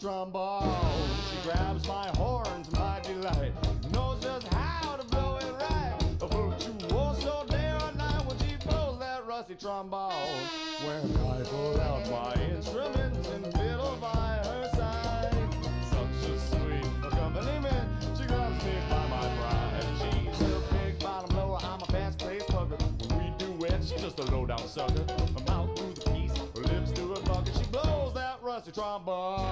trombone. She grabs my horn to my delight, knows just how to blow it right. A virtuoso so day or night when she blows that rusty trombone. When I pull out my instruments and fiddle by her side, such a sweet accompaniment, she grabs me by my pride. She's a big bottom blower, I'm a fast-paced pugger. When we duet, she's just a low-down sucker. Her mouth through the piece, her lips through her bucket, she blows that rusty trombone.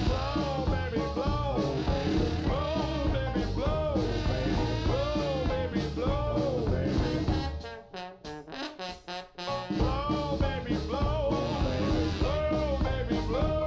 Blow, baby, blow, blow, baby, blow, blow, baby, blow, baby. Blow, baby, blow, blow, baby, blow.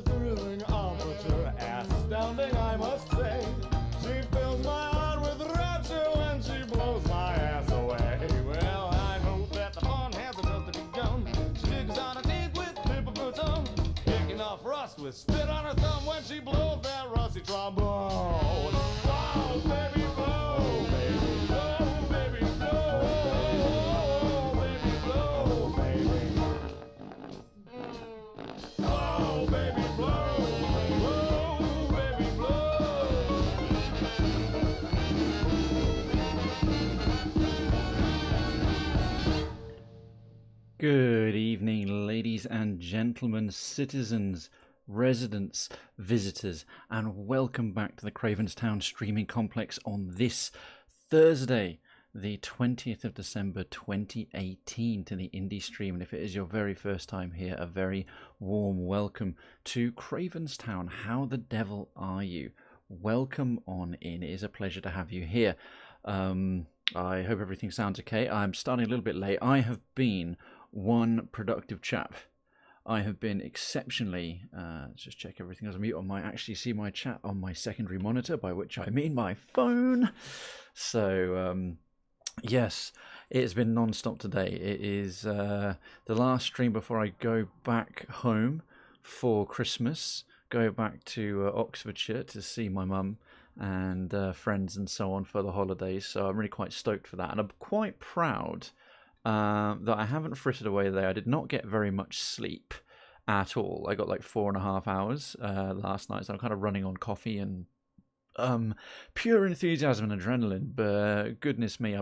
Thrilling overture, astounding, I must say. She fills my heart with rapture when she blows my ass away. Well, I hope that the fun hasn't just begun. She digs on her teeth with the tip of her tongue, kicking off rust with spit on her thumb when she blows that rusty trombone. Wow, baby, blow, baby, blow, baby, blow, baby, blow, baby. Blow, baby, blow, blow, baby, blow. Good evening, ladies and gentlemen, citizens, residents, visitors, and welcome back to the Cravenstown streaming complex on this Thursday, the 20th of December 2018, to the Indie Stream. And if it is your very first time here, a very warm welcome to Cravenstown. How the devil are you? Welcome on in. It is a pleasure to have you here. I hope everything sounds okay. I'm starting a little bit late. I have been one productive chap. I have been exceptionally, let's just check everything as I mute on my, actually see my chat on my secondary monitor, by which I mean my phone. So, yes, it's been non-stop today. It is the last stream before I go back home for Christmas, go back to Oxfordshire to see my mum and friends and so on for the holidays. So I'm really quite stoked for that. And I'm quite proud that I haven't frittered away there. I did not get very much sleep at all. I got like 4.5 hours last night. So I'm kind of running on coffee and pure enthusiasm and adrenaline. But goodness me,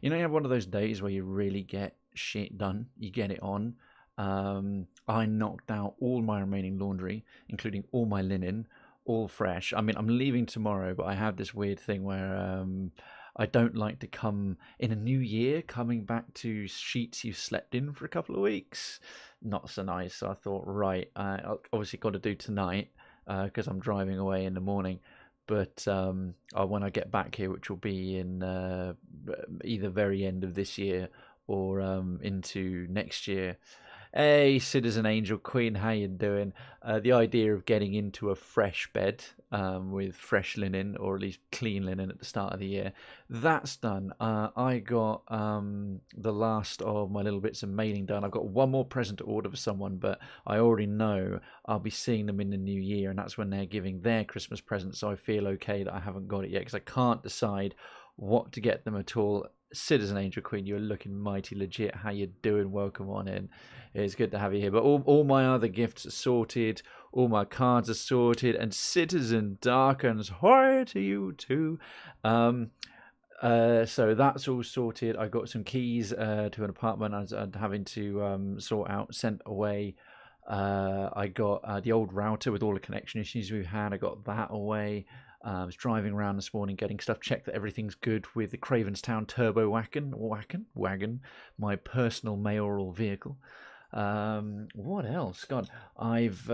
you have one of those days where you really get shit done. You get it on. I knocked out all my remaining laundry, including all my linen, all fresh. I mean, I'm leaving tomorrow, but I have this weird thing where I don't like to come in a new year, coming back to sheets you slept in for a couple of weeks. Not so nice. So I thought, right, I obviously got to do tonight because I'm driving away in the morning. But when I get back here, which will be in either very end of this year or into next year. Hey, Citizen Angel Queen, how you doing? The idea of getting into a fresh bed with fresh linen, or at least clean linen at the start of the year, that's done. I got the last of my little bits of mailing done. I've got one more present to order for someone, but I already know I'll be seeing them in the new year, and that's when they're giving their Christmas present, so I feel okay that I haven't got it yet, because I can't decide what to get them at all. Citizen Angel Queen, you're looking mighty legit. How you doing? Welcome on in. It's good to have you here. But all my other gifts are sorted. All my cards are sorted. And Citizen Darkens, hi to you too. So that's all sorted. I got some keys to an apartment I was having to sort out, sent away. I got the old router with all the connection issues we had. I got that away. I was driving around this morning getting stuff checked that everything's good with the Cravenstown Turbo Wagon, my personal mayoral vehicle. What else? God, I've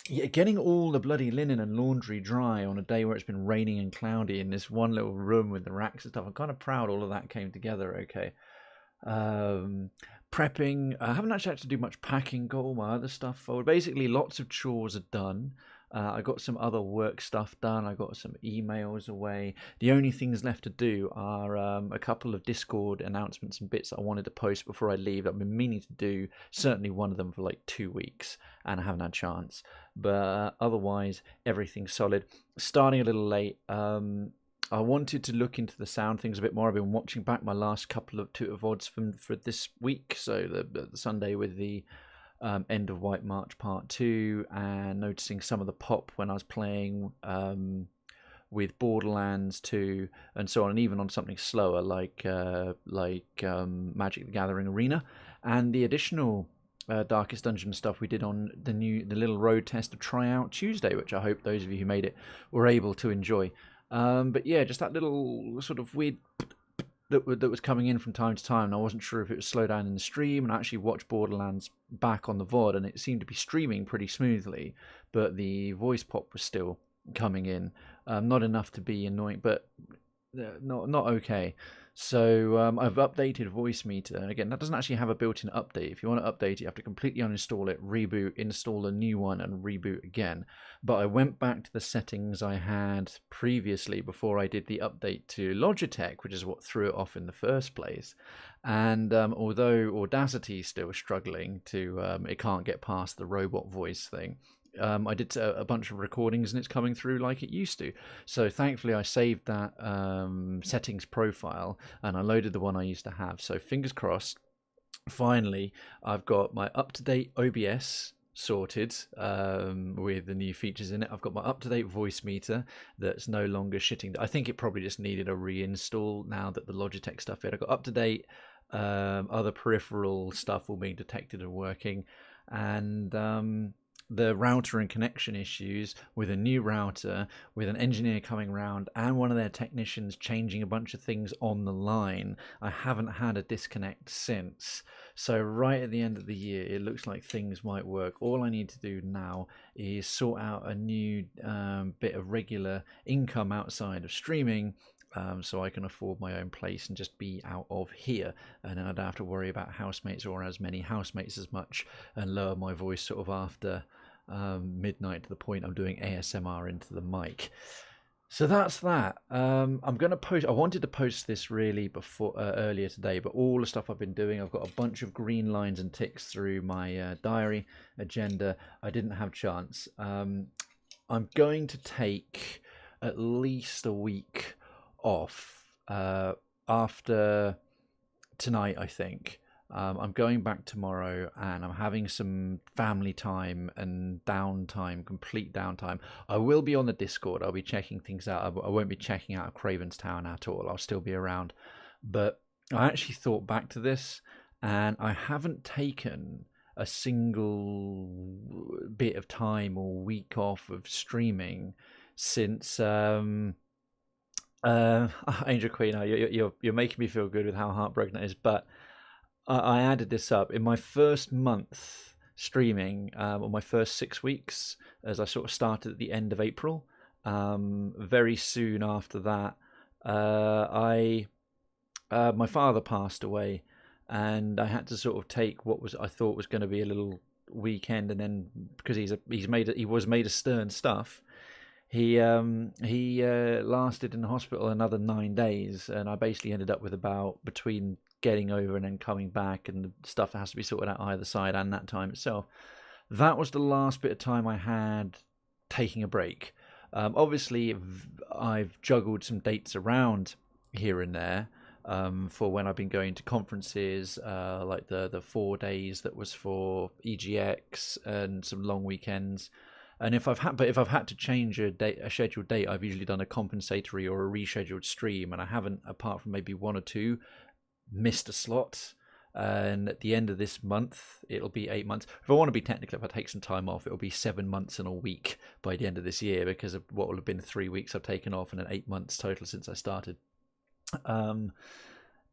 getting all the bloody linen and laundry dry on a day where it's been raining and cloudy in this one little room with the racks and stuff. I'm kind of proud all of that came together okay. Prepping. I haven't actually had to do much packing. Got all my other stuff forward. Basically, lots of chores are done. I got some other work stuff done. I got some emails away. The only things left to do are a couple of Discord announcements and bits that I wanted to post before I leave. I've been meaning to do certainly one of them for like 2 weeks, and I haven't had a chance. But otherwise, everything's solid. Starting a little late. I wanted to look into the sound things a bit more. I've been watching back my last couple of VODs for this week. So the Sunday with the End of White March Part 2, and noticing some of the pop when I was playing with Borderlands 2 and so on, and even on something slower like Magic the Gathering Arena, and the additional Darkest Dungeon stuff we did on the little road test of Tryout Tuesday, which I hope those of you who made it were able to enjoy. But yeah, just that little sort of weird that was coming in from time to time, and I wasn't sure if it was slow down in the stream. And I actually watched Borderlands back on the VOD, and it seemed to be streaming pretty smoothly, but the voice pop was still coming in. Not enough to be annoying, but not okay. So I've updated Voice Meter, and again, that doesn't actually have a built-in update. If you want to update it, you have to completely uninstall it, reboot, install a new one, and reboot again. But I went back to the settings I had previously before I did the update to Logitech, which is what threw it off in the first place. And although Audacity is still struggling to, it can't get past the robot voice thing. I did a bunch of recordings and it's coming through like it used to. So thankfully I saved that settings profile and I loaded the one I used to have. So fingers crossed, finally I've got my up-to-date OBS sorted with the new features in it. I've got my up-to-date voice meter that's no longer shitting. I think it probably just needed a reinstall now that the Logitech stuff in. I've got up-to-date other peripheral stuff all being detected and working, and the router and connection issues with a new router, with an engineer coming round and one of their technicians changing a bunch of things on the line. I haven't had a disconnect since. So right at the end of the year, it looks like things might work. All I need to do now is sort out a new bit of regular income outside of streaming, so I can afford my own place and just be out of here, and then I don't have to worry about housemates or as many housemates as much, and lower my voice sort of after midnight to the point I'm doing ASMR into the mic. So that's that. I'm gonna post. I wanted to post this really before earlier today, but all the stuff I've been doing, I've got a bunch of green lines and ticks through my diary agenda. I didn't have chance. I'm going to take at least a week off after tonight, I think. I'm going back tomorrow and I'm having some family time and downtime, complete downtime. I will be on the Discord. I'll be checking things out. I won't be checking out Cravenstown at all. I'll still be around. But I actually thought back to this and I haven't taken a single bit of time or week off of streaming since Angel Queen. You're making me feel good with how heartbroken it is, but I added this up in my first month streaming, or my first 6 weeks, as I sort of started at the end of April. Very soon after that, my father passed away, and I had to sort of take what I thought was going to be a little weekend, and then because he was made of stern stuff. He lasted in the hospital another 9 days, and I basically ended up with about between getting over and then coming back and the stuff that has to be sorted out either side and that time itself. That was the last bit of time I had taking a break. Obviously, I've juggled some dates around here and there for when I've been going to conferences, like the 4 days that was for EGX and some long weekends. And if I've had to change a scheduled date, I've usually done a compensatory or a rescheduled stream, and I haven't, apart from maybe one or two, missed a slot. And at the end of this month, it'll be 8 months. If I want to be technical, if I take some time off, it'll be 7 months and a week by the end of this year, because of what will have been 3 weeks I've taken off, and then 8 months total since I started.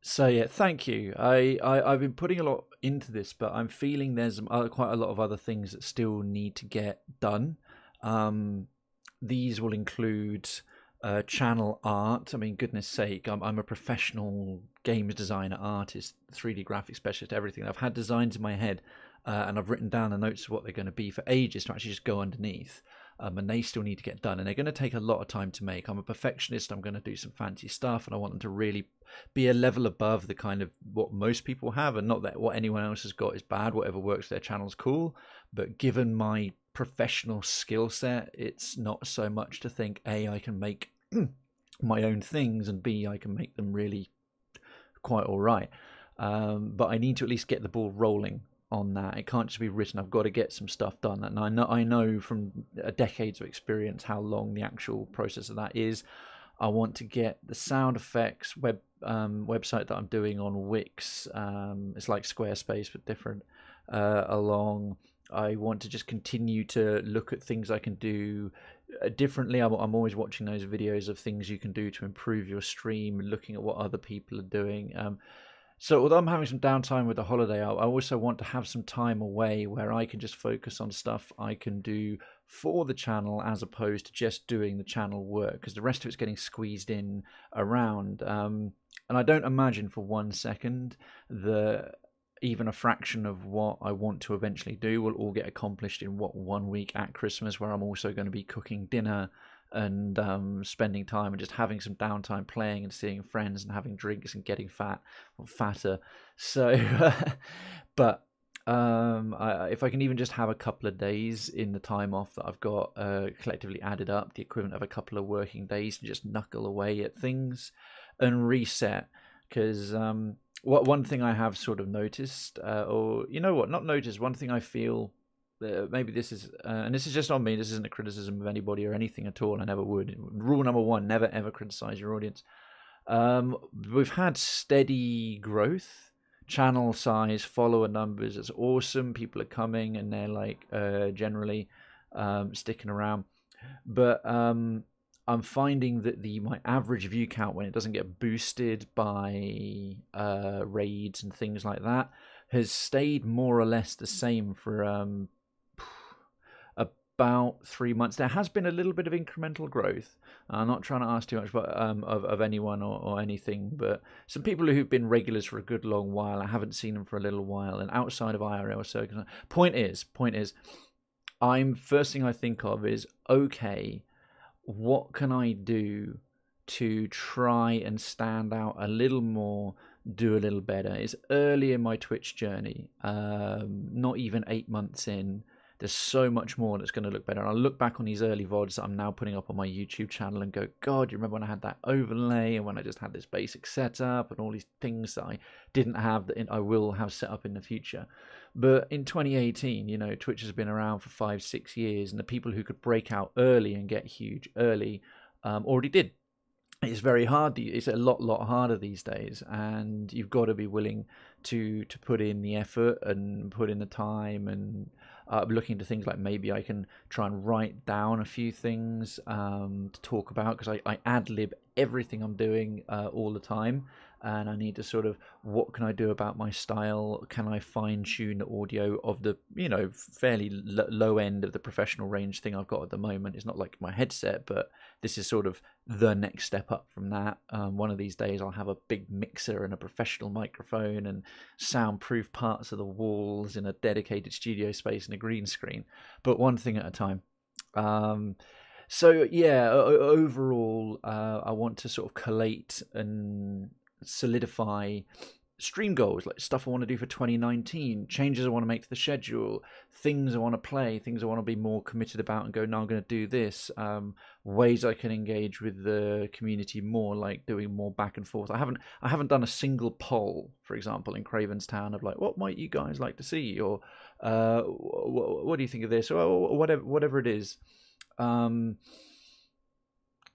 So yeah, thank you. I've been putting a lot into this, but I'm feeling there's quite a lot of other things that still need to get done. These will include channel art. I mean, goodness sake, I'm a professional games designer, artist, 3D graphics specialist, everything. I've had designs in my head, and I've written down the notes of what they're going to be for ages to actually just go underneath. And they still need to get done, and they're going to take a lot of time to make. I'm a perfectionist. I'm going to do some fancy stuff, and I want them to really be a level above the kind of what most people have, and not that what anyone else has got is bad. Whatever works for their channel's cool, but given my professional skill set, it's not so much to think A, I can make my own things, and B, I can make them really quite all right. But I need to at least get the ball rolling on that. It can't just be written. I've got to get some stuff done, and I know from decades of experience how long the actual process of that is. I want to get the sound effects website that I'm doing on Wix. It's like Squarespace but different. Along, I want to just continue to look at things I can do differently. I'm always watching those videos of things you can do to improve your stream, looking at what other people are doing. So although I'm having some downtime with the holiday, I also want to have some time away where I can just focus on stuff I can do for the channel, as opposed to just doing the channel work, because the rest of it's getting squeezed in around. And I don't imagine for 1 second that even a fraction of what I want to eventually do will all get accomplished in 1 week at Christmas, where I'm also going to be cooking dinner and spending time and just having some downtime playing and seeing friends and having drinks and getting fatter. So but if I can even just have a couple of days in the time off that I've got collectively added up, the equivalent of a couple of working days, to just knuckle away at things and reset. Because one thing I have sort of noticed, or you know what, not noticed, one thing I feel, maybe this is, and this is just on me, this isn't a criticism of anybody or anything at all, I never would. Rule number 1, never ever criticize your audience. We've had steady growth, channel size, follower numbers, it's awesome, people are coming and they're like generally sticking around, but I'm finding that my average view count, when it doesn't get boosted by raids and things like that, has stayed more or less the same for about 3 months. There has been a little bit of incremental growth. I'm not trying to ask too much, but of anyone or anything, but some people who've been regulars for a good long while, I haven't seen them for a little while, and outside of IRL circles. Point is, first thing I think of is, okay, what can I do to try and stand out a little more, do a little better? It's early in my Twitch journey, not even 8 months in. There's so much more that's going to look better. And I'll look back on these early VODs that I'm now putting up on my YouTube channel and go, God, you remember when I had that overlay and when I just had this basic setup and all these things that I didn't have that I will have set up in the future. But in 2018, you know, Twitch has been around for 5-6 years, and the people who could break out early and get huge early already did. It's very hard. It's a lot harder these days, and you've got to be willing to put in the effort and put in the time. And looking into things like, maybe I can try and write down a few things to talk about, because I ad-lib everything I'm doing all the time, and I need to sort of, what can I do about my style? Can I fine-tune the audio of the, you know, fairly low end of the professional range thing I've got at the moment? It's not like my headset, but this is sort of the next step up from that. One of these days I'll have a big mixer and a professional microphone and soundproof parts of the walls in a dedicated studio space and a green screen, but one thing at a time. So yeah, overall, I want to sort of collate and solidify stream goals, like stuff I want to do for 2019, changes I want to make to the schedule, things I want to play, things I want to be more committed about and go, no, I'm going to do this, ways I can engage with the community more, like doing more back and forth. I haven't done a single poll, for example, in Krayven's Town of like, what might you guys like to see, or what do you think of this, or whatever it is. So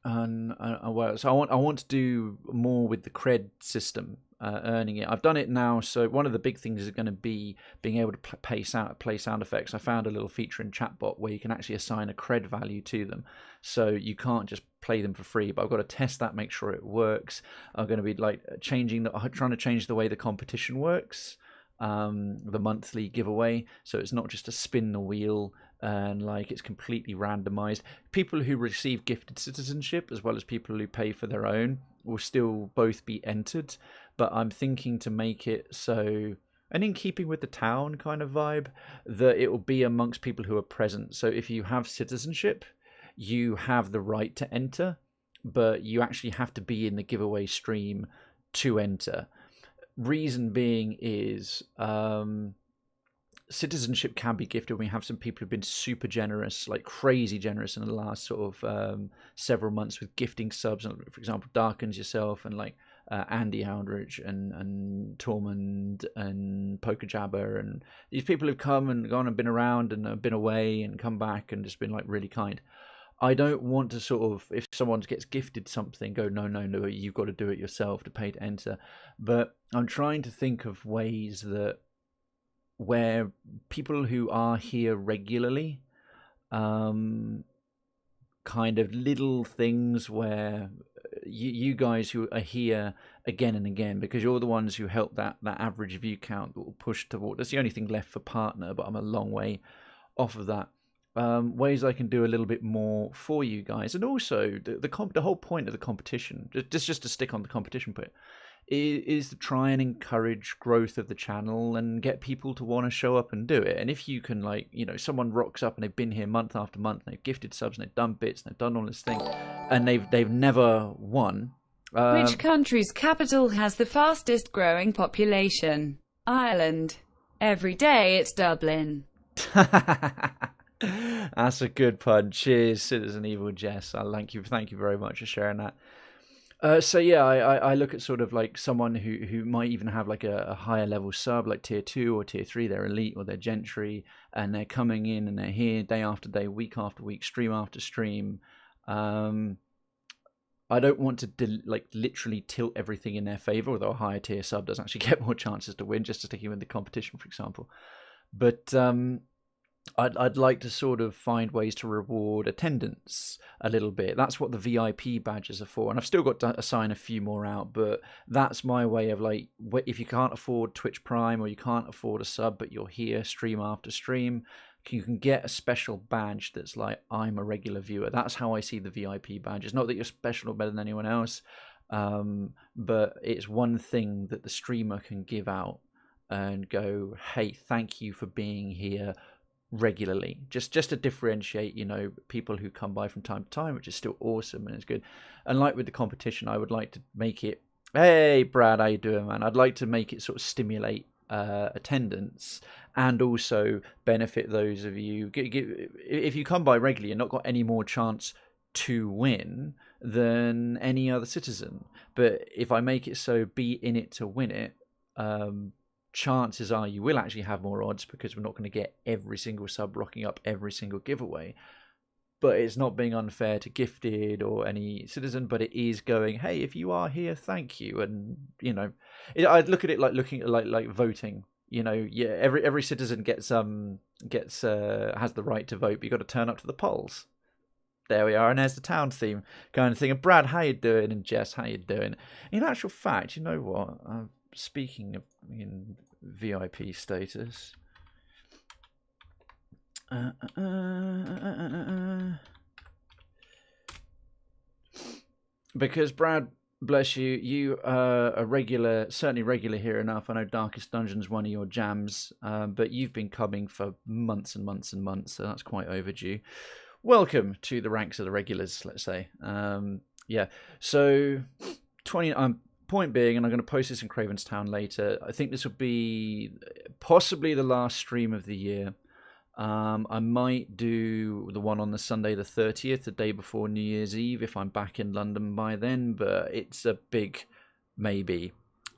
I want to do more with the cred system, earning it. I've done it now, so one of the big things is going to be being able to play sound effects. I found a little feature in Chatbot where you can actually assign a cred value to them, so you can't just play them for free. But I've got to test that, make sure it works. I'm going to be like trying to change the way the competition works, the monthly giveaway, so it's not just a spin the wheel and like it's completely randomized. People who receive gifted citizenship as well as people who pay for their own will still both be entered, but I'm thinking to make it so, and in keeping with the town kind of vibe, that it will be amongst people who are present. So if you have citizenship, you have the right to enter, but you actually have to be in the giveaway stream to enter. Reason being is citizenship can be gifted. We have some people who've been super generous, like crazy generous in the last sort of several months with gifting subs. For example, Darkens yourself and like Andy Houndridge and Tormund and Pokerjabber, and these people who've come and gone and been around and been away and come back and just been like really kind. I don't want to sort of, if someone gets gifted something, go, no, you've got to do it yourself to pay to enter. But I'm trying to think of ways that where people who are here regularly, kind of little things where you guys who are here again and again, because you're the ones who help that average view count that will push toward, that's the only thing left for partner, but I'm a long way off of that. Ways I can do a little bit more for you guys, and also the whole point of the competition, just to stick on the competition bit, is to try and encourage growth of the channel and get people to want to show up and do it. And if you can, like, you know, someone rocks up and they've been here month after month and they've gifted subs and they've done bits and they've done all this thing and they've never won. Which country's capital has the fastest growing population? Ireland. Every day it's Dublin. That's a good pun. Cheers, Citizen Evil Jess. Thank you very much for sharing that. So yeah, I look at sort of like someone who might even have like a higher level sub, like tier 2 or tier 3, they're elite or they're gentry, and they're coming in and they're here day after day, week after week, stream after stream. I don't want to literally tilt everything in their favor, although a higher tier sub does actually get more chances to win, just to sticking with the competition, for example. But I'd like to sort of find ways to reward attendance a little bit. That's what the VIP badges are for. And I've still got to assign a few more out, but that's my way of like, if you can't afford Twitch Prime or you can't afford a sub, but you're here stream after stream, you can get a special badge that's like, I'm a regular viewer. That's how I see the VIP badges. Not that you're special or better than anyone else, but it's one thing that the streamer can give out and go, hey, thank you for being here regularly, just to differentiate, you know, people who come by from time to time, which is still awesome and it's good. And like with the competition, I would like to make it, hey Brad, how you doing, man? I'd like to make it sort of stimulate attendance and also benefit those of you. If you come by regularly and not got any more chance to win than any other citizen, but if I make it so be in it to win it, chances are you will actually have more odds, because we're not going to get every single sub rocking up every single giveaway. But it's not being unfair to gifted or any citizen, but it is going, hey, if you are here, thank you. And, you know, I look at it like looking at like voting. You know, yeah, every citizen has the right to vote, but you got to turn up to the polls. There we are, and there's the town theme kind of thing. And Brad, how you doing? And Jess, how you doing? In actual fact, you know what? Speaking of in VIP status, because Brad, bless you, you are a regular, certainly regular here enough. I know Darkest Dungeon's one of your jams, but you've been coming for months and months and months, so that's quite overdue. Welcome to the ranks of the regulars, let's say. Yeah, so point being, and I'm going to post this in Krayven's Town later, I think this will be possibly the last stream of the year. I might do the one on the Sunday the 30th, the day before New Year's Eve, if I'm back in London by then, but it's a big maybe.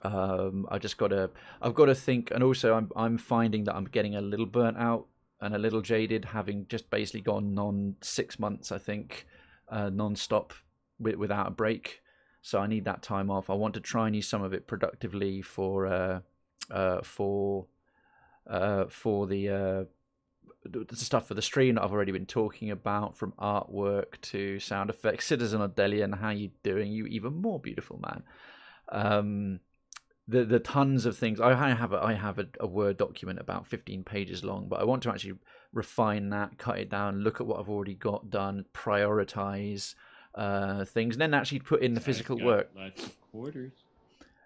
I've got to think, and also I'm finding that I'm getting a little burnt out and a little jaded, having just basically gone on 6 months, I think, non-stop without a break. So I need that time off. I want to try and use some of it productively for the stuff for the stream that I've already been talking about, from artwork to sound effects. Citizen Odelian, how you doing? You even more beautiful man. The tons of things. I have a Word document about 15 pages long, but I want to actually refine that, cut it down, look at what I've already got done, prioritize things, and then actually put in the physical work. Lots of quarters.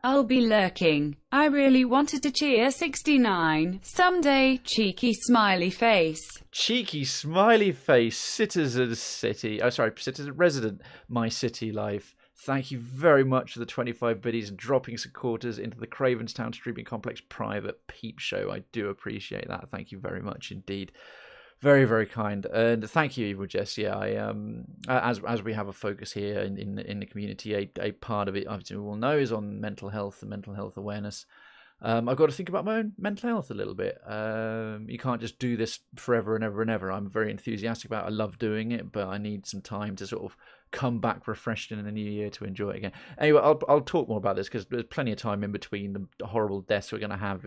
I'll be lurking. I really wanted to cheer 69 someday. Cheeky smiley face. Cheeky smiley face. Citizen City. Oh, sorry, Citizen Resident. My City Life. Thank you very much for the 25 biddies and dropping some quarters into the Krayven's Town Streaming Complex private peep show. I do appreciate that. Thank you very much indeed. Very, very kind. And thank you, Evil Jess. Yeah, as we have a focus here in the community, a part of it, obviously, we all know, is on mental health and mental health awareness. I've got to think about my own mental health a little bit. You can't just do this forever and ever and ever. I'm very enthusiastic about it. I love doing it, but I need some time to sort of come back refreshed in the new year to enjoy it again. Anyway, I'll talk more about this because there's plenty of time in between the horrible deaths we're going to have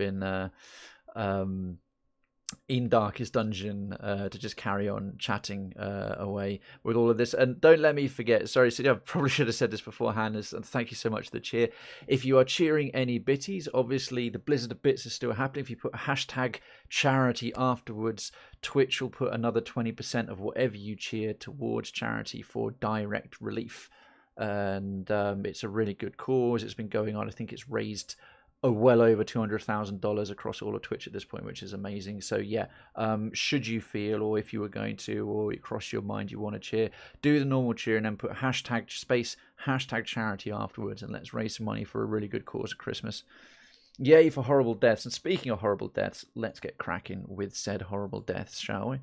in Darkest Dungeon to just carry on chatting away with all of this. And don't let me forget, sorry, I probably should have said this beforehand, and thank you so much for the cheer. If you are cheering any bitties, obviously the Blizzard of Bits is still happening. If you put hashtag charity afterwards, Twitch will put another 20% of whatever you cheer towards charity for direct relief. And it's a really good cause. It's been going on. I think it's raised well over $200,000 across all of Twitch at this point, which is amazing. So yeah, should you feel, or if you were going to, or it crossed your mind you want to cheer, do the normal cheer and then put hashtag charity afterwards, and let's raise some money for a really good cause at Christmas. Yay for horrible deaths. And speaking of horrible deaths, let's get cracking with said horrible deaths, shall we?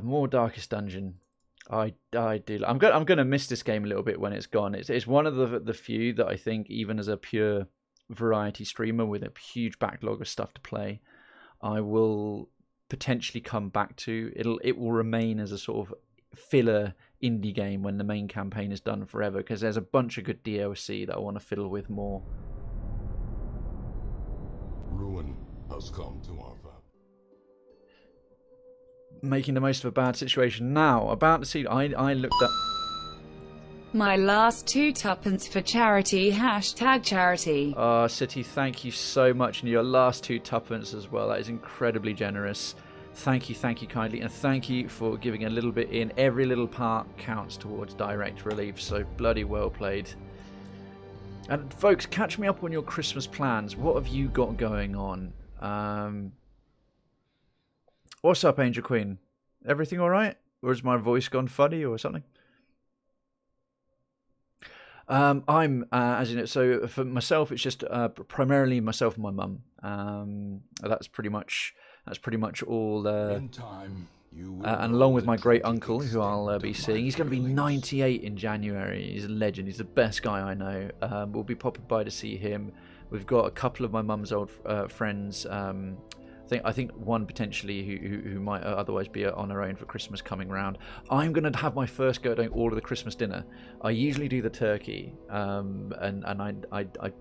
More Darkest Dungeon. I do. I'm gonna miss this game a little bit when it's gone. It's one of the few that I think, even as a pure variety streamer with a huge backlog of stuff to play, I will potentially come back to. It will remain as a sort of filler indie game when the main campaign is done forever, because there's a bunch of good DLC that I want to fiddle with more. Ruin has come to our valley. Making the most of a bad situation now. About to see, I looked up. My last 2 tuppence for charity. Hashtag charity. City, thank you so much. And your last 2 tuppence as well. That is incredibly generous. Thank you kindly. And thank you for giving a little bit in. Every little part counts towards direct relief. So bloody well played. And folks, catch me up on your Christmas plans. What have you got going on? What's up, Angel Queen? Everything all right? Or has my voice gone funny or something? I'm, as you know, so for myself, it's just primarily myself and my mum. That's pretty much all. In time, and along with my great uncle, who I'll be seeing. He's going to be 98 in January. He's a legend. He's the best guy I know. We'll be popping by to see him. We've got a couple of my mum's old friends. I think one potentially who might otherwise be on her own for Christmas coming round. I'm going to have my first go at doing all of the Christmas dinner. I usually do the turkey, and I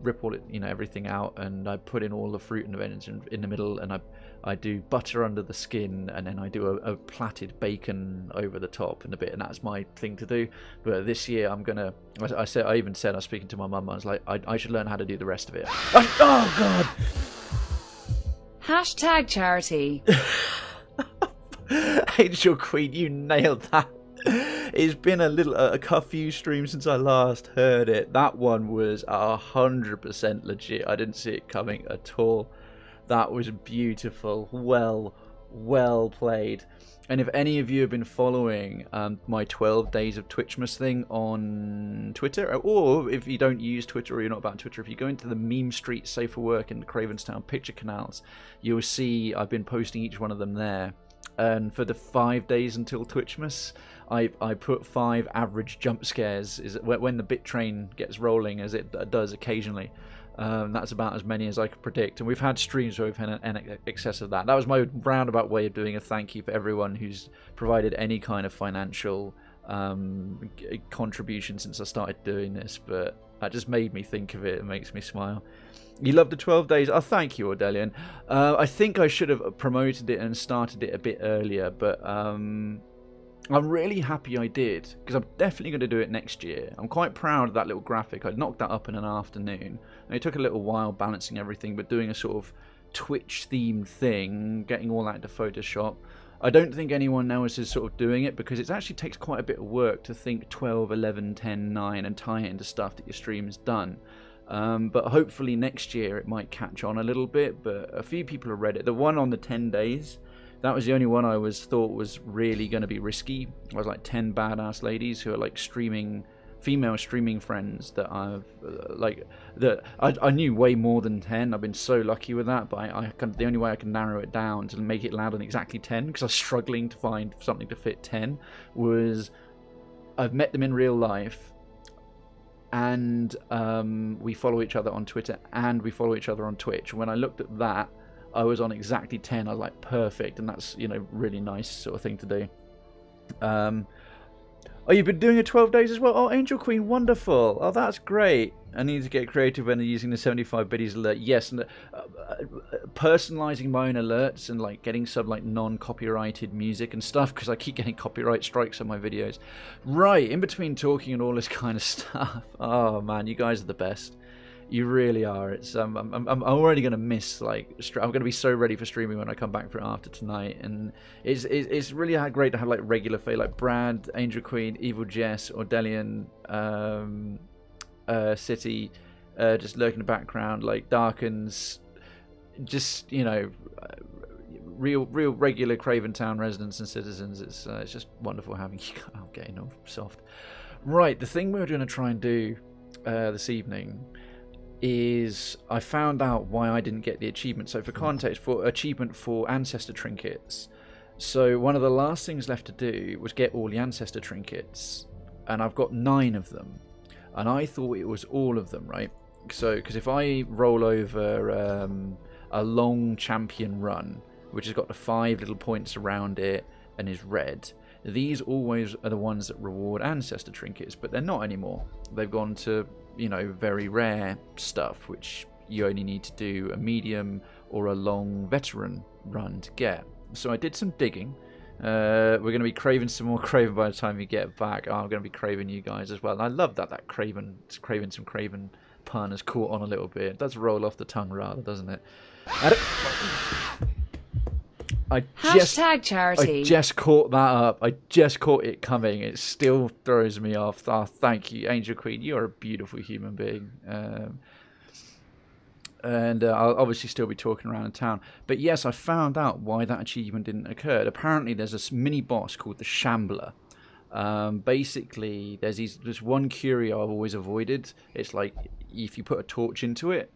rip all it, everything out, and I put in all the fruit and veggies in the middle, and I do butter under the skin, and then I do a platted bacon over the top and a bit, and that's my thing to do. But this year I'm gonna. I was speaking to my mum. I was like, I should learn how to do the rest of it. Oh God. Hashtag charity. Angel Queen, you nailed that. It's been a few streams since I last heard it. That one was 100% legit. I didn't see it coming at all. That was beautiful. Well Well played. And if any of you have been following my 12 Days of Twitchmas thing on Twitter, or if you don't use Twitter or you're not about Twitter, if you go into the Meme Street Safe for Work and Cravenstown picture canals, you'll see I've been posting each one of them there. And for the 5 days until Twitchmas, I put 5 average jump scares when the bit train gets rolling, as it does occasionally. That's about as many as I could predict, and we've had streams where we've had an excess of that. That was my roundabout way of doing a thank you for everyone who's provided any kind of financial contribution since I started doing this, but that just made me think of it. It makes me smile. You love the 12 days? Oh, thank you, Aurelian. I think I should have promoted it and started it a bit earlier, but I'm really happy I did, because I'm definitely going to do it next year. I'm quite proud of that little graphic. I knocked that up in an afternoon. And it took a little while balancing everything, but doing a sort of Twitch-themed thing, getting all that into Photoshop. I don't think anyone else is sort of doing it, because it actually takes quite a bit of work to think 12, 11, 10, 9, and tie it into stuff that your stream's done. But hopefully next year it might catch on a little bit, but a few people have read it. The one on the 10 days... that was the only one I thought was really going to be risky. I was like 10 badass ladies who are like female streaming friends that I knew way more than 10. I've been so lucky with that, but the only way I can narrow it down to make it land on exactly 10, because I was struggling to find something to fit 10, was I've met them in real life, and we follow each other on Twitter, and we follow each other on Twitch. When I looked at that, I was on exactly 10. I was like, perfect, and that's, really nice sort of thing to do. Oh, you've been doing it 12 days as well? Oh, Angel Queen, wonderful. Oh, that's great. I need to get creative when using the 75 biddies alert. Yes, and personalizing my own alerts and like getting some like non-copyrighted music and stuff, because I keep getting copyright strikes on my videos. Right, in between talking and all this kind of stuff. Oh man, you guys are the best. You really are. It's I'm already gonna miss I'm gonna be so ready for streaming when I come back for it after tonight, and it's really great to have like regular fate like Brad, Angel Queen, Evil Jess, Ordelian, City, just lurking in the background, like Darkens, just real regular Krayven Town residents and citizens. It's just wonderful having you. I'm getting all soft. Right, the thing we're gonna try and do this evening is I found out why I didn't get the achievement. So for context, for achievement for ancestor trinkets, so one of the last things left to do was get all the ancestor trinkets, and I've got 9 of them, and I thought it was all of them, right? So because if I roll over a long champion run, which has got the 5 little points around it and is red, these always are the ones that reward ancestor trinkets, but they're not anymore. They've gone to very rare stuff, which you only need to do a medium or a long veteran run to get. So I did some digging. We're going to be craving some more Krayven by the time you get back. I'm going to be craving you guys as well. And I love that Krayven, some Krayven pun has caught on a little bit. It does roll off the tongue rather, doesn't it? Hashtag charity. I just caught that up. I just caught it coming. It still throws me off. Oh, thank you, Angel Queen. You're a beautiful human being. And I'll obviously still be talking around in town. But yes, I found out why that achievement didn't occur. Apparently, there's this mini boss called the Shambler. Basically, there's this one curio I've always avoided. It's like if you put a torch into it,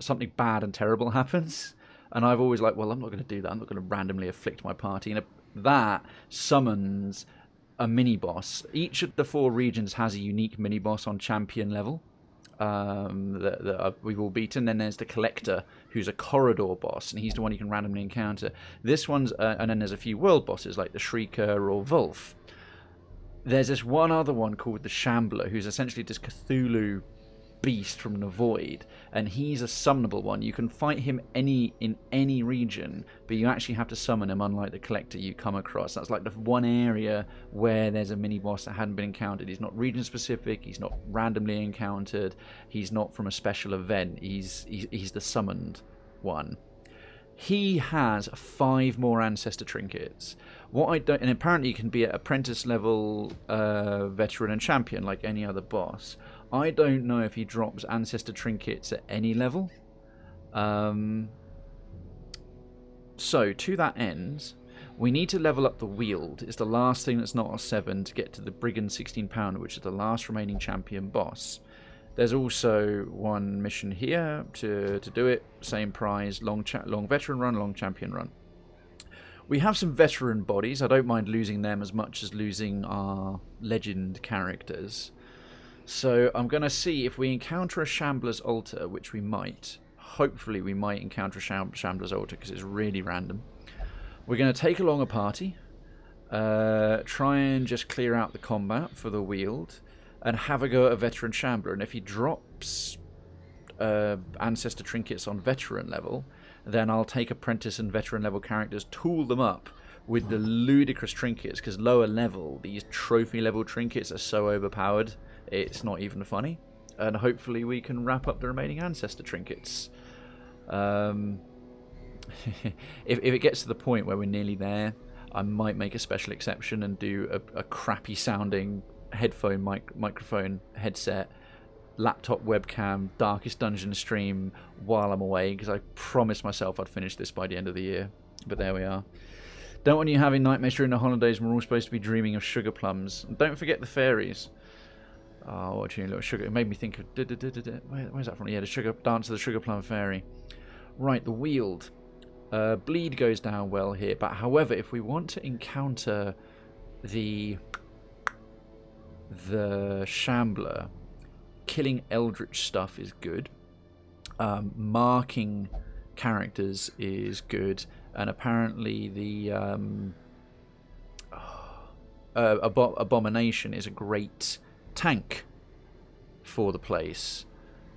something bad and terrible happens. And I've always like, well, I'm not going to do that. I'm not going to randomly afflict my party. And that summons a mini-boss. Each of the 4 regions has a unique mini-boss on champion level that we've all beaten. Then there's the Collector, who's a corridor boss, and he's the one you can randomly encounter. This one's, and then there's a few world bosses, like the Shrieker or Wolf. There's this one other one called the Shambler, who's essentially this Cthulhu beast from the void, and he's a summonable one. You can fight him in any region, but you actually have to summon him, unlike the Collector you come across. That's like the one area where there's a mini boss that hadn't been encountered. He's not region specific, he's not randomly encountered, he's not from a special event, he's the summoned one. He has 5 more ancestor trinkets. What I don't, and apparently you can be at apprentice level, veteran and champion like any other boss. I don't know if he drops ancestor trinkets at any level. So, to that end, we need to level up the Wield. It's the last thing that's not a 7 to get to the Brigand 16 pounder, which is the last remaining champion boss. There's also one mission here to do it. Same prize, long veteran run, long champion run. We have some veteran bodies. I don't mind losing them as much as losing our legend characters. So I'm going to see if we encounter a Shambler's Altar, which we might. Hopefully we might encounter a Shambler's Altar because it's really random. We're going to take along a party, try and just clear out the combat for the Wield, and have a go at a veteran Shambler. And if he drops Ancestor Trinkets on veteran level, then I'll take apprentice and veteran level characters, tool them up with the ludicrous trinkets, because lower level, these trophy level trinkets are so overpowered, it's not even funny. And hopefully we can wrap up the remaining Ancestor Trinkets. If it gets to the point where we're nearly there, I might make a special exception and do a crappy sounding headphone microphone headset, laptop webcam, Darkest Dungeon stream while I'm away, because I promised myself I'd finish this by the end of the year. But there we are. Don't want you having nightmares during the holidays when we're all supposed to be dreaming of sugar plums. And don't forget the fairies. Oh, watching a little sugar. It made me think of... Where's that from? Yeah, the sugar dance of the sugar plum fairy. Right, the Wield. Bleed goes down well here, but however, if we want to encounter the Shambler, killing Eldritch stuff is good. Marking characters is good, and apparently the Abomination is a great tank for the place.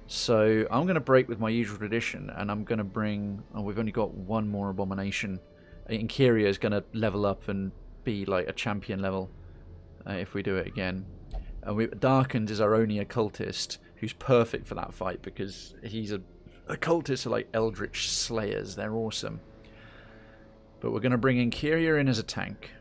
So I'm going to break with my usual tradition, and I'm going to bring... Oh, we've only got one more Abomination. Inkyria is going to level up and be like a champion level if we do it again. And Darkened is our only occultist, who's perfect for that fight, because he's occultists are like Eldritch Slayers. They're awesome. But we're going to bring Inkyria in as a tank.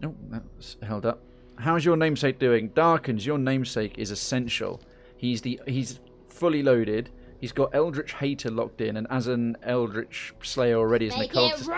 Oh, that's held up. How's your namesake doing? Darkens, your namesake is essential. He's fully loaded. He's got Eldritch Hater locked in, and as an Eldritch Slayer already as an occultist.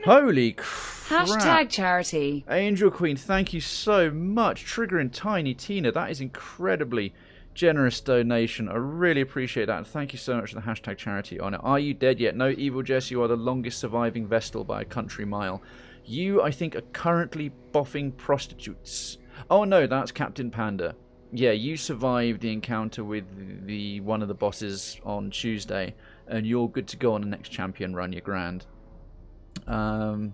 Holy crap. Hashtag charity. Angel Queen, thank you so much. Triggering Tiny Tina, that is incredibly generous donation. I really appreciate that, and thank you so much for the hashtag charity on it. Are you dead yet? No, Evil Jess, you are the longest surviving Vestal by a country mile. You, I think, are currently boffing prostitutes. Oh no, that's Captain Panda. Yeah, you survived the encounter with one of the bosses on Tuesday, and you're good to go on the next champion run. You're grand. Happy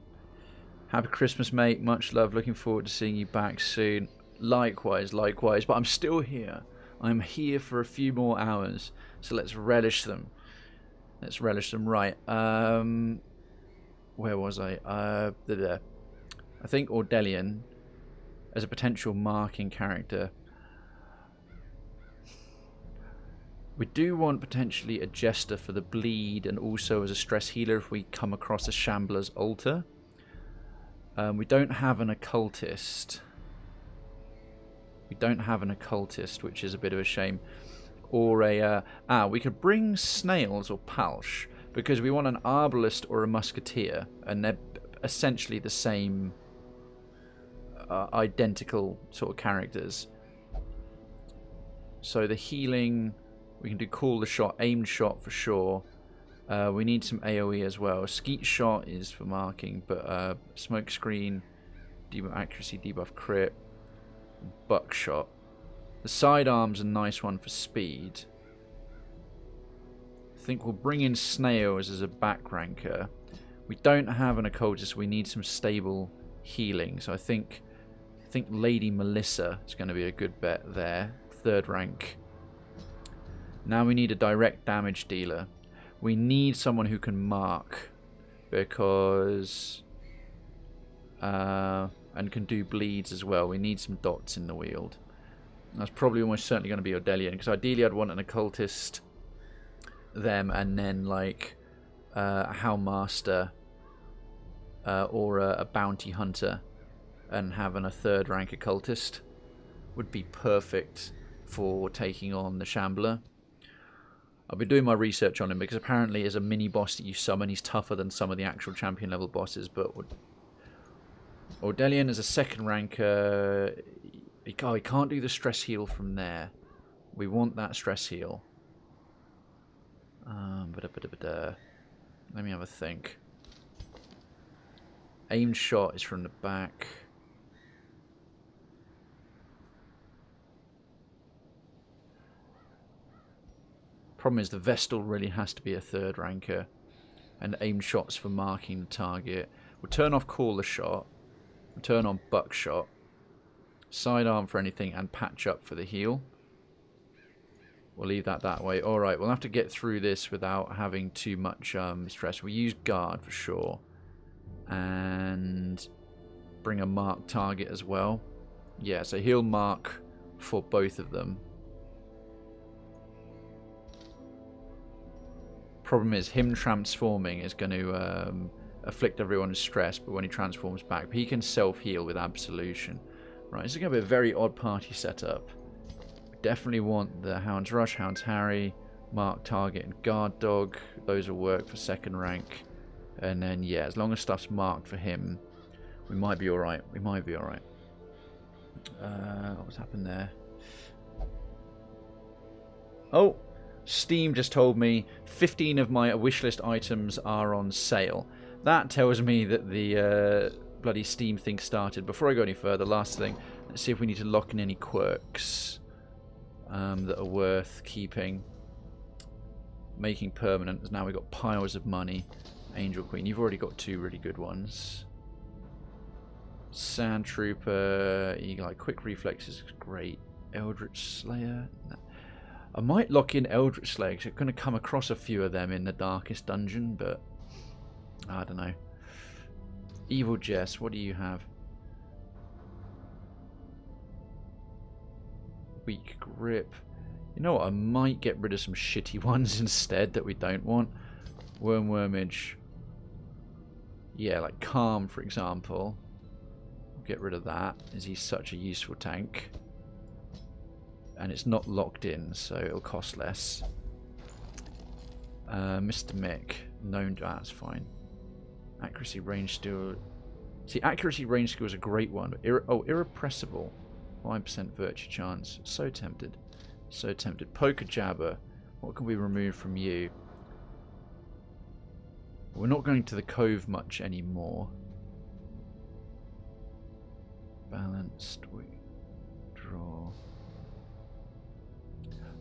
Christmas, mate. Much love. Looking forward to seeing you back soon. Likewise. But I'm still here. I'm here for a few more hours, so let's relish them. Right. Where was I? There. I think Ordelian as a potential marking character. We do want potentially a Jester for the bleed, and also as a stress healer if we come across a Shambler's Altar. We don't have an occultist. Which is a bit of a shame. Or we could bring Snails or Palsh, because we want an Arbalist or a Musketeer, and they're essentially the same identical sort of characters. So the healing, we can do Call the Shot, Aimed Shot for sure. We need some AoE as well. Skeet Shot is for marking, but Smoke Screen, debuff accuracy, debuff crit, Buckshot. The sidearm's a nice one for speed. I think we'll bring in Snails as a back ranker. We don't have an occultist, we need some stable healing. So I think Lady Melissa is going to be a good bet there. 3rd rank. Now we need a direct damage dealer. We need someone who can mark, because and can do bleeds as well. We need some dots in the Wield. That's probably almost certainly going to be Ordelian, because ideally I'd want an occultist, them, and then like a Howlmaster or a bounty hunter, and having a 3rd rank occultist would be perfect for taking on the Shambler. I've been doing my research on him because apparently as a mini boss that you summon, he's tougher than some of the actual champion level bosses. But Ordelian is a second ranker. He can't do the stress heal from there. We want that stress heal. Let me have a think. Aimed shot is from the back. Problem is the Vestal really has to be a third ranker. And aimed shots for marking the target. We'll turn off Caller Shot. We'll turn on Buckshot. Sidearm for anything and patch up for the heal. We'll leave that way. Alright, we'll have to get through this without having too much stress. We'll use guard for sure. And bring a marked target as well. Yeah, so he'll mark for both of them. Problem is, him transforming is going to afflict everyone's stress, but when he transforms back, he can self-heal with Absolution. Right, this is going to be a very odd party setup. Definitely want the Hound's Rush, Hound's Harry, Mark Target, and Guard Dog. Those will work for second rank. And then, yeah, as long as stuff's marked for him, we might be alright. We might be alright. What's happened there? Oh! Steam just told me 15 of my wishlist items are on sale. That tells me that the bloody Steam thing started. Before I go any further, last thing, let's see if we need to lock in any quirks that are worth keeping. Making permanent. Now we've got piles of money. Angel Queen. You've already got 2 really good ones. Sand Trooper. Eagle Eye. Quick Reflexes is great. Eldritch Slayer. No. I might lock in Eldritch Slayer because I'm going to come across a few of them in the Darkest Dungeon, but I don't know. Evil Jess, what do you have? Weak Grip. You know what? I might get rid of some shitty ones instead that we don't want. Wormage. Yeah, like Calm, for example. Get rid of that, as he's such a useful tank. And it's not locked in, so it'll cost less. Mr. Mick. Known. That's fine. Accuracy, range skill. See, accuracy, range skill is a great one. But Irrepressible. 5% virtue chance. So tempted. So tempted. Poker Jabber. What can we remove from you? We're not going to the Cove much anymore. Balanced. Draw.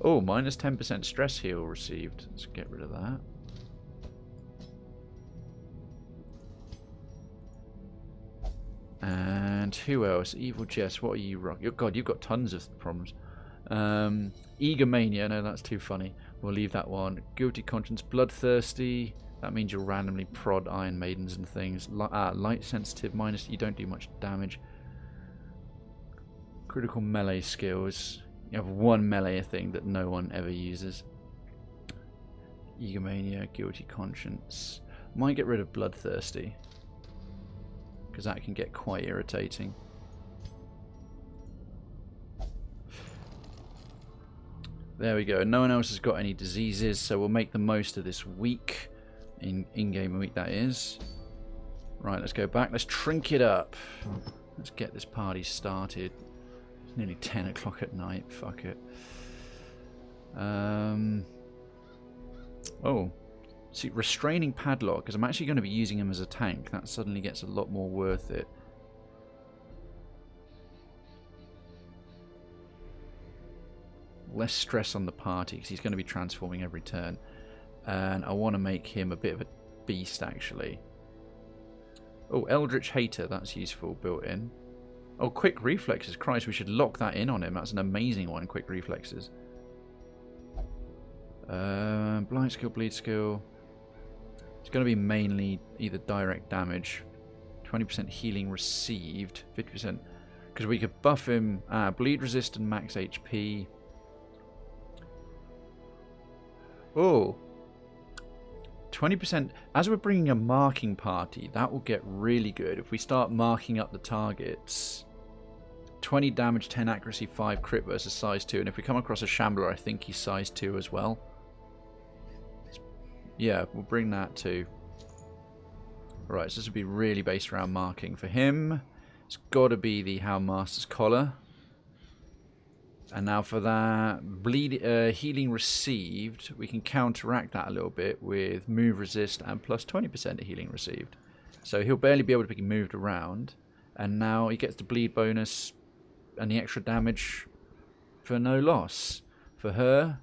Oh, minus 10% stress heal received. Let's get rid of that. And who else? Evil Jess, what are you wrong? Oh, God, you've got tons of problems. Egomania, no, that's too funny. We'll leave that one. Guilty Conscience, Bloodthirsty. That means you'll randomly prod Iron Maidens and things. Light Sensitive, minus, you don't do much damage. Critical melee skills. You have one melee thing that no one ever uses. Egomania, Guilty Conscience. Might get rid of Bloodthirsty, because that can get quite irritating. There we go. No one else has got any diseases, so we'll make the most of this week. In-game week, that is. Right, let's go back. Let's trinket up. Let's get this party started. It's nearly 10 o'clock at night. Fuck it. Oh. See, Restraining Padlock, because I'm actually going to be using him as a tank. That suddenly gets a lot more worth it. Less stress on the party, because he's going to be transforming every turn. And I want to make him a bit of a beast, actually. Oh, Eldritch Hater, that's useful, built in. Oh, Quick Reflexes. Christ, we should lock that in on him. That's an amazing one, Quick Reflexes. Blind Skill, Bleed Skill. It's going to be mainly either direct damage, 20% healing received, 50%, because we could buff him, bleed resist and max HP. Oh, 20%, as we're bringing a marking party, that will get really good. If we start marking up the targets, 20 damage, 10 accuracy, 5 crit versus size 2, and if we come across a Shambler, I think he's size 2 as well. Yeah, we'll bring that too. Right, so this would be really based around marking. For him, it's got to be the Houndmaster's Collar. And now for that healing received, we can counteract that a little bit with move resist and plus 20% of healing received. So he'll barely be able to be moved around. And now he gets the bleed bonus and the extra damage for no loss. For her,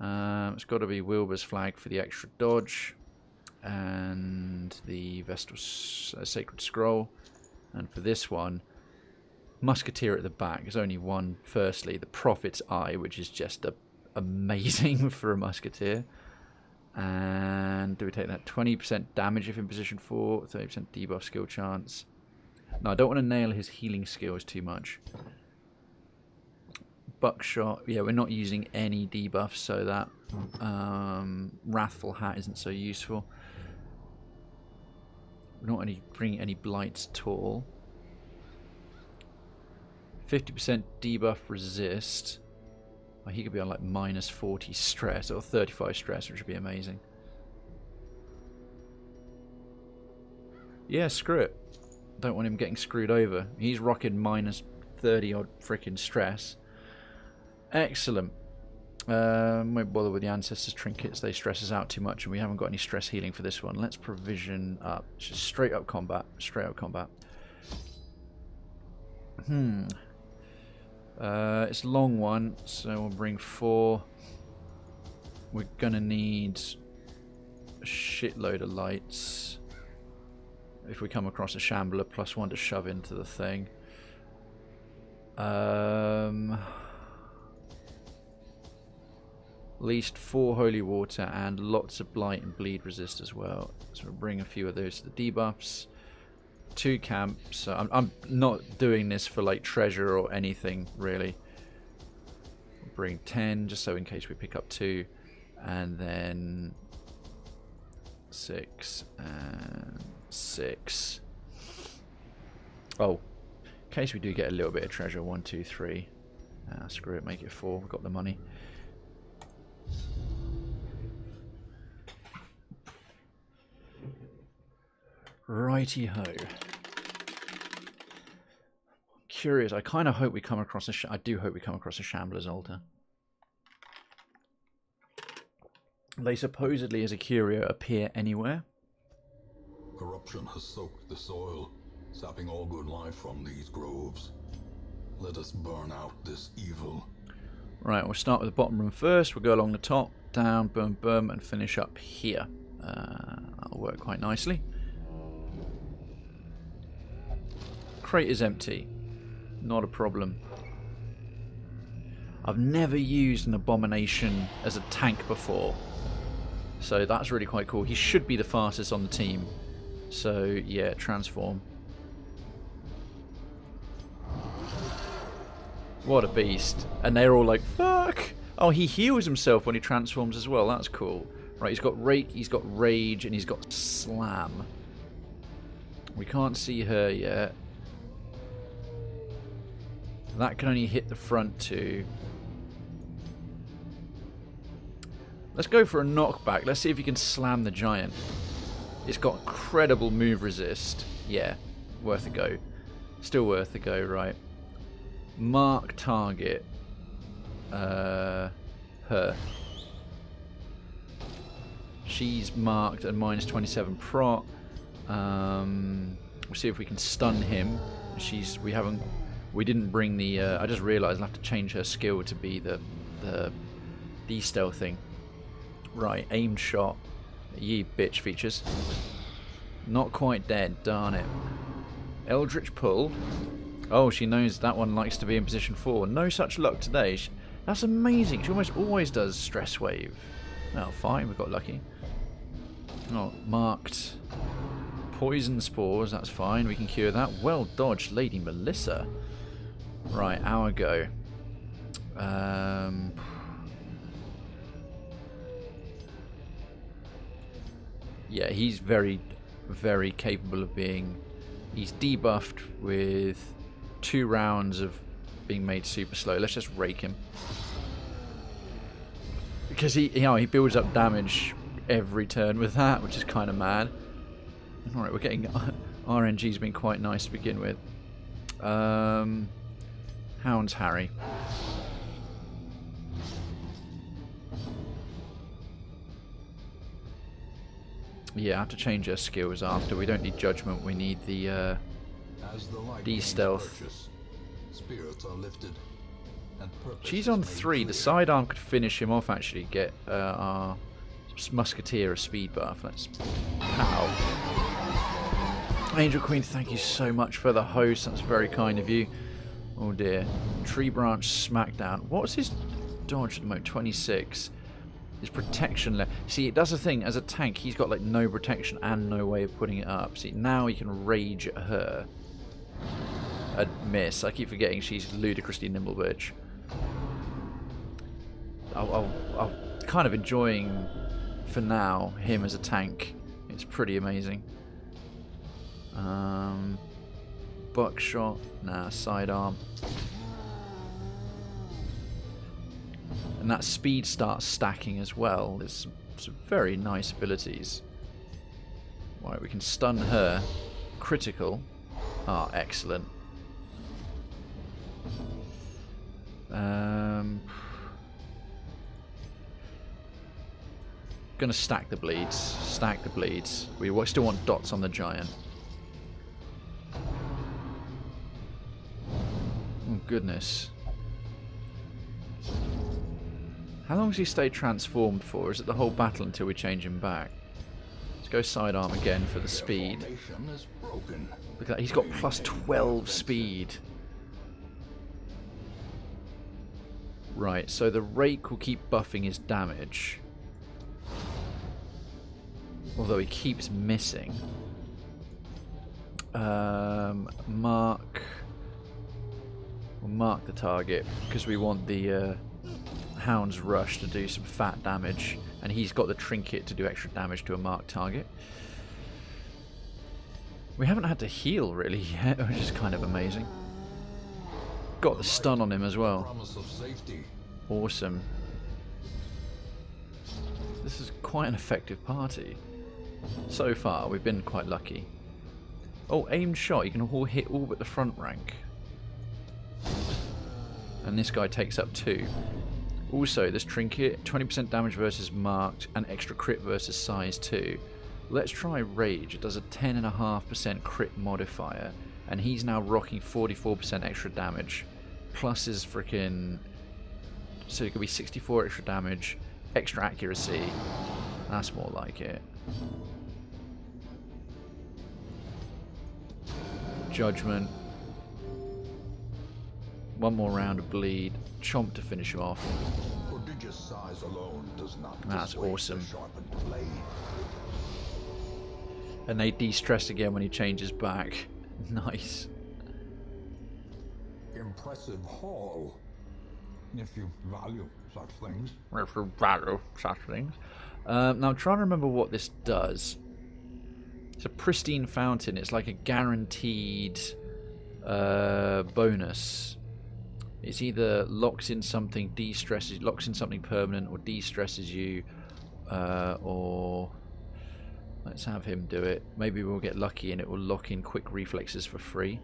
it's got to be Wilbur's Flag for the extra dodge. And the Vestal Sacred Scroll. And for this one, Musketeer at the back. There's only one. Firstly, the Prophet's Eye, which is just amazing for a Musketeer. And do we take that? 20% damage if in position 4, 30% debuff skill chance. No, I don't want to nail his healing skills too much. Buckshot. Yeah, we're not using any debuffs, so that Wrathful Hat isn't so useful. We're not bringing any blights at all. 50% debuff resist. Well, he could be on like minus 40 stress or 35 stress, which would be amazing. Yeah, screw it. Don't want him getting screwed over. He's rocking minus 30 odd freaking stress. Excellent. Won't bother with the Ancestors Trinkets. They stress us out too much, and we haven't got any stress healing for this one. Let's provision up. Just straight up combat. Straight up combat. It's a long one, so we'll bring 4. We're gonna need a shitload of lights. If we come across a Shambler, +1 to shove into the thing. At least 4 holy water and lots of blight and bleed resist as well. So we'll bring a few of those to the debuffs. 2 camps. So I'm not doing this for like treasure or anything really. We'll bring 10 just so in case we pick up 2, and then 6 and 6. Oh, in case we do get a little bit of treasure. 1, 2, 3. Screw it, make it 4. We've got the money. Righty ho. Curious. I kind of hope we come across I do hope we come across a Shambler's Altar. They supposedly, as a curio, appear anywhere. Corruption has soaked the soil, sapping all good life from these groves. Let us burn out this evil. Right, we'll start with the bottom room first. We'll go along the top, down, boom, boom, and finish up here. That'll work quite nicely. Crate is empty. Not a problem. I've never used an Abomination as a tank before, so that's really quite cool. He should be the fastest on the team. So, yeah, transform. What a beast. And they're all like, fuck! Oh, he heals himself when he transforms as well. That's cool. Right, he's got Rake, he's got Rage, and he's got Slam. We can't see her yet. That can only hit the front 2. Let's go for a knockback. Let's see if he can slam the giant. It's got incredible move resist. Yeah, worth a go. Still worth a go, right. Mark target. Her. She's marked at minus 27 prot. We'll see if we can stun him. We didn't bring the. I just realised I'll have to change her skill to be the de-stealthing. Right, aimed shot. Ye bitch features. Not quite dead, darn it. Eldritch pull. Oh, she knows that one likes to be in position 4. No such luck today. That's amazing. She almost always does stress wave. Oh, fine, we got lucky. Oh, marked. Poison spores, that's fine. We can cure that. Well dodged, Lady Melissa. Right, our go. Yeah, he's very, very capable of being... He's debuffed with 2 rounds of being made super slow. Let's just rake him. Because he builds up damage every turn with that, which is kind of mad. Alright, we're getting... RNG's been quite nice to begin with. Hound's Harry. Yeah, I have to change her skills after. We don't need judgment, we need the de-stealth. Spirits are lifted, and She's on 3. The sidearm could finish him off, actually. Get our Musketeer a speed buff. Let's... Pow. Angel Queen, thank you so much for the host. That's very kind of you. Oh dear. Tree Branch Smackdown. What's his dodge at the moment? 26. His protection left. See, it does a thing. As a tank, he's got like no protection and no way of putting it up. See, now he can rage at her. A miss. I keep forgetting she's ludicrously nimble bitch. I'm kind of enjoying, for now, him as a tank. It's pretty amazing. Buckshot. Nah, sidearm. And that speed starts stacking as well. There's some very nice abilities. Right, we can stun her. Critical. Ah, excellent. Gonna stack the bleeds. Stack the bleeds. We still want dots on the giant. Oh goodness. How long does he stay transformed for? Is it the whole battle until we change him back? Let's go sidearm again for the speed. Look at that, he's got plus 12 speed. Right, so the rake will keep buffing his damage. Although he keeps missing. Mark. We'll mark the target because we want the Hound's Rush to do some fat damage, and he's got the trinket to do extra damage to a marked target. We haven't had to heal really yet, which is kind of amazing. Got the stun on him as well. Awesome. This is quite an effective party. So far, we've been quite lucky. Oh, aimed shot. You can hit all but the front rank. And this guy takes up 2. Also, this trinket, 20% damage versus marked, and extra crit versus size 2. Let's try Rage. It does a 10.5% crit modifier, and he's now rocking 44% extra damage. Plus his freaking... So it could be 64 extra damage, extra accuracy. That's more like it. Judgment. One more round of bleed. Chomp to finish him off. Prodigious size alone does not That's awesome. the sharpened blade. And they de-stress again when he changes back. Nice. Impressive haul, if you value such things. If you value such things. Now I'm trying to remember what this does. It's a pristine fountain. It's like a guaranteed bonus. It's either locks in something, de-stresses, locks in something permanent, or de-stresses you, or let's have him do it. Maybe we'll get lucky and it will lock in quick reflexes for free.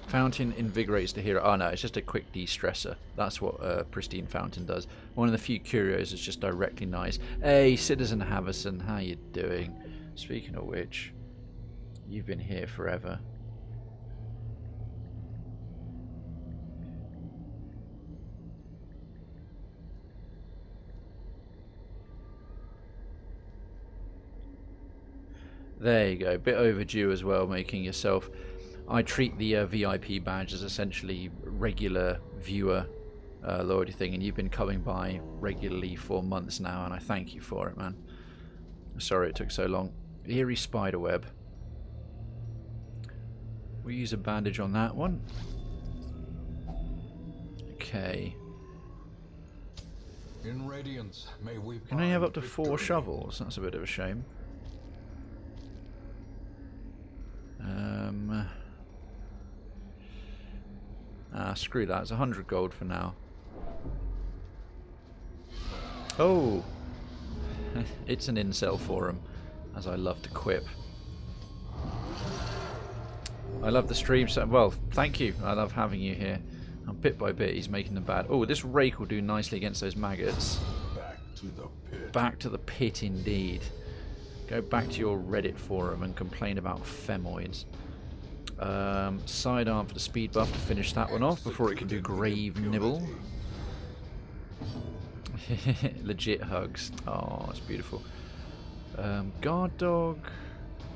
Fountain invigorates the hero. Oh no, it's just a quick de-stressor. That's what Pristine Fountain does. One of the few curios is just directly nice. Hey, Citizen Havison, how you doing? Speaking of which, you've been here forever. There you go. Bit overdue as well, making yourself... I treat the VIP badge as essentially regular viewer loyalty thing, and you've been coming by regularly for months now, and I thank you for it, man. Sorry it took so long. Eerie Spiderweb. We'll use a bandage on that one. Okay. In radiance, may we Can only have up to find 4 victory. shovels. That's a bit of a shame. Screw that. It's 100 gold for now. Oh! It's an incel forum, as I love to quip. I love the stream, so well, thank you. I love having you here. And bit by bit, he's making them bad. Oh, this rake will do nicely against those maggots. Back to the pit. Back to the pit, indeed. Go back to your Reddit forum and complain about femoids. Sidearm for the speed buff to finish that one off before it can do grave nibble. Legit hugs. Oh, it's beautiful. Guard dog.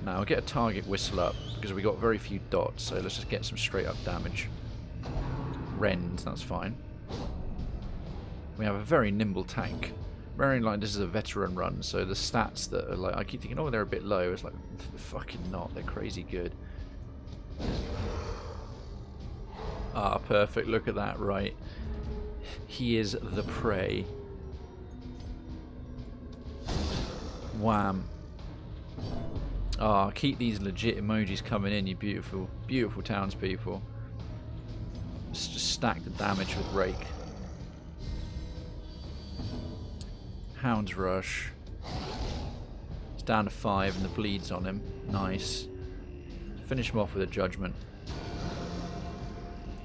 Now I'll get a target whistle up because we got very few dots, so let's just get some straight up damage. Rend, that's fine. We have a very nimble tank. Bearing in mind this is a veteran run, so the stats that are like, I keep thinking, oh, they're a bit low. It's like, fucking not. They're crazy good. Ah, perfect. Look at that, right. He is the prey. Wham. Ah, keep these legit emojis coming in, you beautiful, beautiful townspeople. Just stack the damage with Rake. Hound's Rush. It's down to 5 and the bleed's on him. Nice. Finish him off with a Judgment.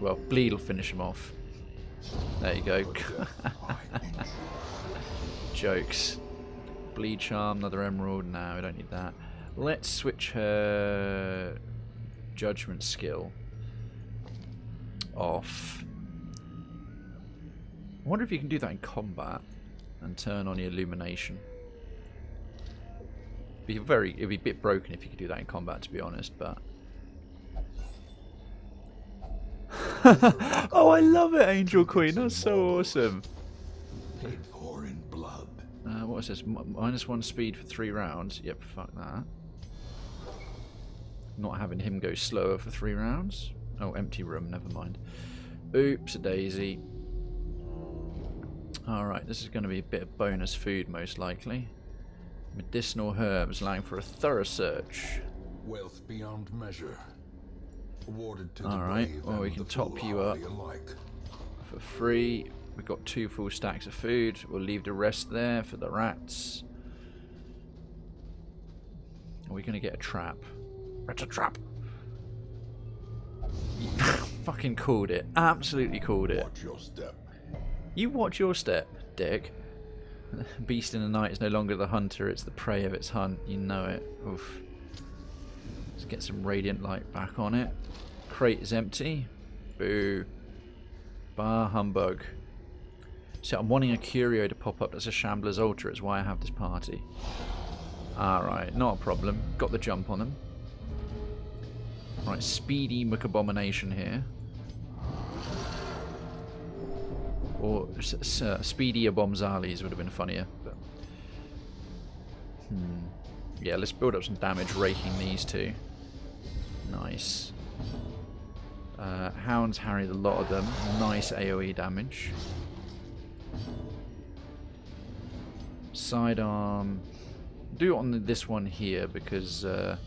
Well, bleed will finish him off. There you go. Jokes. Bleed Charm, another Emerald. No, we don't need that. Let's switch her Judgment skill off. I wonder if you can do that in combat and turn on your Illumination. It'd be a bit broken if you could do that in combat, to be honest, but oh, I love it, Angel Queen. That's so awesome. Paid for in blood. What is this? -1 speed for 3 rounds. Yep, fuck that. Not having him go slower for 3 rounds. Oh, empty room, never mind. Oops, a daisy. Alright, this is going to be a bit of bonus food, most likely. Medicinal herbs, allowing for a thorough search. Wealth beyond measure. Awarded to the Alright, brave well, we and can the top you up foolhardy alike. for free. We've got 2 full stacks of food. We'll leave the rest there for the rats. Are we going to get a trap? It's a trap! Fucking called it. Absolutely called it. Watch your step. You watch your step, dick. Beast in the night is no longer the hunter, it's the prey of its hunt. You know it. Oof. Let's get some radiant light back on it. Crate is empty. Boo. Bah humbug. So I'm wanting a curio to pop up that's a Shambler's Ultra. It's why I have this party. Alright, not a problem. Got the jump on them. Right, Speedy McAbomination here. Or Speedy Abomzales would have been funnier. But yeah, let's build up some damage raking these two. Nice. Hounds harry the lot of them. Nice AoE damage. Sidearm. Do it on this one here because the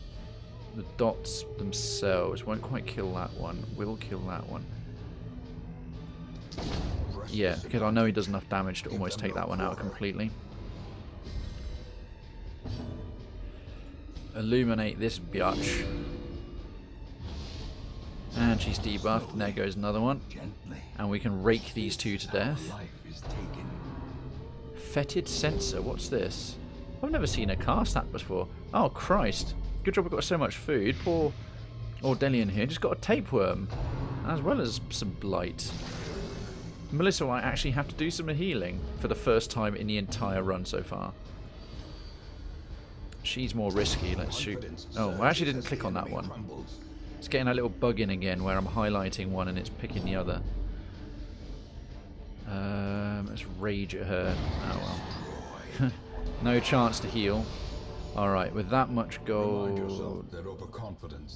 dots themselves won't quite kill that one. Will kill that one. Yeah, because I know he does enough damage to almost take that one out completely. Illuminate this biatch. And she's debuffed, and there goes another one. And we can rake these two to death. Fetid Sensor, what's this? I've never seen her cast that before. Oh, Christ. Good job we've got so much food. Poor Ordelian here just got a tapeworm, as well as some blight. Melissa might actually have to do some healing for the first time in the entire run so far. She's more risky. Let's shoot. Oh, I actually didn't click on that one. It's getting a little bug in again where I'm highlighting one and it's picking the other. Let's rage at her. Oh well. No chance to heal. Alright, with that much gold...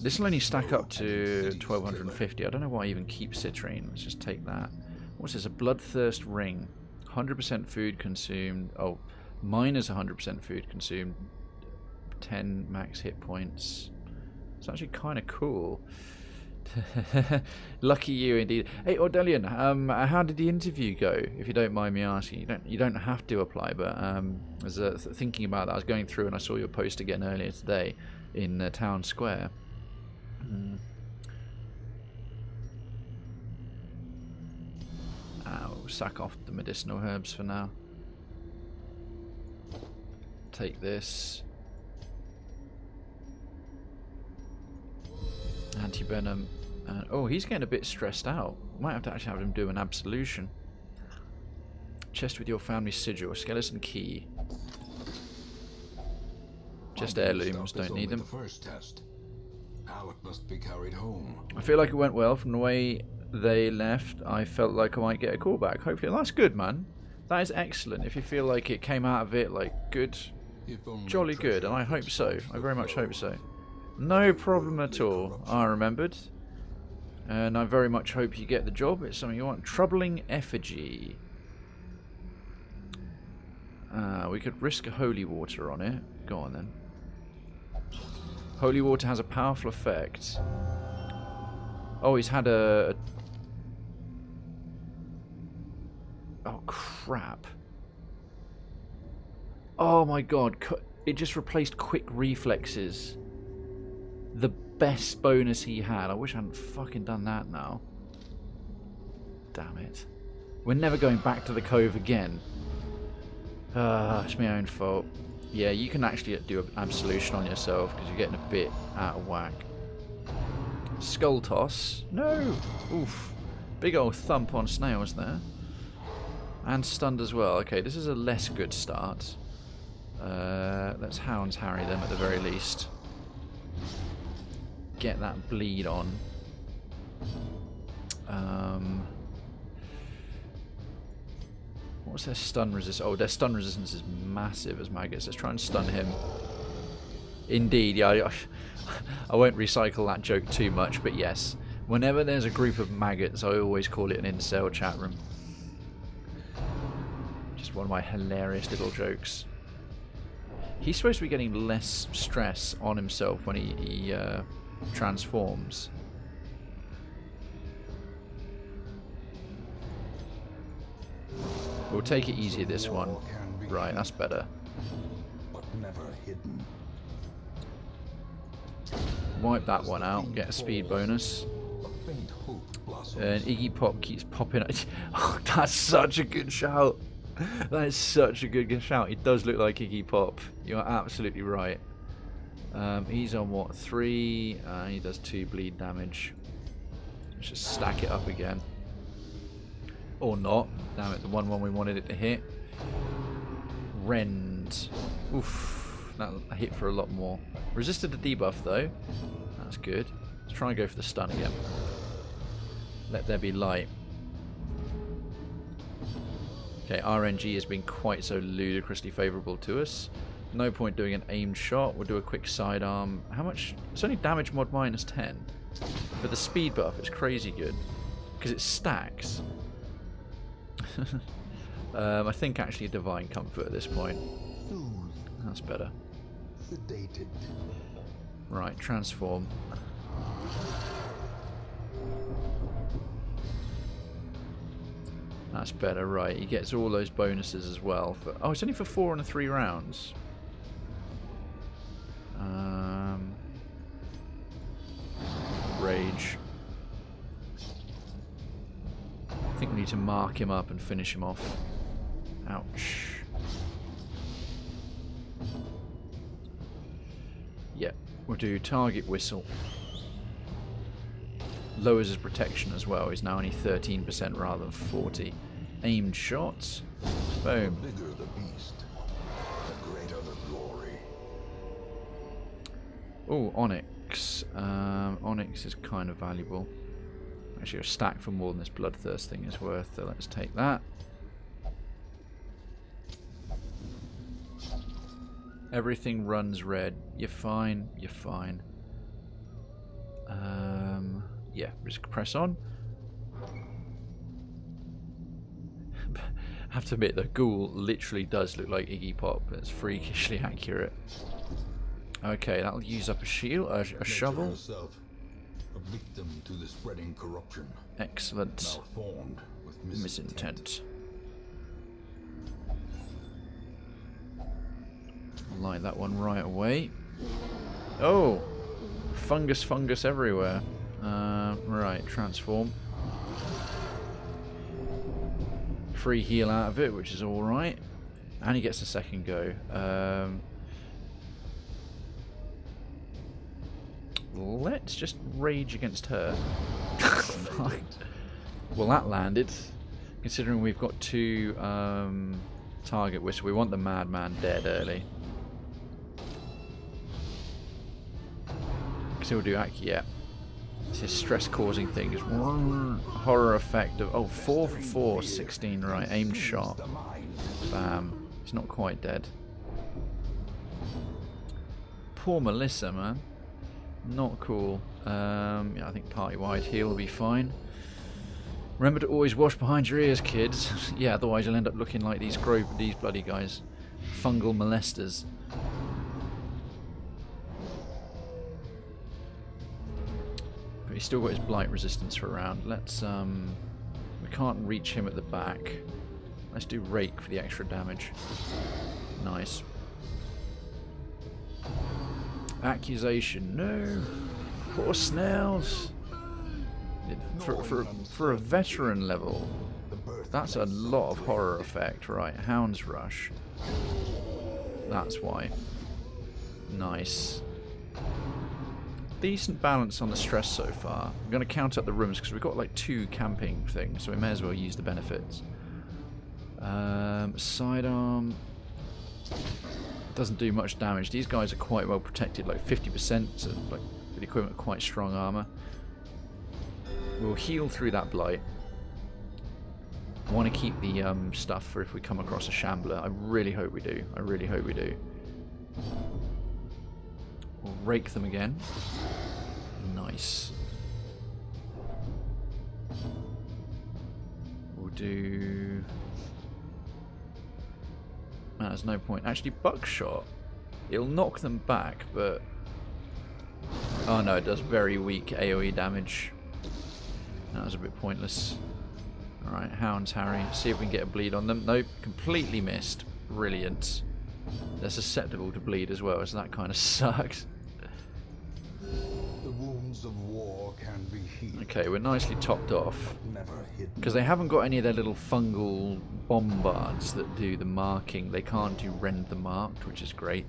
This will only stack up to 1250. I don't know why I even keep citrine. Let's just take that. What's this? A Bloodthirst Ring. 100% food consumed. Oh, minus 100% food consumed. 10 max hit points. It's actually kind of cool. Lucky you indeed. Hey Ordelian, how did the interview go? If you don't mind me asking, you don't have to apply, but I was thinking about that. I was going through and I saw your post again earlier today in Town Square. I'll sack off the medicinal herbs for now. Take this. Anti-venom. Oh, he's getting a bit stressed out. Might have to actually have him do an absolution. Chest with your family sigil. A skeleton key. Just heirlooms, don't need them. The first test. Now it must be carried home. I feel like it went well from the way they left. I felt like I might get a call back. Hopefully, that's good, man. That is excellent. If you feel like it came out of it like good, jolly good, and I hope so. I very much hope so. No problem at all. I remembered. And I very much hope you get the job. It's something you want. Troubling effigy. We could risk a holy water on it. Go on then. Holy water has a powerful effect. Oh, he's had a... Oh, crap. Oh my god. It just replaced quick reflexes. The best bonus he had. I wish I hadn't fucking done that now. Damn it. We're never going back to the cove again. It's my own fault. Yeah, you can actually do an absolution on yourself because you're getting a bit out of whack. Skull toss. No! Oof. Big old thump on snails there. And stunned as well. Okay, this is a less good start. Let's Hounds Harry them at the very least. Get that bleed on. What's their stun resistance? Oh, their stun resistance is massive as maggots. Let's try and stun him. Indeed, yeah. I won't recycle that joke too much, but yes. Whenever there's a group of maggots, I always call it an incel chat room. Just one of my hilarious little jokes. He's supposed to be getting less stress on himself when he transforms. We'll take it easy this one. Right, that's better. But never hidden. Wipe that one out, get a speed bonus. A faint hope blossoms. And Iggy Pop keeps popping. Oh, that's such a good shout. That is such a good shout. He does look like Iggy Pop. You're absolutely right. He's on what, 3? He does 2 bleed damage. Let's just stack it up again. Or not. Damn it, the one we wanted it to hit. Rend. Oof. That hit for a lot more. Resisted the debuff though. That's good. Let's try and go for the stun again. Let there be light. Okay, RNG has been quite so ludicrously favourable to us. No point doing an aimed shot. We'll do a quick sidearm. How much? It's only damage mod -10. But the speed buff is crazy good. Because it stacks. I think actually Divine Comfort at this point. That's better. Sedated. Right, transform. That's better, right. He gets all those bonuses as well. Oh, it's only for 4 and 3 rounds. Rage. I think we need to mark him up and finish him off. Ouch. Yeah, we'll do target whistle. Lowers his protection as well. He's now only 13% rather than 40. Aimed shots. Boom. The bigger the beast, the greater the glory. Oh, Onyx. Onyx is kind of valuable. Actually, a stack for more than this Bloodthirst thing is worth, so let's take that. Everything runs red. You're fine. You're fine. Yeah, just press on. I have to admit, the ghoul literally does look like Iggy Pop. It's freakishly accurate. Okay, that'll use up a shield, a shovel. Herself, a victim to the spreading corruption. Excellent. Malformed with Misintent. Light that one right away. Oh! Fungus everywhere. Right, transform. Free heal out of it, which is alright. And he gets a second go. Let's just rage against her. Well, that landed. Considering we've got 2 target whistle, we want the madman dead early. Still do Aki, yeah. It's his stress causing thing. Is horror effect of 4 for 4, 16, right, aimed shot. Bam. He's not quite dead. Poor Melissa, man. Not cool. Yeah, I think party-wide heal will be fine. Remember to always wash behind your ears, kids. Yeah, otherwise you'll end up looking like these bloody guys. Fungal molesters. But he's still got his blight resistance for a round. Let's we can't reach him at the back. Let's do rake for the extra damage. Nice. Accusation, no. Poor snails. For a veteran level, that's a lot of horror effect, right? Hound's Rush. That's why. Nice. Decent balance on the stress so far. I'm going to count up the rooms because we've got like 2 camping things, so we may as well use the benefits. Sidearm doesn't do much damage. These guys are quite well protected, like 50%, so like with equipment quite strong armor. We'll heal through that blight. I want to keep the stuff for if we come across a shambler. I really hope we do. I really hope we do. We'll rake them again. Nice. We'll do... there's no point. Actually, buckshot. It'll knock them back, but... oh no, it does very weak AoE damage. That was a bit pointless. Alright, Hounds Harry. See if we can get a bleed on them. Nope, completely missed. Brilliant. They're susceptible to bleed as well, so that kind of sucks. The wounds of war can be healed. Okay, we're nicely topped off. Never hidden. Because they haven't got any of their little fungal bombards that do the marking. They can't do rend the marked, which is great.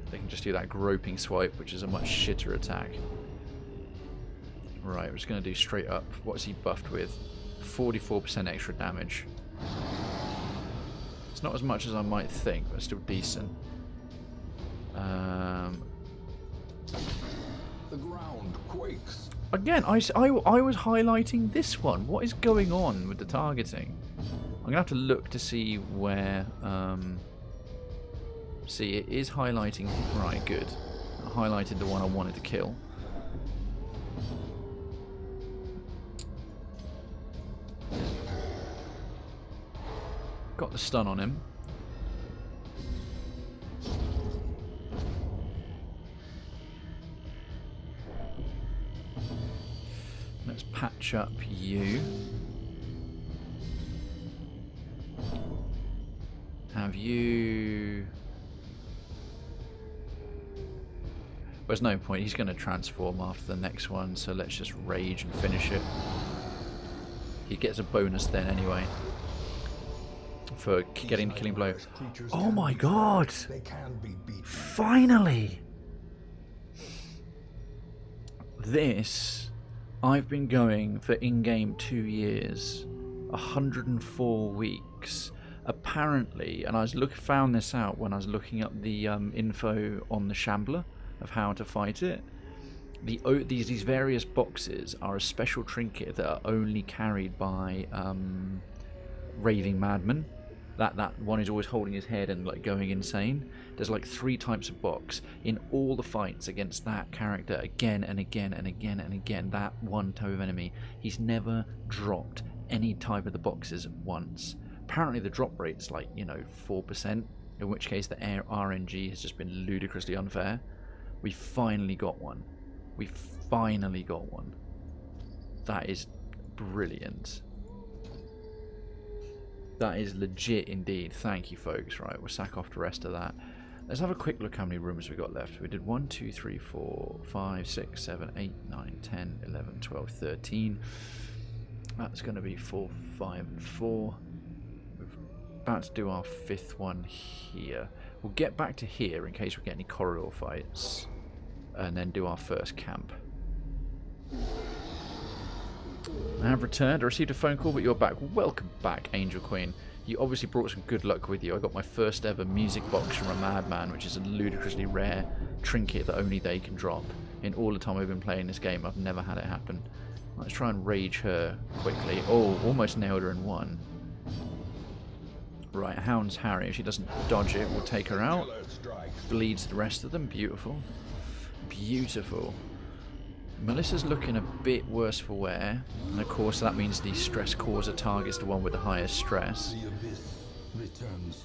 They can just do that groping swipe, which is a much shitter attack. Right, we're just going to do straight up. What's he buffed with? 44% extra damage. It's not as much as I might think, but still decent. The ground quakes. Again, I was highlighting this one. What is going on with the targeting? I'm going to have to look to see where... see, it is highlighting... right, good. I highlighted the one I wanted to kill. Got the stun on him. Let's patch up you. Have you... there's no point, he's going to transform after the next one, so let's just rage and finish it. He gets a bonus then anyway. For getting the killing blow. Oh my god! Finally! This, I've been going for in-game 2 years. 104 weeks. Apparently, and I was found this out when I was looking up the info on the Shambler of how to fight it. These various boxes are a special trinket that are only carried by raving madmen. That one is always holding his head and like going insane. There's like 3 types of box in all the fights against that character again and again and again and again. That one type of enemy, he's never dropped any type of the boxes at once. Apparently the drop rate's like, you know, 4%, in which case the RNG has just been ludicrously unfair. We finally got one. We finally got one. That is brilliant. That is legit indeed. Thank you, folks. Right, we'll sack off the rest of that. Let's have a quick look how many rooms we got left. We did 1, 2, 3, 4, 5, 6, 7, 8, 9, 10, 11, 12, 13. That's going to be 4, 5, and 4. We're about to do our 5th one here. We'll get back to here in case we get any corridor fights. And then do our first camp. I have returned. I received a phone call, but you're back. Welcome back, Angel Queen. You obviously brought some good luck with you. I got my first ever music box from a madman, which is a ludicrously rare trinket that only they can drop. In all the time I've been playing this game, I've never had it happen. Let's try and rage her quickly. Oh, almost nailed her in one. Right, Hound's Harry. If she doesn't dodge it, we'll take her out. Bleeds the rest of them. Beautiful. Beautiful. Melissa's looking a bit worse for wear, and of course that means the stress causer targets the one with the highest stress. The abyss returns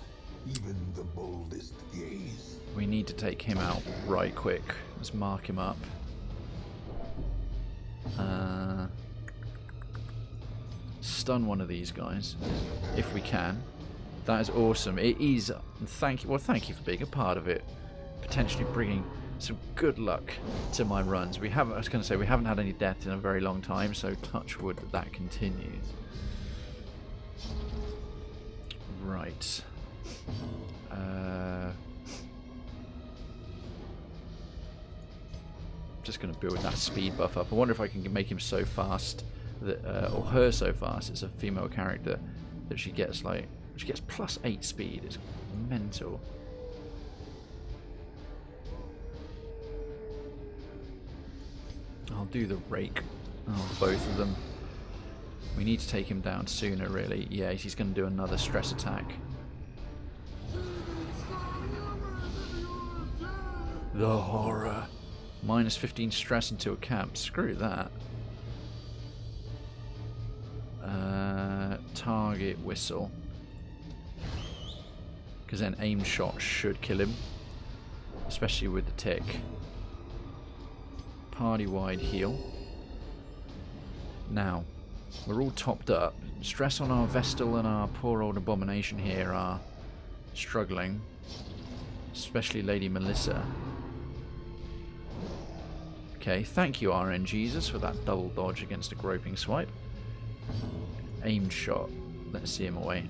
even the boldest gaze. We need to take him out right quick. Let's mark him up. Stun one of these guys, if we can. That is awesome. It is. Thank you. Well, thank you for being a part of it. Potentially bringing some good luck to my runs. We haven't. I was going to say we haven't had any death in a very long time, so touch wood that continues. Right. Just going to build that speed buff up. I wonder if I can make him so fast that, or her so fast. It's a female character that she gets like +8 speed. It's mental. I'll do the rake on both of them. We need to take him down sooner, really. Yeah, he's going to do another stress attack. The horror. -15 stress until camp. Screw that. Target whistle. Because then aim shot should kill him. Especially with the tick. Party-wide heal. Now, we're all topped up. Stress on our Vestal and our poor old Abomination here are struggling. Especially Lady Melissa. Okay, thank you RN Jesus for that double dodge against a groping swipe. Aim shot. Let's see him away.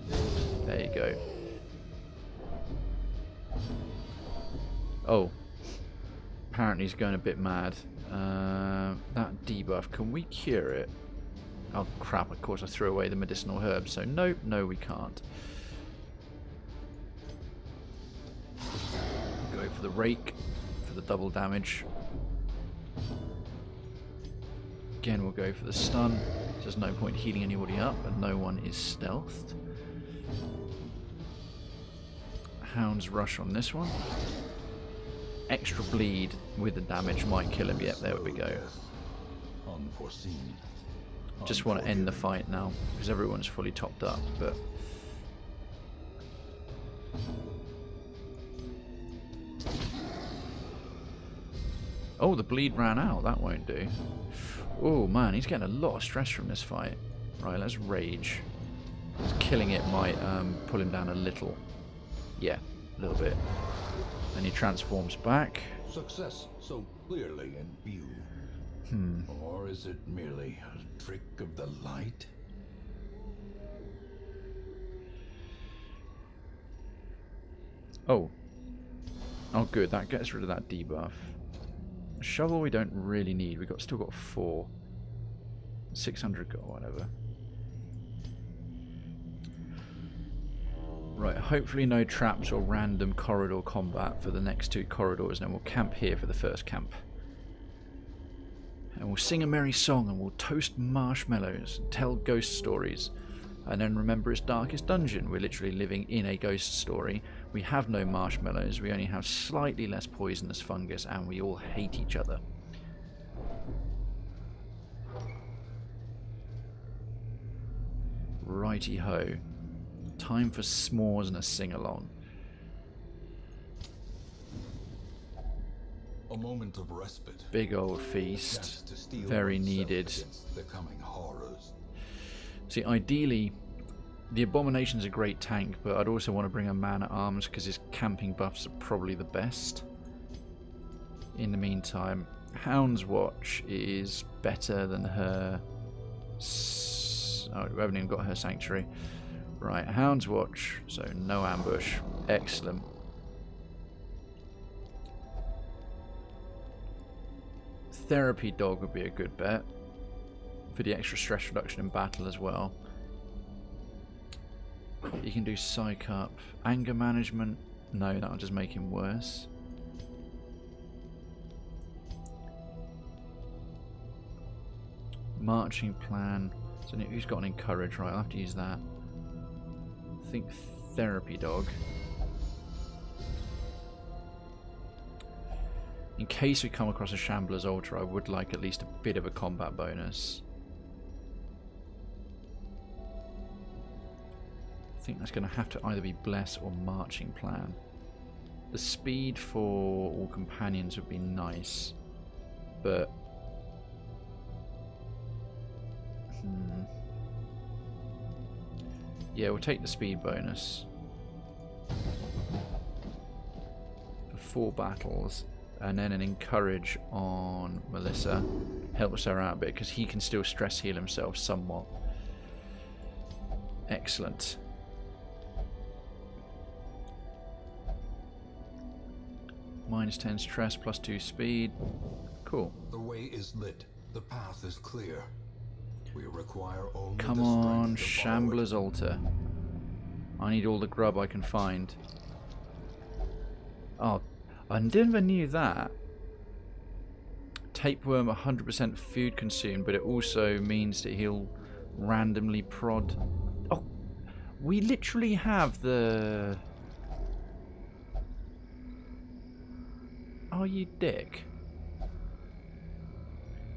There you go. Oh. Apparently he's going a bit mad. That debuff, can we cure it? Oh crap, of course I threw away the medicinal herbs, so nope, no we can't. Go for the rake, for the double damage. Again we'll go for the stun. There's no point healing anybody up, and no one is stealthed. Hound's Rush on this one. Extra bleed with the damage might kill him. Yep, there we go. Unforeseen. Just want to end the fight now because everyone's fully topped up. But oh, the bleed ran out. That won't do. Oh man, he's getting a lot of stress from this fight. Right, let's rage. Killing it might pull him down a little. Yeah, a little bit. And he transforms back. Success so clearly in view. Or is it merely a trick of the light? Oh. Oh good, that gets rid of that debuff. Shovel we don't really need. We've still got 4. 600 gold, whatever. Right, hopefully no traps or random corridor combat for the next 2 corridors, and then we'll camp here for the first camp. And we'll sing a merry song, and we'll toast marshmallows, and tell ghost stories. And then remember it's Darkest Dungeon. We're literally living in a ghost story. We have no marshmallows, we only have slightly less poisonous fungus, and we all hate each other. Righty-ho. Time for s'mores and a sing-along. A moment of respite. Big old Chance feast. to steel Very oneself needed. against the coming horrors. See, ideally, the Abomination's a great tank, but I'd also want to bring a man-at-arms because his camping buffs are probably the best. In the meantime, Hound's Watch is better than her... Oh, we haven't even got her Sanctuary. Right, Hound's Watch, so no ambush. Excellent. Therapy Dog would be a good bet for the extra stress reduction in battle as well. You can do Psych Up. Anger Management, no, that'll just make him worse. Marching Plan. So who's got an Encourage? Right, I'll have to use that. I think Therapy Dog. In case we come across a Shambler's Ultra, I would like at least a bit of a combat bonus. I think that's going to have to either be Bless or Marching Plan. The speed for all companions would be nice, but... Yeah, we'll take the speed bonus. For 4 battles. And then an Encourage on Melissa. Helps her out a bit because he can still stress heal himself somewhat. Excellent. -10 stress, +2 speed. Cool. The way is lit. The path is clear. We require only Come the strength on, to follow it. Shambler's Altar. I need all the grub I can find. Oh, I never knew that. Tapeworm 100% food consumed, but it also means that he'll randomly prod. Oh, we literally have the... Oh, you dick.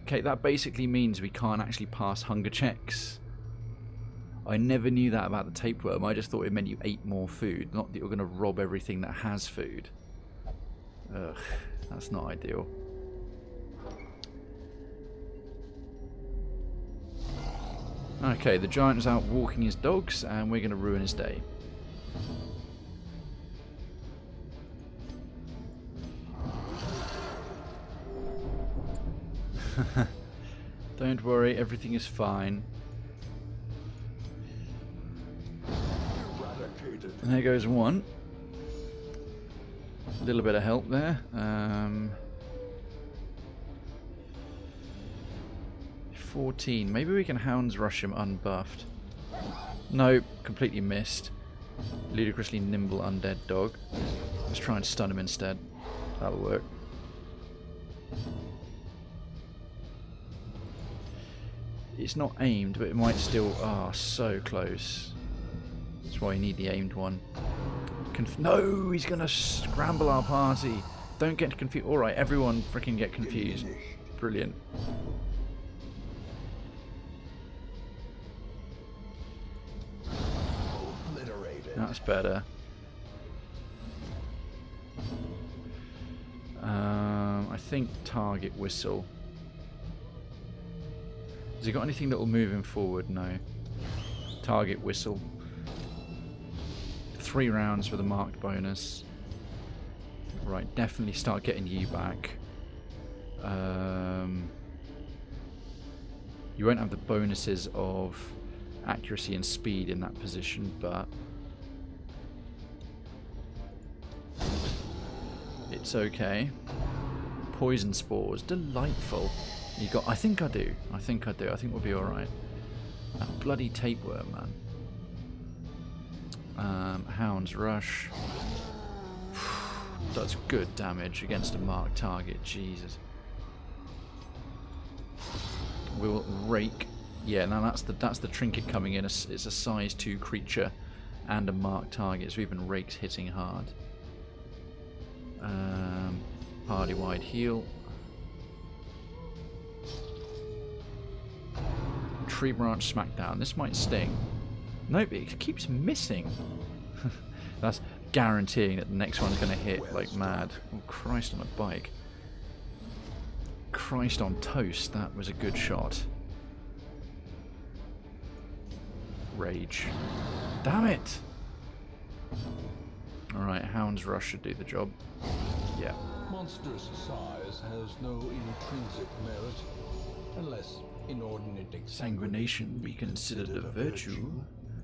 Okay, that basically means we can't actually pass hunger checks. I never knew that about the tapeworm. I just thought it meant you ate more food, not that you're going to rob everything that has food. Ugh, that's not ideal. Okay, the giant is out walking his dogs, and we're going to ruin his day. Don't worry, everything is fine. And there goes one. A little bit of help there. 14. Maybe we can Hound's Rush him unbuffed. Nope, completely missed. Ludicrously nimble undead dog. Let's try and stun him instead. That'll work. It's not aimed, but it might still... Ah, so close. That's why you need the aimed one. No, he's going to scramble our party. Don't get confused. Alright, everyone freaking get confused. Brilliant. That's better. I think target whistle. Has he got anything that will move him forward? No. Target whistle. 3 rounds with a marked bonus. Right, definitely start getting you back. You won't have the bonuses of accuracy and speed in that position, but it's okay. Poison spores, delightful. You got? I think I do. I think we'll be all right. That bloody tapeworm, man. Hound's Rush does good damage against a marked target. Jesus. We'll rake. Yeah, now that's the trinket coming in. It's a size 2 creature and a marked target, so even rake's hitting hard. Party wide heal. Tree branch smackdown. This might sting. Nope, it keeps missing. That's guaranteeing that the next one's going to hit like mad. Oh Christ, on a bike. Christ on toast, that was a good shot. Rage. Damn it! Alright, Hound's Rush should do the job. Yeah. Monstrous size has no intrinsic merit, unless inordinate Sanguination be considered a virtue?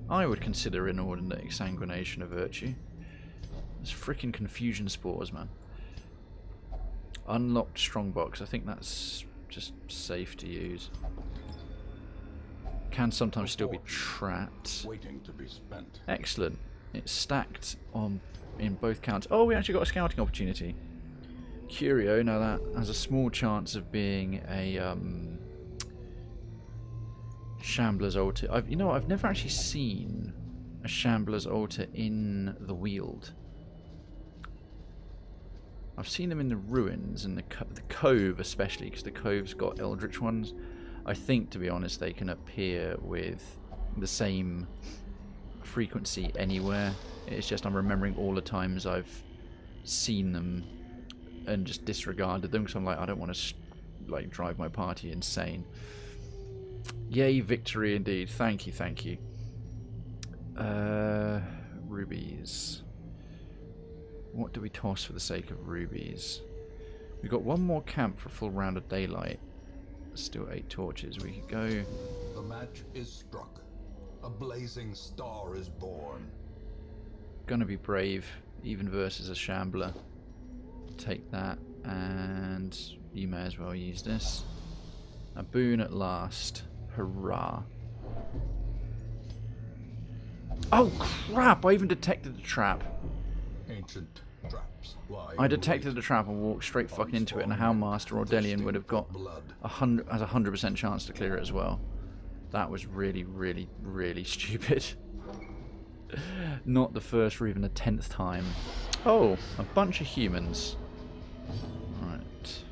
I would consider inordinate exsanguination a virtue. There's frickin' confusion spores, man. Unlocked strongbox. I think that's just safe to use. Can sometimes still be trapped. waiting to be spent. Excellent. It's stacked on in both counts. Oh, we actually got a scouting opportunity. Curio. Now that has a small chance of being a Shambler's altar. You know what? I've never actually seen a Shambler's altar in the Weald. I've seen them in the ruins and the cove, especially because the cove's got eldritch ones. I think, to be honest, they can appear with the same frequency anywhere. It's just I'm remembering all the times I've seen them and just disregarded them because I'm like, I don't want to like drive my party insane. Yay, victory indeed. Thank you, thank you. Rubies. What do we toss for the sake of rubies? We've got one more camp for a full round of daylight. Still 8 torches. We could go... The match is struck. A blazing star is born. Gonna be brave, even versus a Shambler. Take that, and you may as well use this. A boon at last. Hurrah. Oh crap! I even detected the trap. Ancient traps lie. I detected the trap and walked straight fucking into it, and a Houndmaster or Delian would have got a 100% chance to clear it as well. That was really, really, really stupid. Not the first or even the 10th time. Oh, a bunch of humans. Right.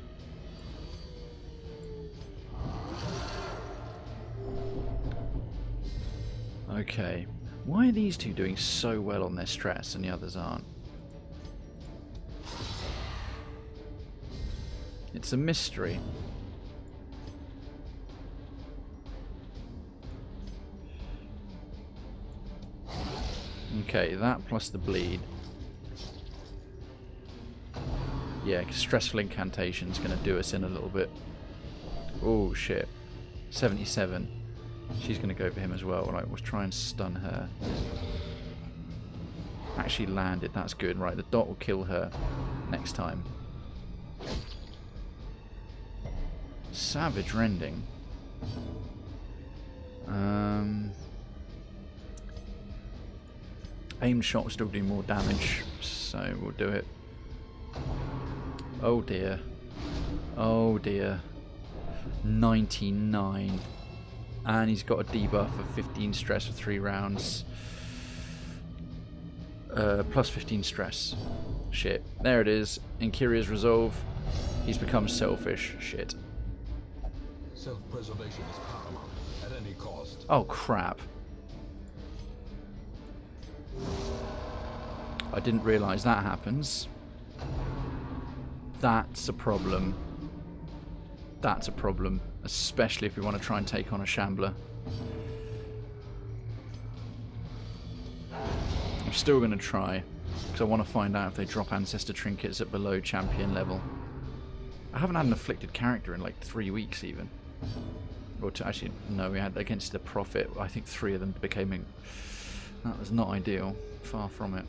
Okay. Why are these two doing so well on their stress and the others aren't? It's a mystery. Okay, that plus the bleed. Yeah, 'cause stressful incantation's going to do us in a little bit. Oh shit. 77. She's going to go for him as well. Right, we'll try and stun her. Actually landed, that's good. Right, the dot will kill her next time. Savage rending. Aim shot will still do more damage, so we'll do it. Oh dear. Oh dear. 99. And he's got a debuff of 15 stress for 3 rounds. Plus 15 stress. Shit. There it is. In Kyria's resolve, he's become selfish. Shit. Self-preservation is paramount at any cost. Oh crap. I didn't realise that happens. That's a problem. That's a problem. Especially if we want to try and take on a Shambler. I'm still going to try. Because I want to find out if they drop Ancestor Trinkets at below champion level. I haven't had an afflicted character in like 3 weeks even. Or actually, no, we had against the Prophet. I think 3 of them became... That was not ideal. Far from it.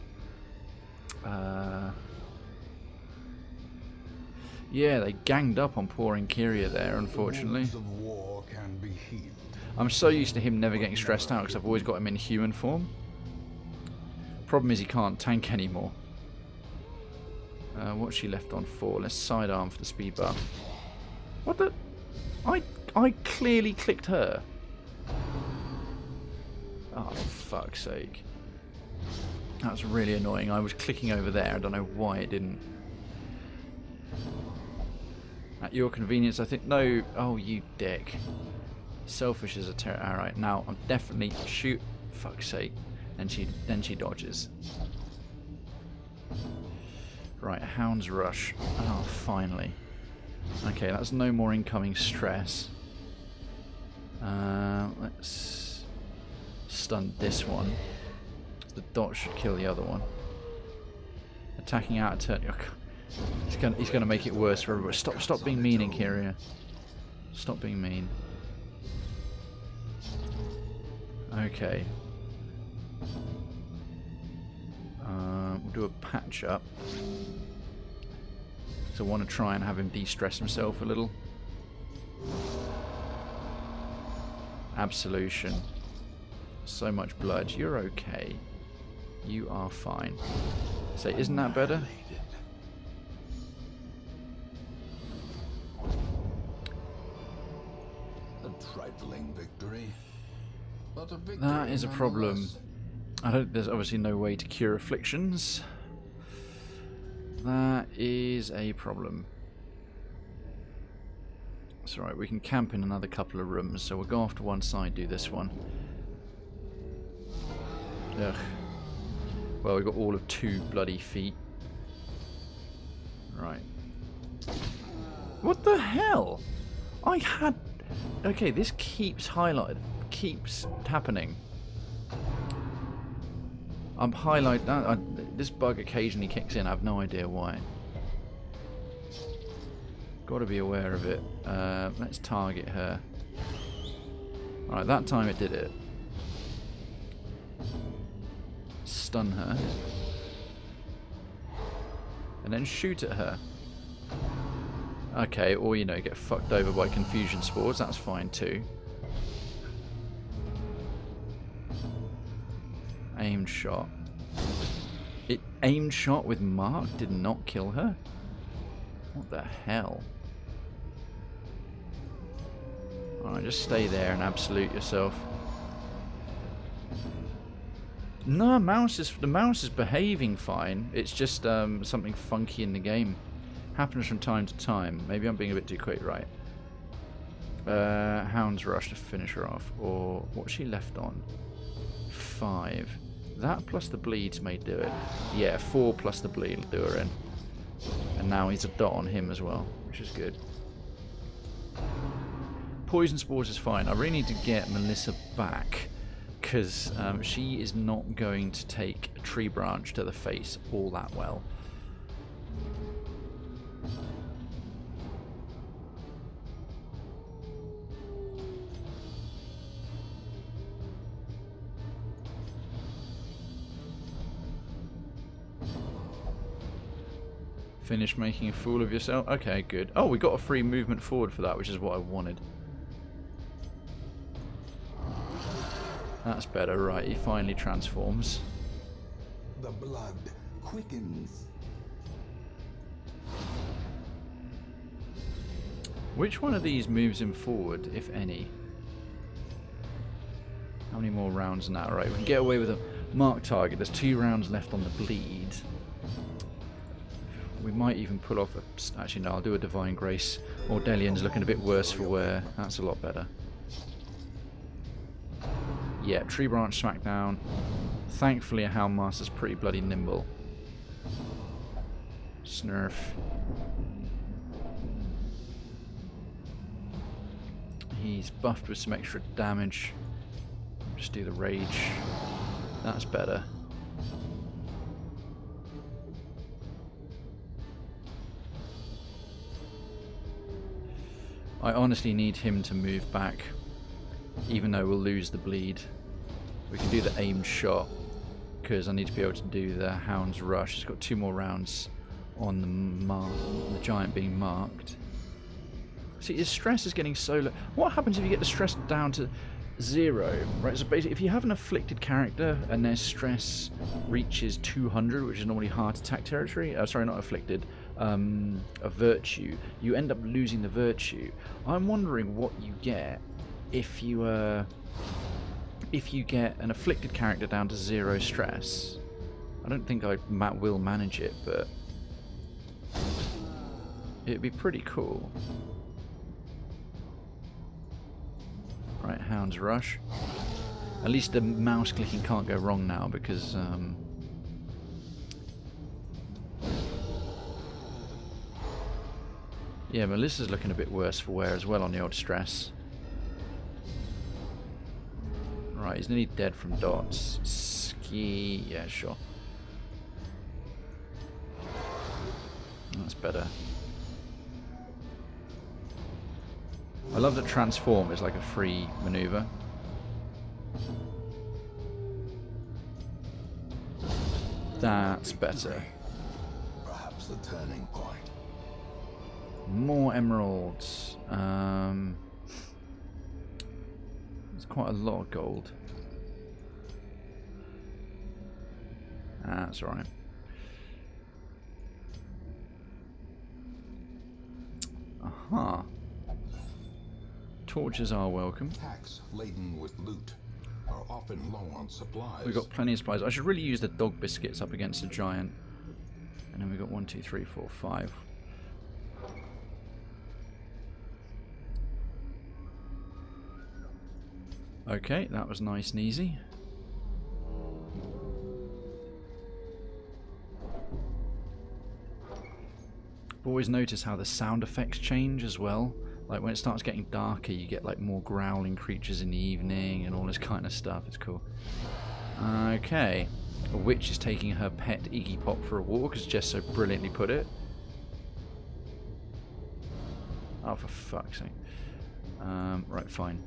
Yeah, they ganged up on poor Kyria there, unfortunately. The wounds of war can be healed. I'm so used to him never getting stressed out because I've always got him in human form. Problem is he can't tank anymore. What's she left on for? Let's sidearm for the speed buff. What the... I clearly clicked her. Oh, for fuck's sake. That's really annoying. I was clicking over there. I don't know why it didn't. At your convenience, I think... No. Oh, you dick. Selfish as a terror. Alright, now I'm definitely... Shoot. Fuck's sake. Then she dodges. Right, Hound's Rush. Oh, finally. Okay, that's no more incoming stress. Let's stun this one. The dot should kill the other one. Attacking out of turn. He's gonna make it worse for everybody. Stop being mean, Inkyria. Stop being mean. Okay. We'll do a patch up. So I want to try and have him de-stress himself a little. Absolution. So much blood. You're okay. You are fine. So isn't that better? A trifling victory, but a victory. That is a problem. There's obviously no way to cure afflictions. That is a problem. It's alright, we can camp in another couple of rooms, so we'll go off to one side, do this one. Ugh. Well, we've got all of 2 bloody feet. Right. What the hell? I had... Okay, this keeps highlighted. Keeps happening. I'm highlighting... This bug occasionally kicks in. I have no idea why. Got to be aware of it. Let's target her. Alright, that time it did it. Stun her. And then shoot at her. Okay, or you know, get fucked over by confusion spores. That's fine too. Aimed shot. It aimed shot with mark did not kill her? What the hell? Alright, just stay there and absolute yourself. No, the mouse is behaving fine. It's just something funky in the game. Happens from time to time. Maybe I'm being a bit too quick, right? Hound's Rush to finish her off. Or what's she left on? 5. That plus the bleeds may do it. Yeah, 4 plus the bleed will do her in. And now he's a dot on him as well, which is good. Poison spores is fine. I really need to get Melissa back, because she is not going to take a tree branch to the face all that well. Finish making a fool of yourself. Okay, good. Oh, we got a free movement forward for that, which is what I wanted. That's better, right? He finally transforms. The blood quickens. Which one of these moves him forward, if any? How many more rounds now? Right, we can get away with a mark target. There's 2 rounds left on the bleed. We might even pull off a... Actually, no, I'll do a Divine Grace. Ordelian's looking a bit worse for wear. That's a lot better. Yeah, Tree Branch Smackdown. Thankfully, a Houndmaster's pretty bloody nimble. Snurf. He's buffed with some extra damage. Just do the Rage. That's better. I honestly need him to move back, even though we'll lose the bleed. We can do the aimed shot, because I need to be able to do the Hound's Rush. It's got 2 more rounds on the giant being marked. See, his stress is getting so low. What happens if you get the stress down to 0? Right, so basically if you have an afflicted character and their stress reaches 200, which is normally heart attack territory, sorry, not afflicted, a virtue, you end up losing the virtue. I'm wondering what you get if you get an afflicted character down to 0 stress. I don't think I will manage it, but it'd be pretty cool. Right, Hound's Rush. At least the mouse clicking can't go wrong now, because Yeah, Melissa's looking a bit worse for wear as well on the old stress. Right, he's nearly dead from dots. Ski, yeah, sure. That's better. I love that transform is like a free maneuver. That's better. Perhaps the turning point. More emeralds. There's quite a lot of gold. That's alright. Aha. Torches are welcome. Packs laden with loot are often low on supplies. We've got plenty of supplies. I should really use the dog biscuits up against a giant. And then we've got 1, 2, 3, 4, 5. Okay, that was nice and easy. I've always noticed how the sound effects change as well. Like when it starts getting darker, you get like more growling creatures in the evening and all this kind of stuff. It's cool. Okay. A witch is taking her pet Iggy Pop for a walk, as Jess so brilliantly put it. Oh, for fuck's sake. Right, fine.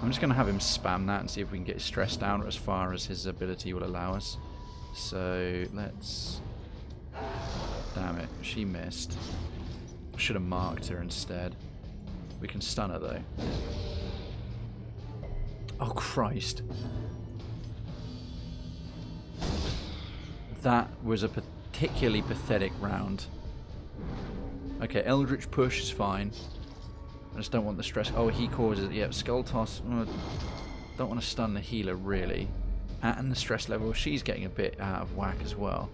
I'm just going to have him spam that and see if we can get his stress down as far as his ability will allow us. So, let's... Damn it, she missed. Should have marked her instead. We can stun her though. Oh Christ. That was a particularly pathetic round. Okay, Eldritch Push is fine. I just don't want the stress. Oh, he causes it. Yep, Skull Toss. Don't want to stun the healer really. And the stress level, she's getting a bit out of whack as well.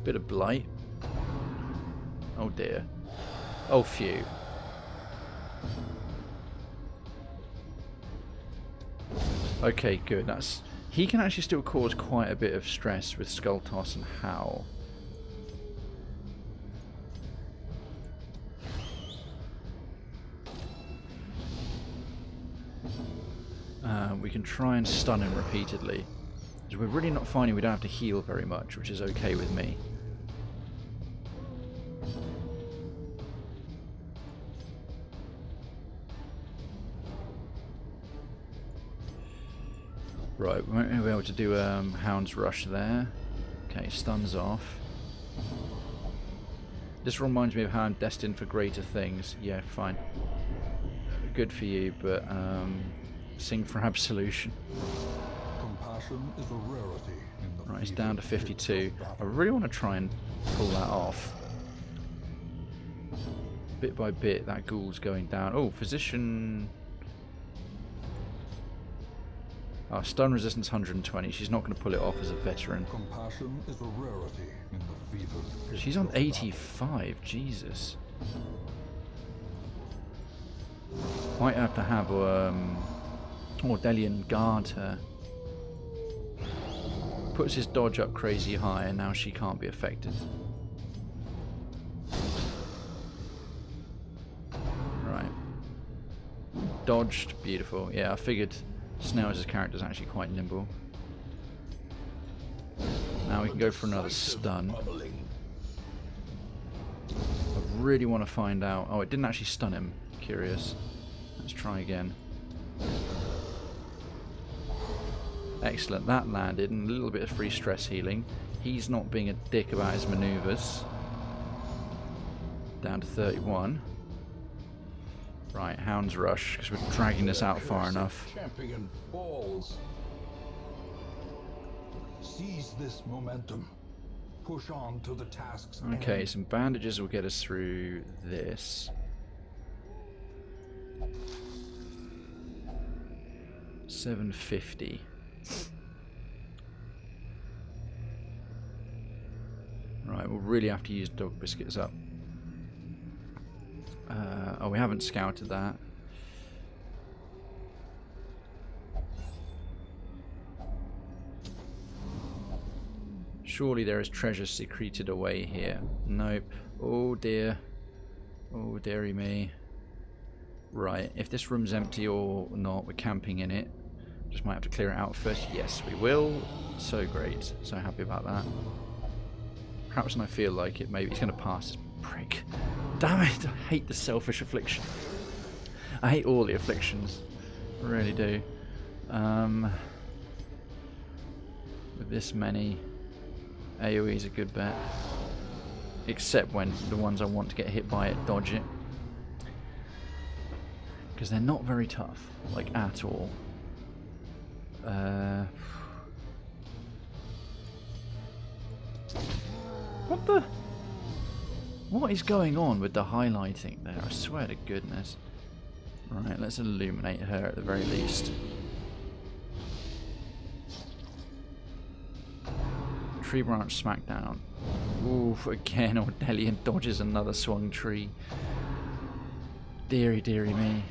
Bit of blight. Oh dear. Oh phew. Okay, good. That's he can actually still cause quite a bit of stress with Skull Toss and Howl. We can try and stun him repeatedly. Because we're really not finding we don't have to heal very much, which is okay with me. Right, we won't be able to do Hound's Rush there. Okay, stuns off. This reminds me of how I'm destined for greater things. Yeah, fine. Good for you, but sing for absolution. Compassion is a rarity in the Right, it's down to 52. I really want to try and pull that off. Bit by bit, that ghoul's going down. Oh, Physician... Oh, stun resistance 120. She's not going to pull it off as a veteran. Compassion is a rarity in the fevered. She's on 85. Jesus. Might have to have Ordelian guard her. Puts his dodge up crazy high, and now she can't be affected. Right. Dodged. Beautiful. Yeah, I figured Snails' character is actually quite nimble. Now we can go for another stun. I really want to find out... Oh, it didn't actually stun him. Curious. Let's try again. Excellent, that landed, and a little bit of free stress healing. He's not being a dick about his maneuvers. Down to 31. Right, Hound's Rush, because we're dragging this out far enough. Champion falls. Seize this momentum. Push on to the task's Okay, end. some bandages will get us through this. $750. Right, we'll really have to use dog biscuits up. Oh, we haven't scouted that. Surely there is treasure secreted away here. Nope. Oh dear. Oh dearie me. Right, if this room's empty or not, we're camping in it. Just might have to clear it out first. Yes, we will. So great. So happy about that. Perhaps when I feel like it, maybe he's going to pass this prick. Damn it, I hate the selfish affliction. I hate all the afflictions. I really do. With this many, AoE is a good bet. Except when the ones I want to get hit by it dodge it. Because they're not very tough, like at all. What the? What is going on with the highlighting there? I swear to goodness. Right, let's illuminate her at the very least. Tree branch smackdown. Oof, again, Ordelian dodges another swung tree. Deary, deary me.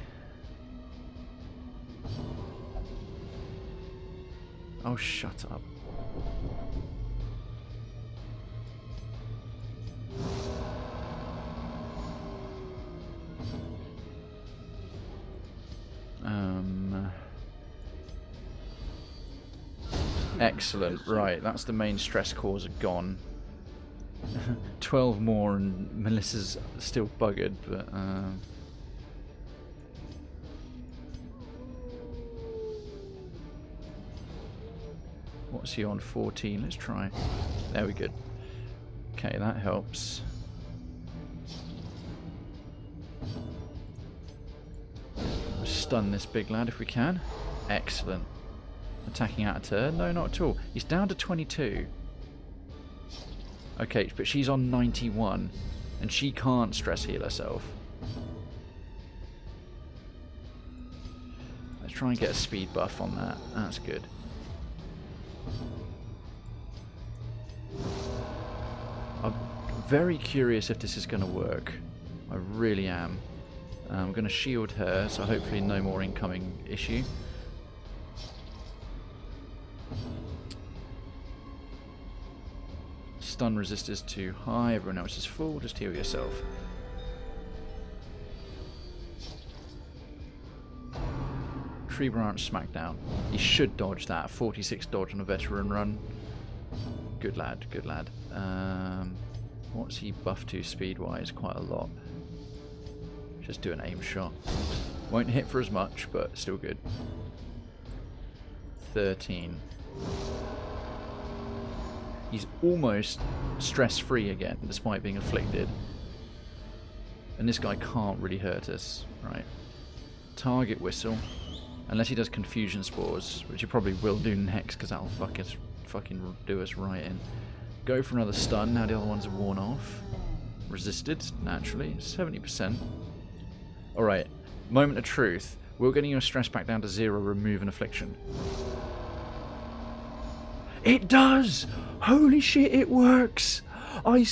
Oh, shut up. Excellent. Right, that's the main stress causer gone. 12 more and Melissa's still buggered, but what's he on? 14. Let's try. There we go. Okay, that helps. Stun this big lad if we can. Excellent. Attacking out of turn? No, not at all. He's down to 22. Okay, but she's on 91, and she can't stress heal herself. Let's try and get a speed buff on that. That's good. I'm very curious if this is going to work. I really am. I'm going to shield her, so hopefully no more incoming issue. Stun resist is too high, everyone else is full, just heal yourself. Tree branch smackdown. He should dodge that. 46 dodge on a veteran run. Good lad, good lad. What's he buffed to speed wise? Quite a lot. Just do an aim shot. Won't hit for as much, but still good. 13. He's almost stress-free again, despite being afflicted. And this guy can't really hurt us. Right. Target whistle. Unless he does confusion spores, which he probably will do next, because that'll fucking do us right in. Go for another stun, now the other ones are worn off. Resisted, naturally. 70%. Alright. Moment of truth. We're getting your stress back down to 0, remove an affliction. It does! Holy shit, it works! I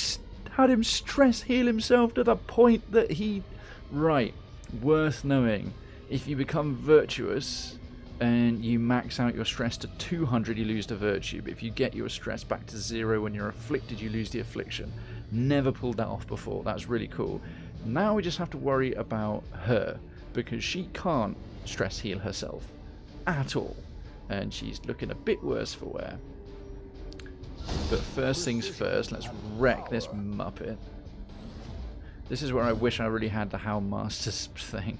had him stress heal himself to the point that he... Right, worth knowing. If you become virtuous and you max out your stress to 200, you lose the virtue. But if you get your stress back to 0 when you're afflicted, you lose the affliction. Never pulled that off before. That's really cool. Now we just have to worry about her, because she can't stress heal herself at all. And she's looking a bit worse for wear. But first things first, let's wreck this muppet. This is where I wish I really had the Hound Masters thing.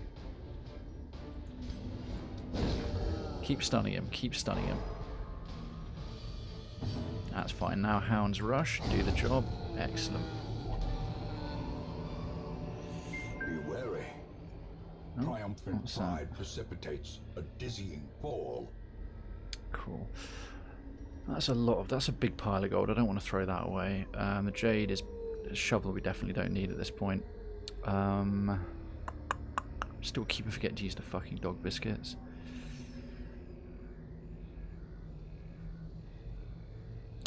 Keep stunning him, keep stunning him. That's fine. Now Hound's Rush, do the job. Excellent. Be wary. Triumphant pride precipitates a dizzying fall. Cool. That's a big pile of gold. I don't want to throw that away. The jade is a shovel we definitely don't need at this point. Still keep forgetting to use the fucking dog biscuits.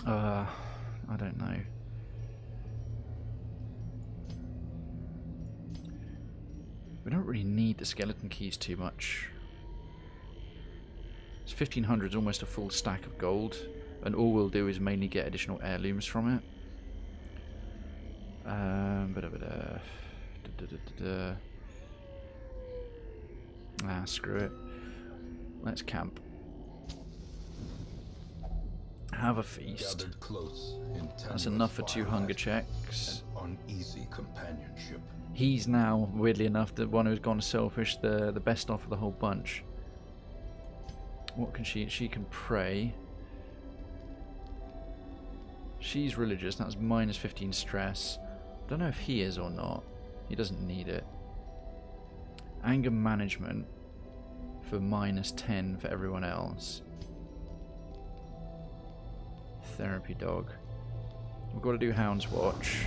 I don't know. We don't really need the skeleton keys too much. It's 1500 is almost a full stack of gold. and all we'll do is mainly get additional heirlooms from it. Screw it. Let's camp. Have a feast. Gathered close in That's enough for 2 hunger checks. Uneasy companionship. He's now, weirdly enough, the one who's gone selfish, the best off of the whole bunch. What can she? She can pray. She's religious. That's minus 15 stress. Don't know if he is or not. He doesn't need it. Anger management for minus 10 for everyone else. Therapy dog. We've got to do Hound's Watch.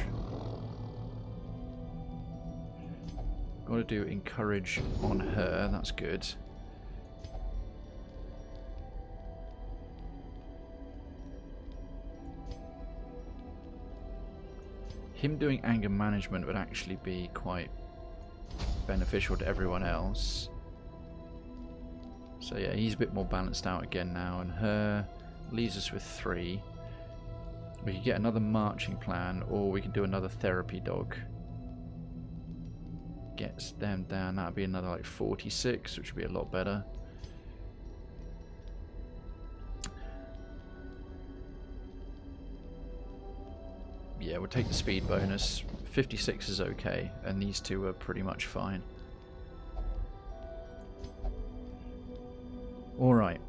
Got to do encourage on her. That's good. Him doing anger management would actually be quite beneficial to everyone else. So yeah, he's a bit more balanced out again now, and her leaves us with 3. We could get another marching plan, or we can do another therapy dog. Gets them down, that'd be another like 46, which would be a lot better. Yeah, we'll take the speed bonus. 56 is okay, and these 2 are pretty much fine. Alright.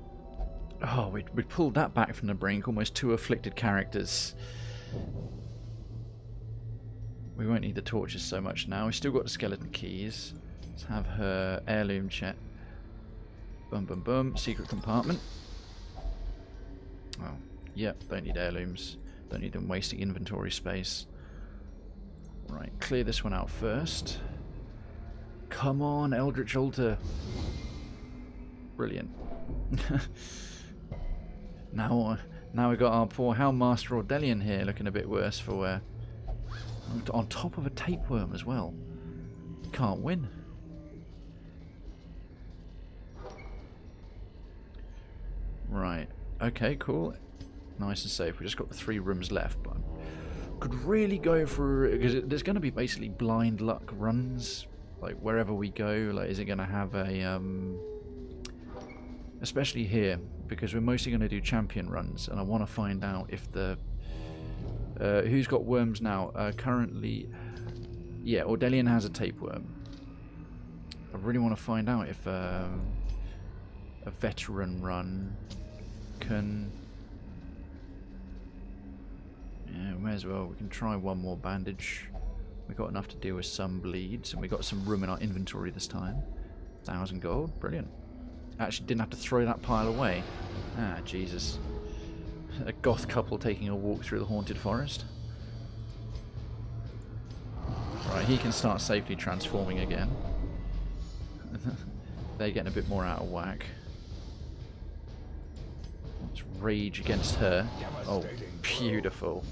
Oh, we pulled that back from the brink. Almost 2 afflicted characters. We won't need the torches so much now. We've still got the skeleton keys. Let's have her heirloom check. Bum bum bum. Secret compartment. Oh, yep, don't need heirlooms. Don't need them wasting inventory space. Right, clear this one out first. Come on, Eldritch Altar. Brilliant. Now we got our poor Houndmaster Ordelian here looking a bit worse for wear. On top of a tapeworm as well. Can't win. Right. Okay, cool. Nice and safe. We just got the 3 rooms left, but could really go for, because there's going to be basically blind luck runs, like wherever we go. Like, is it going to have a especially here, because we're mostly going to do champion runs, and I want to find out if the who's got worms now. Currently, yeah, Ordelian has a tapeworm. I really want to find out if a veteran run can. Yeah, may as well. We can try one more bandage. We got enough to deal with some bleeds, and we got some room in our inventory this time. 1,000 gold, brilliant. Actually, didn't have to throw that pile away. Ah, Jesus. A goth couple taking a walk through the haunted forest. Right, he can start safely transforming again. They're getting a bit more out of whack. Let's rage against her. Oh, beautiful.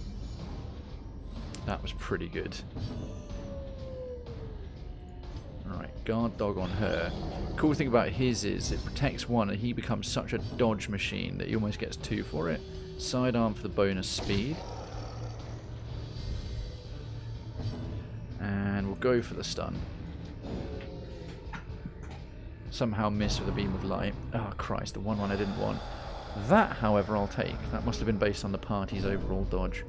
That was pretty good. Alright, guard dog on her. Cool thing about his is it protects 1 and he becomes such a dodge machine that he almost gets 2 for it. Sidearm for the bonus speed. And we'll go for the stun. Somehow miss with a beam of light. Oh Christ, the one I didn't want. That, however, I'll take. That must have been based on the party's overall dodge.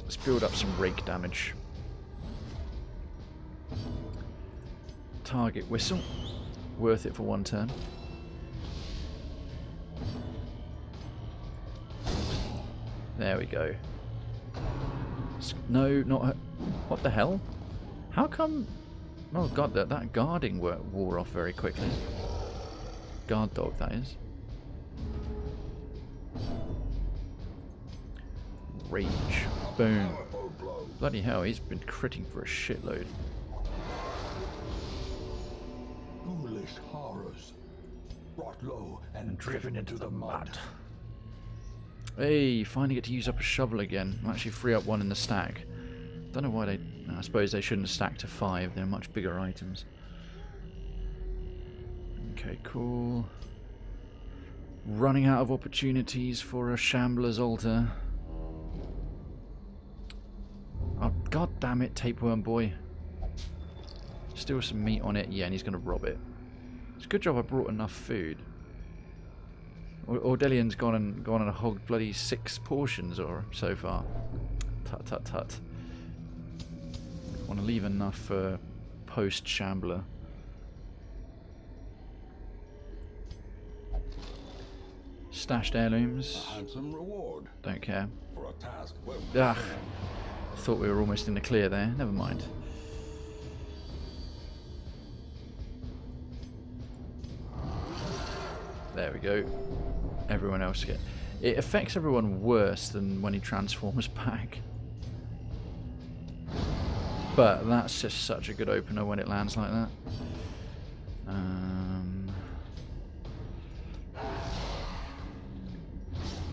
Let's build up some rake damage. Target whistle. Worth it for 1 turn. There we go. No, not her. What the hell? How come... Oh god, that guarding wore off very quickly. Guard dog, that is. Rage. Boom. Bloody hell, he's been critting for a shitload. Ghoulish horrors, brought low and driven into the mud. Hey, finally get to use up a shovel again. I'll actually free up 1 in the stack. Don't know why they... I suppose they shouldn't stack to 5. They're much bigger items. Okay, cool. running out of opportunities for a Shambler's Altar. Oh, god damn it, tapeworm boy. Still some meat on it. Yeah, and he's going to rob it. It's a good job I brought enough food. Ordelian's gone and hogged bloody 6 portions or so far. Tut tut tut. Want to leave enough for post Shambler. Stashed heirlooms. A handsome reward Don't care. for a task well Ah, thought we were almost in the clear there. Never mind. There we go. Everyone else get. It affects everyone worse than when he transforms back. But that's just such a good opener when it lands like that.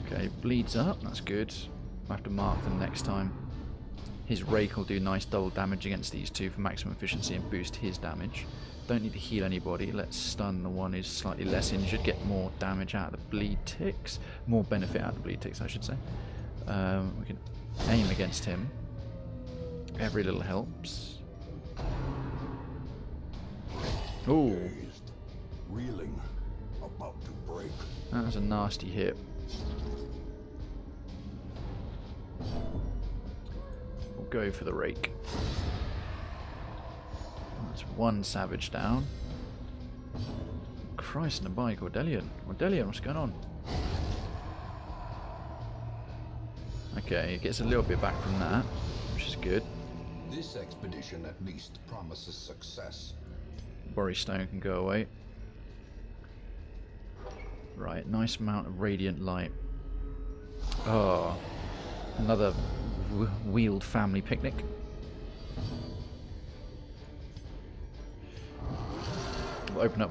Okay, bleeds up. That's good. I'll have to mark them next time. His rake will do nice double damage against these two for maximum efficiency and boost his damage. Don't need to heal anybody. Let's stun the one who's slightly less injured. Get more damage out of the bleed ticks. More benefit out of the bleed ticks, I should say. We can aim against him. Every little helps. Ooh, dazed, reeling, about to break. that was a nasty hit. We'll go for the rake. That's one savage down. Christ in a bike, Ordelian. Ordelian, what's going on? Okay, it gets a little bit back from that, which is good. This expedition at least promises success. Worry Stone can go away. Right, nice amount of radiant light. Oh, another wheeled family picnic. We'll open up.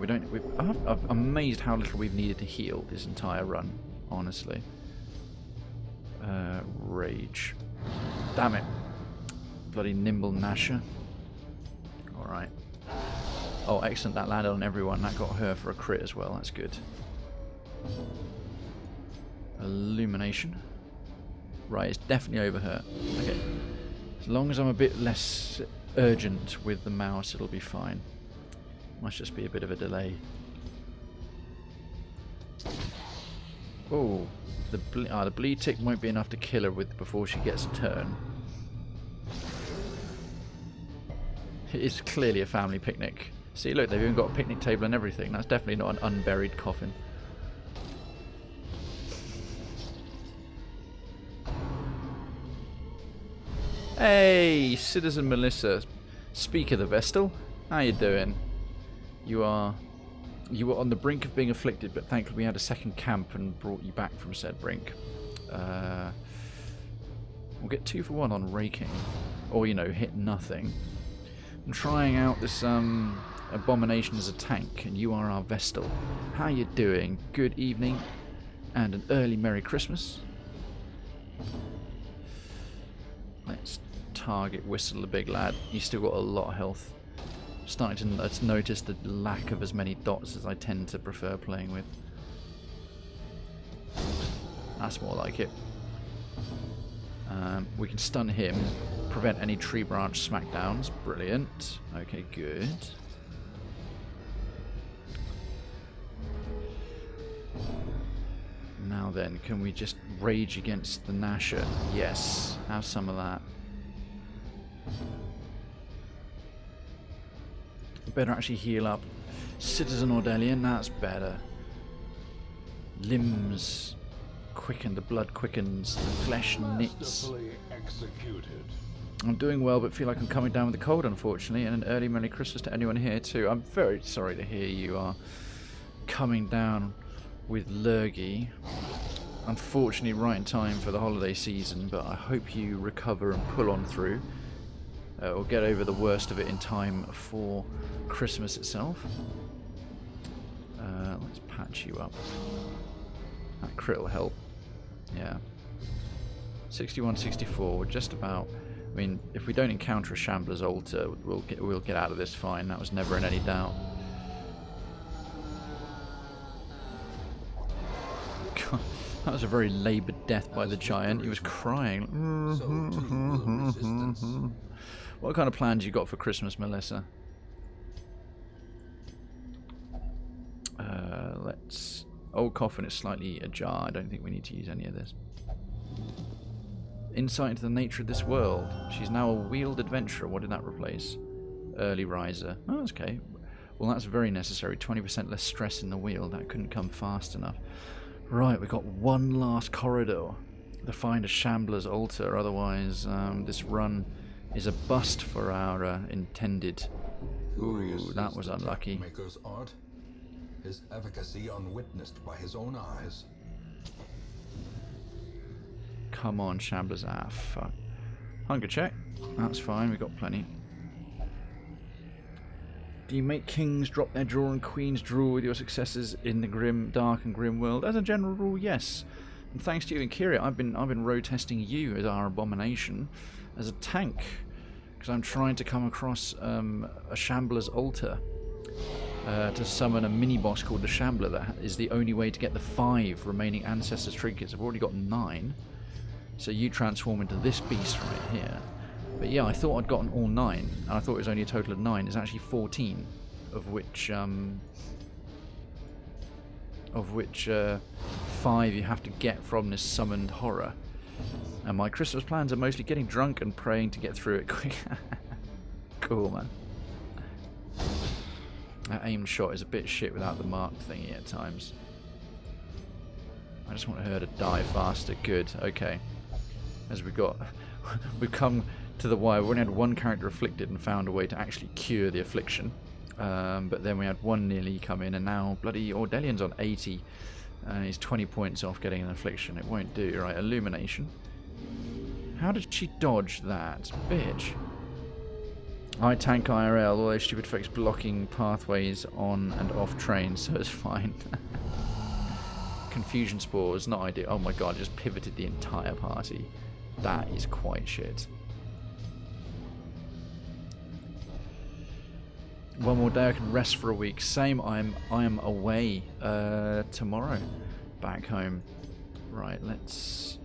I'm amazed how little we've needed to heal this entire run, honestly. Rage. Damn it. Bloody nimble Nasher. Alright. Oh, excellent. That landed on everyone. That got her for a crit as well. That's good. Illumination. Right, it's definitely over her. Okay. As long as I'm a bit less urgent with the mouse, it'll be fine. Must just be a bit of a delay. Oh, the bleed tick won't be enough to kill her with before she gets a turn. It's clearly a family picnic. See, look, they've even got a picnic table and everything. That's definitely not an unburied coffin. Hey, Citizen Melissa, Speak of the Vestal. How you doing? You were on the brink of being afflicted, but thankfully we had a second camp and brought you back from said brink. We'll get 2 for 1 on raking, or hit nothing. I'm trying out this abomination as a tank, and you are our Vestal. How you doing? Good evening, and an early Merry Christmas. Let's target Whistle the big lad. He's still got a lot of health. Starting to notice the lack of as many dots as I tend to prefer playing with. That's more like it. We can stun him, prevent any tree branch smackdowns. Brilliant. Okay, good. Now then, can we just rage against the Nasher? Yes, have some of that. Better actually heal up. Citizen Ordelian, that's better. Limbs quicken, the blood quickens, the flesh knits. Masterfully executed. I'm doing well, but feel like I'm coming down with the cold, unfortunately, and an early Merry Christmas to anyone here too. I'm very sorry to hear you are coming down with lurgy. Unfortunately, right in time for the holiday season, but I hope you recover and pull on through. Or get over the worst of it in time for Christmas itself. Let's patch you up. That crit will help. Yeah. 61, 64. We're just about. I mean, if we don't encounter a Shambler's Altar, we'll get out of this fine. That was never in any doubt. God, that was a very laboured death by the giant. He was crying. So too will resistance. What kind of plans you got for Christmas, Melissa? Let's... Old coffin is slightly ajar. I don't think we need to use any of this. Insight into the nature of this world. She's now a wheeled adventurer. What did that replace? Early riser. Oh, that's okay. Well, that's very necessary. 20% less stress in the wheel. That couldn't come fast enough. Right, we've got one last corridor. To find a Shambler's altar. Otherwise, this run is a bust for our intended... Ooh, that was unlucky. Maker's art, his efficacy unwitnessed by his own eyes. Come on, Shambler's. Ah, fuck. Hunger check. That's fine, we've got plenty. Do you make kings drop their draw and queens draw with your successors in the grim, dark and grim world? As a general rule, yes. And thanks to you and Kira, I've been road testing you as our abomination as a tank, because I'm trying to come across a Shambler's altar to summon a mini boss called the Shambler. That is the only way to get the 5 remaining ancestors trinkets. I've already got 9, so you transform into this beast right here. But yeah, I thought I'd gotten all 9, and I thought it was only a total of 9. It's actually 14, of which 5 you have to get from this summoned horror. And my Christmas plans are mostly getting drunk and praying to get through it quick. Cool, man. That aimed shot is a bit shit without the mark thingy at times. I just want her to die faster. Good, okay. As we've come to the wire. We only had one character afflicted and found a way to actually cure the affliction. But then we had one nearly come in, and now bloody Ordelian's on 80. He's 20 points off getting an affliction. It won't do. Right, illumination. How did she dodge that? Bitch. I tank IRL, all those stupid effects blocking pathways on and off trains, so it's fine. Confusion spores, not ideal. Oh my god, I just pivoted the entire party. That is quite shit. One more day I can rest for a week. Same, I am away tomorrow. Back home. Right, let's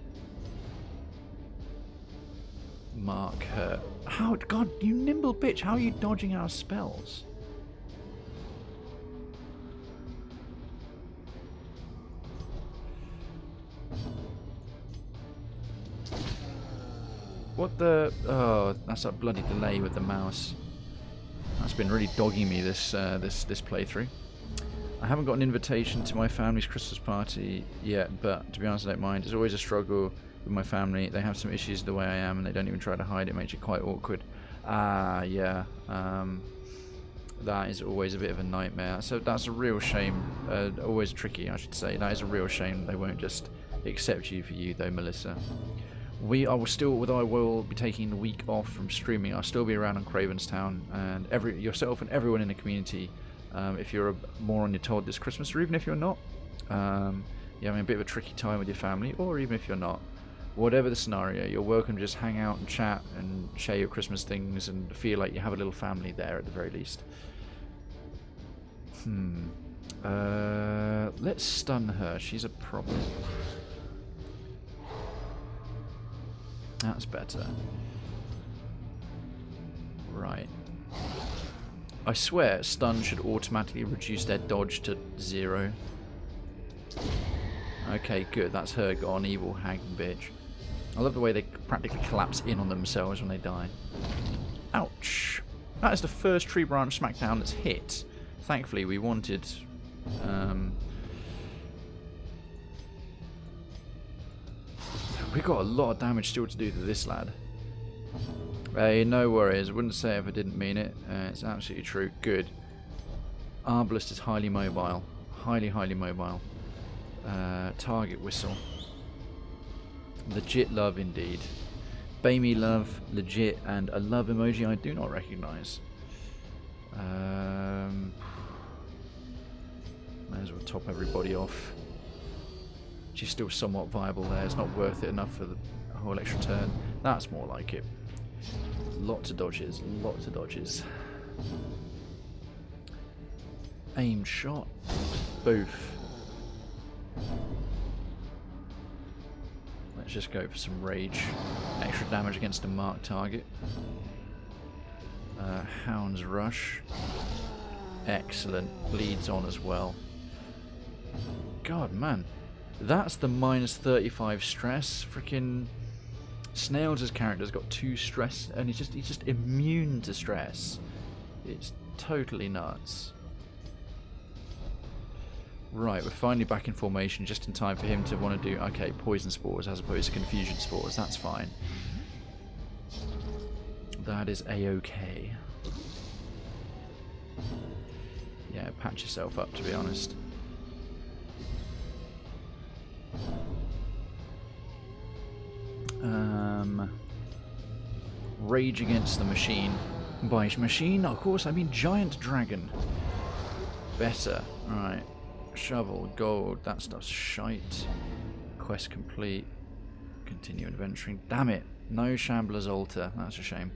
mark her. How, god, you nimble bitch, how are you dodging our spells? What the... Oh, that's a bloody delay with the mouse. That's been really dogging me this this playthrough. I haven't got an invitation to my family's Christmas party yet, but to be honest, I don't mind. It's always a struggle with my family. They have some issues the way I am, and they don't even try to hide it. It makes it quite awkward. Ah, yeah. That is always a bit of a nightmare. So that's a real shame. Always tricky, I should say. That is a real shame. They won't just accept you for you, though, Melissa. I will be taking the week off from streaming. I'll still be around on Krayven's Town, and yourself and everyone in the community, if you're more on your told this Christmas, or even if you're not, you're having a bit of a tricky time with your family, or even if you're not, whatever the scenario, you're welcome to just hang out and chat and share your Christmas things and feel like you have a little family there at the very least. Let's stun her. She's a problem. That's better. Right. I swear stun should automatically reduce their dodge to 0. Okay, good. That's her gone. Evil hag bitch. I love the way they practically collapse in on themselves when they die. Ouch. That is the first tree branch smackdown that's hit. Thankfully, we wanted... we got a lot of damage still to do to this lad. Hey, no worries. I wouldn't say if I didn't mean it. It's absolutely true. Good. Arbalest is highly mobile. Highly, highly mobile. Target whistle. Legit love indeed. Bamey love, legit, and a love emoji I do not recognise. May as well top everybody off. She's still somewhat viable there. It's not worth it enough for the whole extra turn. That's more like it. Lots of dodges. Lots of dodges. Aimed shot. Boof. Let's just go for some rage. Extra damage against a marked target. Hound's Rush. Excellent. Bleeds on as well. God, man. That's the minus 35 stress. Freaking Snails' character's got 2 stress, and he's just immune to stress. It's totally nuts. Right, we're finally back in formation just in time for him to want to do, okay, poison spores as opposed to confusion spores. That's fine. That is a-okay. Yeah, patch yourself up, to be honest. Rage against the machine. By machine, of course, I mean giant dragon. Better. Alright. Shovel, gold, that stuff's shite. Quest complete. Continue adventuring. Damn it. No Shambler's Altar. That's a shame.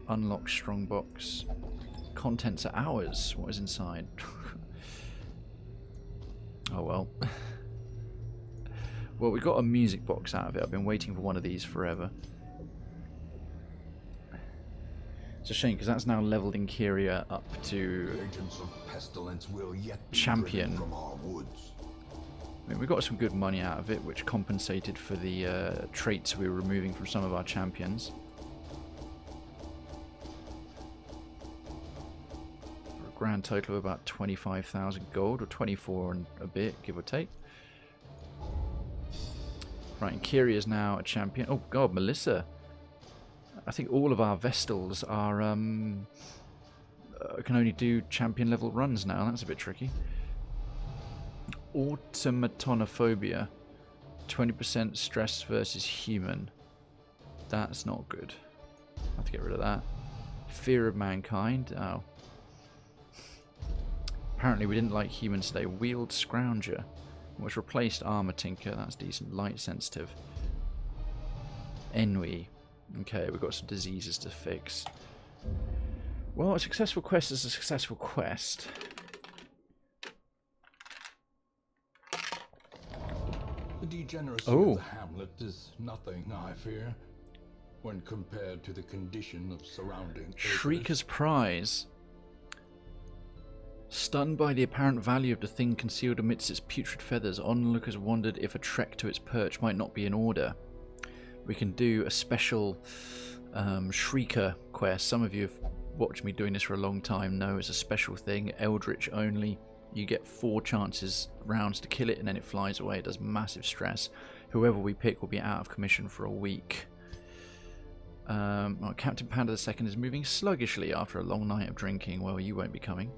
Unlock strongbox. Contents are ours. What is inside? Oh well. Well, we got a music box out of it. I've been waiting for one of these forever. It's a shame because that's now leveled in Kyria up to Agents of pestilence will yet be champion. driven from our woods. I mean, we got some good money out of it, which compensated for the traits we were removing from some of our champions. For a grand total of about 25,000 gold, or 24 and a bit, give or take. Right, and Kyria is now a champion. Oh god, Melissa. I think all of our Vestals are can only do champion level runs now. That's a bit tricky. Automatonophobia. 20% stress versus human. That's not good. I have to get rid of that. Fear of mankind. Oh. Apparently we didn't like humans today. Wield Scrounger, which replaced Armor Tinker. That's decent. Light sensitive. Ennui. Okay, we've got some diseases to fix. Well, a successful quest is a successful quest. The degeneracy of the hamlet is nothing, I fear, when compared to the condition of surrounding acres. Shrieker's Prize. Stunned by the apparent value of the thing concealed amidst its putrid feathers, onlookers wondered if a trek to its perch might not be in order. We can do a special Shrieker quest. Some of you have watched me doing this for a long time, know it's a special thing, Eldritch only. You get 4 rounds to kill it, and then it flies away. It does massive stress. Whoever we pick will be out of commission for a week. Well, Captain Panda II is moving sluggishly after a long night of drinking. Well, you won't be coming.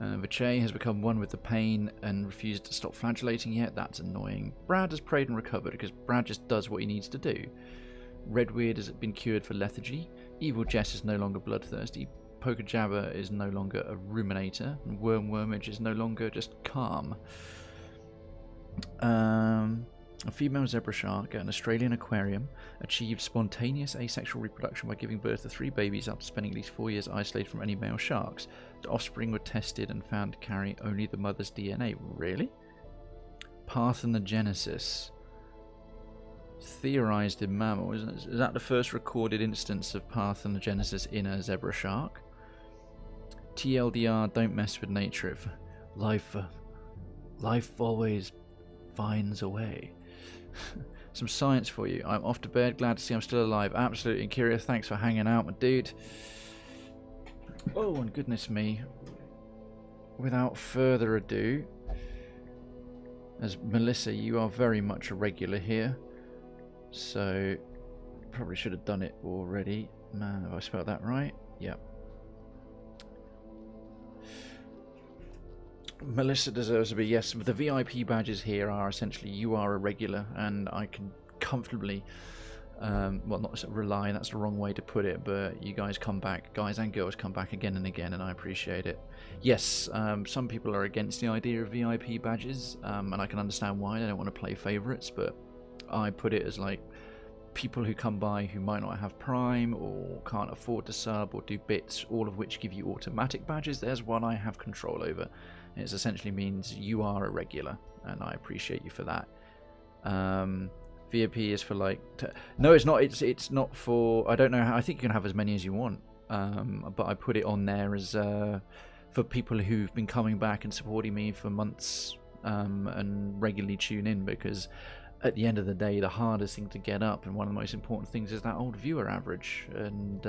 Vache has become one with the pain and refused to stop flagellating yet. That's annoying. Brad has prayed and recovered because Brad just does what he needs to do. Redweird has been cured for lethargy. Evil Jess is no longer bloodthirsty. Poker Jabber is no longer a ruminator. And Wormage is no longer just calm. A female zebra shark at an Australian aquarium achieved spontaneous asexual reproduction by giving birth to 3 babies after spending at least 4 years isolated from any male sharks. The offspring were tested and found to carry only the mother's DNA. Really? Parthenogenesis. Theorized in mammal. Is that the first recorded instance of parthenogenesis in a zebra shark? TLDR, don't mess with nature. If life always finds a way. Some science for you. I'm off to bed. Glad to see I'm still alive. Absolutely. And Kyria, thanks for hanging out, my dude. Oh, and goodness me. Without further ado, as Melissa, you are very much a regular here. So, probably should have done it already. Man, have I spelled that right? Yep. Melissa deserves to be, yes, but the VIP badges here are essentially you are a regular, and I can comfortably, well, not rely, that's the wrong way to put it, but you guys come back, guys and girls come back again and again, and I appreciate it. Yes, some people are against the idea of VIP badges, and I can understand why. They don't want to play favourites, but I put it as like people who come by who might not have Prime or can't afford to sub or do bits, all of which give you automatic badges. There's one I have control over. It essentially means you are a regular, and I appreciate you for that. VIP is for like... No, it's not. It's not for... I don't know how... I think you can have as many as you want. But I put it on there as for people who've been coming back and supporting me for months and regularly tune in, because at the end of the day, the hardest thing to get up and one of the most important things is that old viewer average, and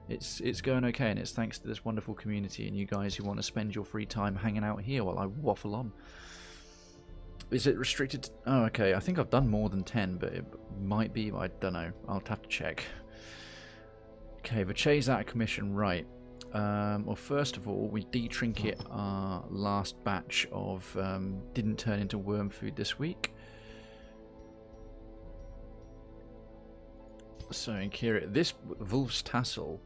it's going okay, and it's thanks to this wonderful community and you guys who want to spend your free time hanging out here while I waffle on. Is it restricted to... Oh, okay, I think I've done more than 10, but it might be, I don't know, I'll have to check. Okay, but chase out of commission, right. Well, first of all, we de-trinket our last batch of didn't turn into worm food this week. So in Kyria, this Wolf's Tassel,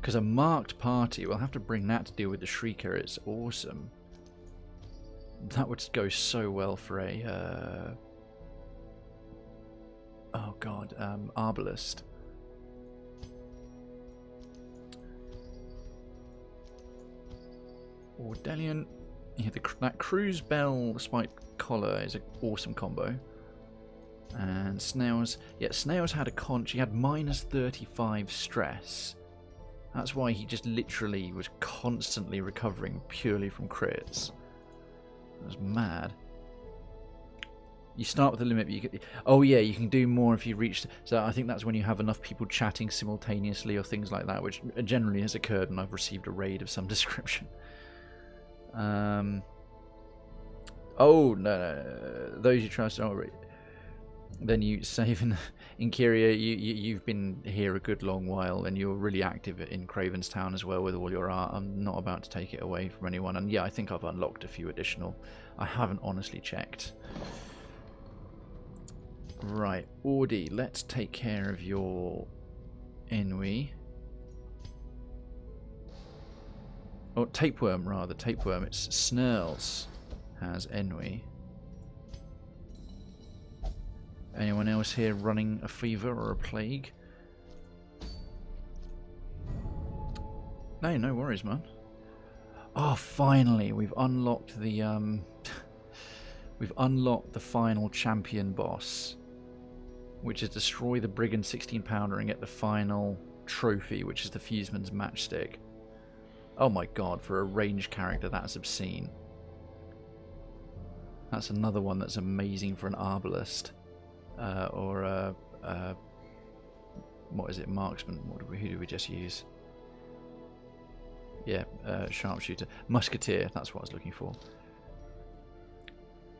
because a marked party, we'll have to bring that to deal with the Shrieker. It's awesome. That would go so well for a oh god, Arbalist. Ordelian, yeah, that Cruise Bell Spiked Collar is an awesome combo. And Snails, yeah, Snails had a she had minus 35 stress. That's why he just literally was constantly recovering purely from crits. That was mad. You start with the limit, but you can, oh yeah, you can do more if you reach. So I think that's when you have enough people chatting simultaneously or things like that, which generally has occurred when I've received a raid of some description. Oh no, those you trust. Oh, then you save in Kyria. You've been here a good long while, and you're really active in Krayven's Town as well with all your art. I'm not about to take it away from anyone, and yeah, I think I've unlocked a few additional. I haven't honestly checked. Right, Audi, let's take care of your Enwi. Oh, Tapeworm rather. Tapeworm. It's Snurls has Enwi. Anyone else here running a fever or a plague? No worries, man. Oh, finally, we've unlocked the we've unlocked the final champion boss, which is destroy the Brigand 16-pounder and get the final trophy, which is the Fuseman's matchstick. Oh my god, for a ranged character, that's obscene. That's another one that's amazing for an Arbalist. Or a... what is it? Marksman. Who do we just use? Yeah, Sharpshooter. Musketeer, that's what I was looking for.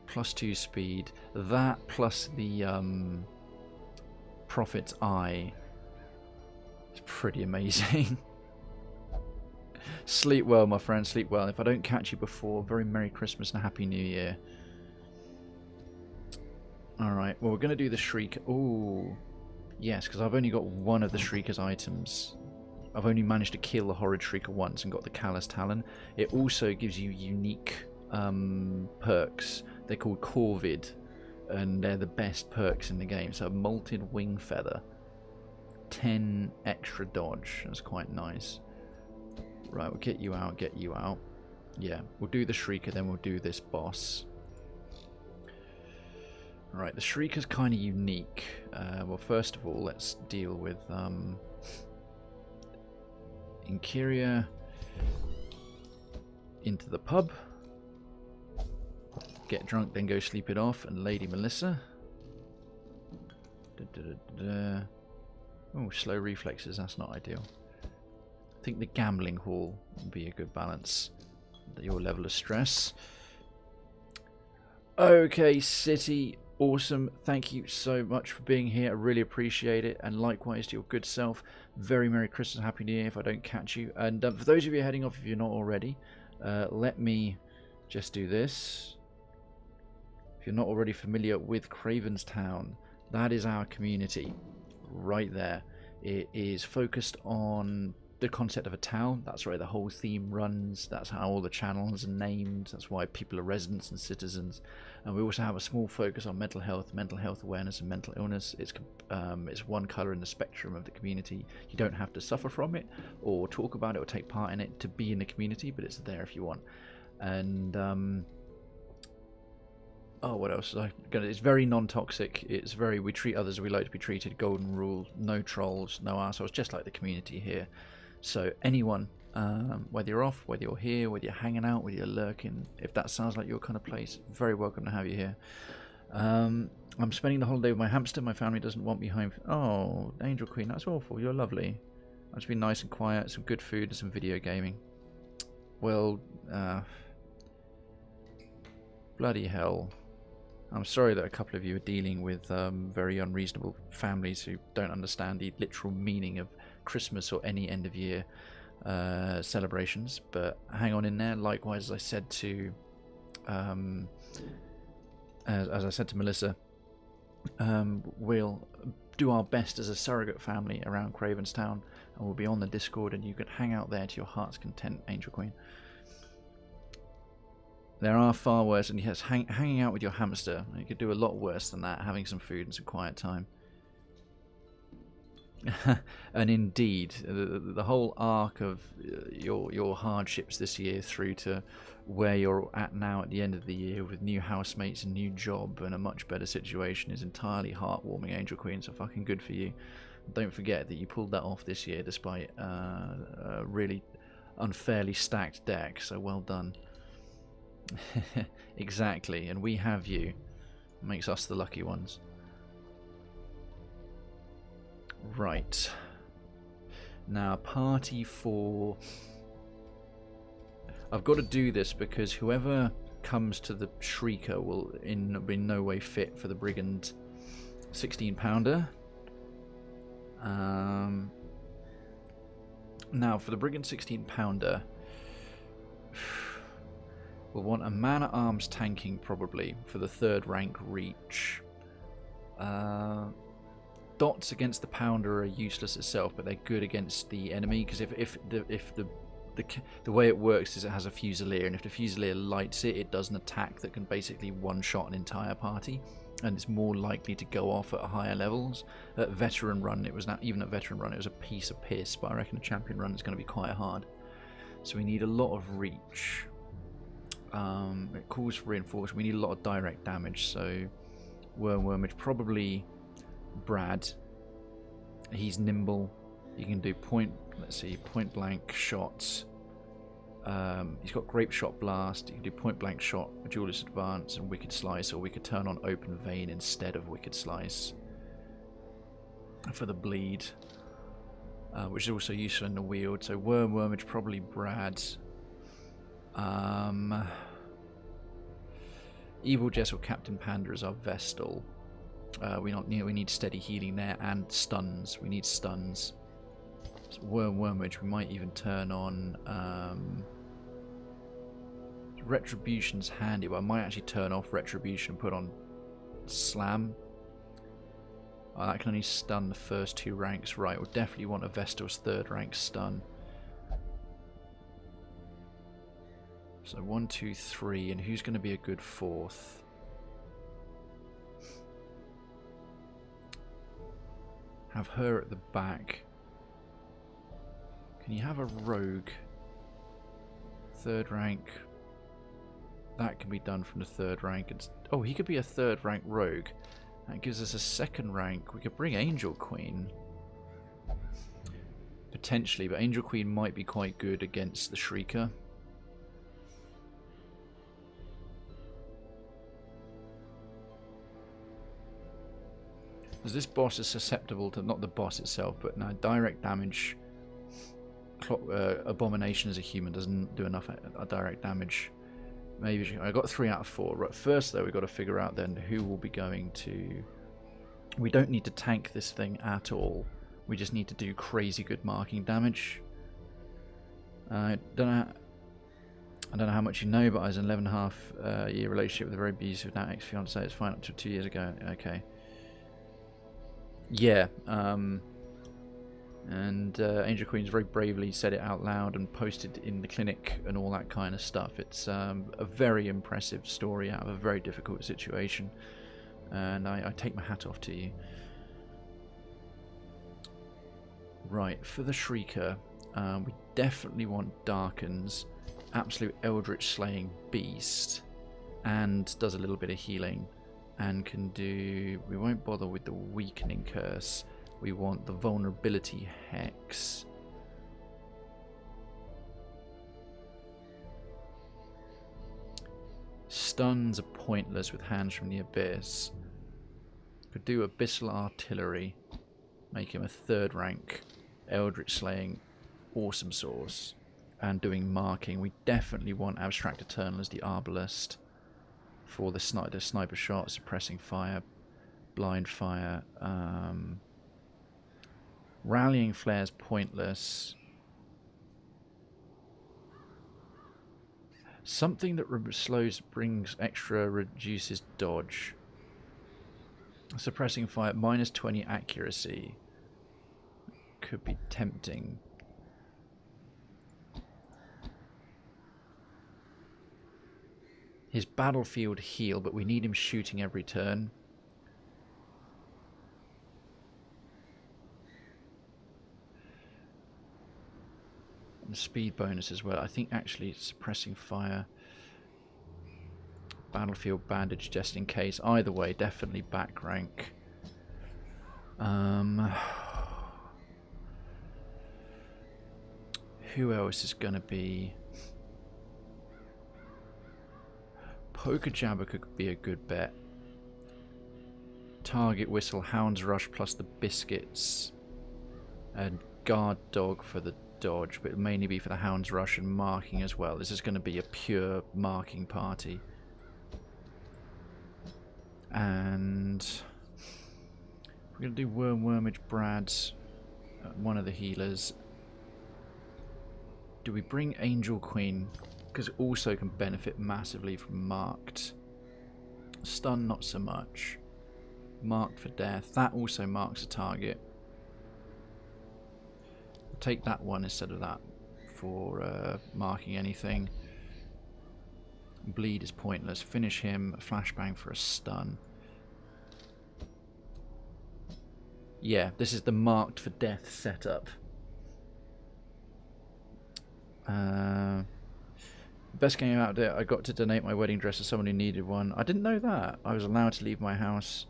+2 speed. That plus the Prophet's Eye. It's pretty amazing. Sleep well, my friend, sleep well. If I don't catch you before, very Merry Christmas and a Happy New Year. Alright, well, we're going to do the Shriek. Ooh, yes, because I've only got one of the Shrieker's items. I've only managed to kill the Horrid Shrieker once and got the Callous Talon. It also gives you unique perks. They're called Corvid, and they're the best perks in the game. So, Molted Wing Feather. 10 extra dodge. That's quite nice. Right, we'll get you out, get you out. Yeah, we'll do the Shrieker, then we'll do this boss. Right, the Shrieker's kind of unique. Well, first of all, let's deal with Inkyria into the pub. Get drunk, then go sleep it off. And Lady Melissa. Oh, slow reflexes, that's not ideal. I think the gambling hall would be a good balance. Your level of stress. Okay, City. Awesome. Thank you so much for being here. I really appreciate it. And likewise to your good self. Very Merry Christmas and Happy New Year if I don't catch you. And for those of you heading off, if you're not already, let me just do this. If you're not already familiar with Krayven's Town, that is our community right there. It is focused on the concept of a town. That's where the whole theme runs. That's how all the channels are named. That's why people are residents and citizens. And we also have a small focus on mental health awareness, and mental illness. It's one colour in the spectrum of the community. You don't have to suffer from it or talk about it or take part in it to be in the community, but it's there if you want. And oh, what else? It's very non-toxic. It's very, we treat others as we like to be treated. Golden rule: no trolls, no assholes. Just like the community here. So anyone, whether you're off, whether you're here, whether you're hanging out, whether you're lurking, if that sounds like your kind of place, very welcome to have you here. I'm spending the holiday with my hamster. My family doesn't want me home. Oh, Angel Queen, that's awful. You're lovely. I'll just be nice and quiet, some good food and some video gaming. Well, bloody hell. I'm sorry that a couple of you are dealing with very unreasonable families who don't understand the literal meaning of Christmas or any end of year celebrations, but hang on in there. Likewise, as I said to as I said to Melissa, we'll do our best as a surrogate family around Krayvenstown, and we'll be on the Discord, and you can hang out there to your heart's content, Angel Queen. There are far worse, and yes, hanging out with your hamster, you could do a lot worse than that, having some food and some quiet time. And indeed, the whole arc of your hardships this year through to where you're at now at the end of the year with new housemates, a new job, and a much better situation is entirely heartwarming, Angel Queen, so fucking good for you. Don't forget that you pulled that off this year despite a really unfairly stacked deck, so well done. Exactly, and we have you. Makes us the lucky ones. Right. Now, party for... I've got to do this because whoever comes to the Shrieker will be in no way fit for the Brigand 16-pounder. Now, for the Brigand 16-pounder, we'll want a man-at-arms tanking, probably, for the 3rd rank reach. Dots against the pounder are useless itself, but they're good against the enemy, because if the way it works is it has a Fusilier, and if the Fusilier lights it, it does an attack that can basically one-shot an entire party, and it's more likely to go off at higher levels. At Veteran Run, it was not even at Veteran Run, it was a piece of piss, but I reckon a Champion Run is going to be quite hard. So we need a lot of reach. It calls for reinforcement. We need a lot of direct damage, so Wormage, probably Brad. He's nimble. He can do point blank shots. He's got Grape Shot Blast. He can do point blank shot, Duelist Advance, and Wicked Slice, or we could turn on Open Vein instead of Wicked Slice for the bleed, which is also useful in the wield. So Wormage, probably Brad. Evil Jess or Captain Panda is our Vestal. We need steady healing there and stuns. We need stuns. So Wormage. We might even turn on Retribution's handy, but I might actually turn off Retribution and put on Slam. Oh, that can only stun the first 2 ranks. Right, we'll definitely want a Vestal's 3rd rank stun. So 1, 2, 3, and who's going to be a good 4th? Have her at the back. Can you have a rogue? 3rd rank. That can be done from the 3rd rank. Oh, he could be a 3rd rank rogue. That gives us a 2nd rank. We could bring Angel Queen. Potentially, but Angel Queen might be quite good against the Shrieker. Because this boss is susceptible to, not the boss itself, but now direct damage. Abomination as a human doesn't do enough direct damage. Maybe I got 3 out of 4. Right, first though, we've got to figure out then who will be going to... We don't need to tank this thing at all. We just need to do crazy good marking damage. I don't know how much you know, but I was in an 11.5 year relationship with a very abusive now ex-fiance. It's fine up to 2 years ago. Okay. Yeah, and Angel Queen's very bravely said it out loud and posted in the clinic and all that kind of stuff. It's a very impressive story out of a very difficult situation, and I take my hat off to you. Right, for the Shrieker, we definitely want Darkens absolute eldritch slaying beast and does a little bit of healing and can do... We won't bother with the weakening curse. We want the vulnerability hex. Stuns are pointless with Hands from the Abyss. Could do Abyssal Artillery. Make him a 3rd rank eldritch slaying awesome source. And doing marking. We definitely want Abstract Eternal as the Arbalist for the sniper shot, suppressing fire, blind fire. Rallying Flare's pointless. Something that brings extra, reduces dodge. Suppressing fire, minus 20 accuracy. Could be tempting. His battlefield heal, but we need him shooting every turn. And speed bonus as well. I think actually suppressing fire. Battlefield bandage just in case. Either way, definitely back rank. Who else is going to be... Poker Jabber could be a good bet. Target Whistle, Hound's Rush plus the biscuits. And Guard Dog for the dodge, but it'll mainly be for the Hound's Rush and marking as well. This is going to be a pure marking party. And we're going to do Wormage Brad's, one of the healers. Do we bring Angel Queen? Because it also can benefit massively from marked. Stun, not so much. Marked for death. That also marks a target. We'll take that one instead of that for marking anything. Bleed is pointless. Finish him. Flashbang for a stun. Yeah, this is the marked for death setup. Best game out there. I got to donate my wedding dress to someone who needed one. I didn't know that. I was allowed to leave my house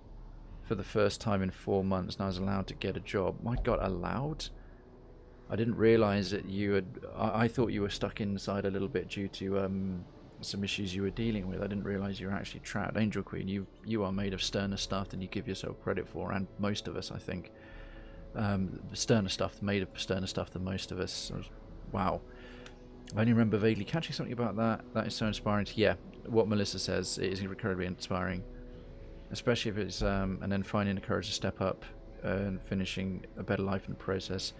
for the first time in 4 months, and I was allowed to get a job. My God, allowed? I didn't realise that you had... I thought you were stuck inside a little bit due to some issues you were dealing with. I didn't realise you were actually trapped. Angel Queen, you are made of sterner stuff than you give yourself credit for, and most of us, I think. Sterner stuff, made of sterner stuff than most of us. Wow. I only remember vaguely catching something about that. That is so inspiring. Yeah, what Melissa says, it is incredibly inspiring. Especially if it's, and then finding the courage to step up and finishing a better life in the process.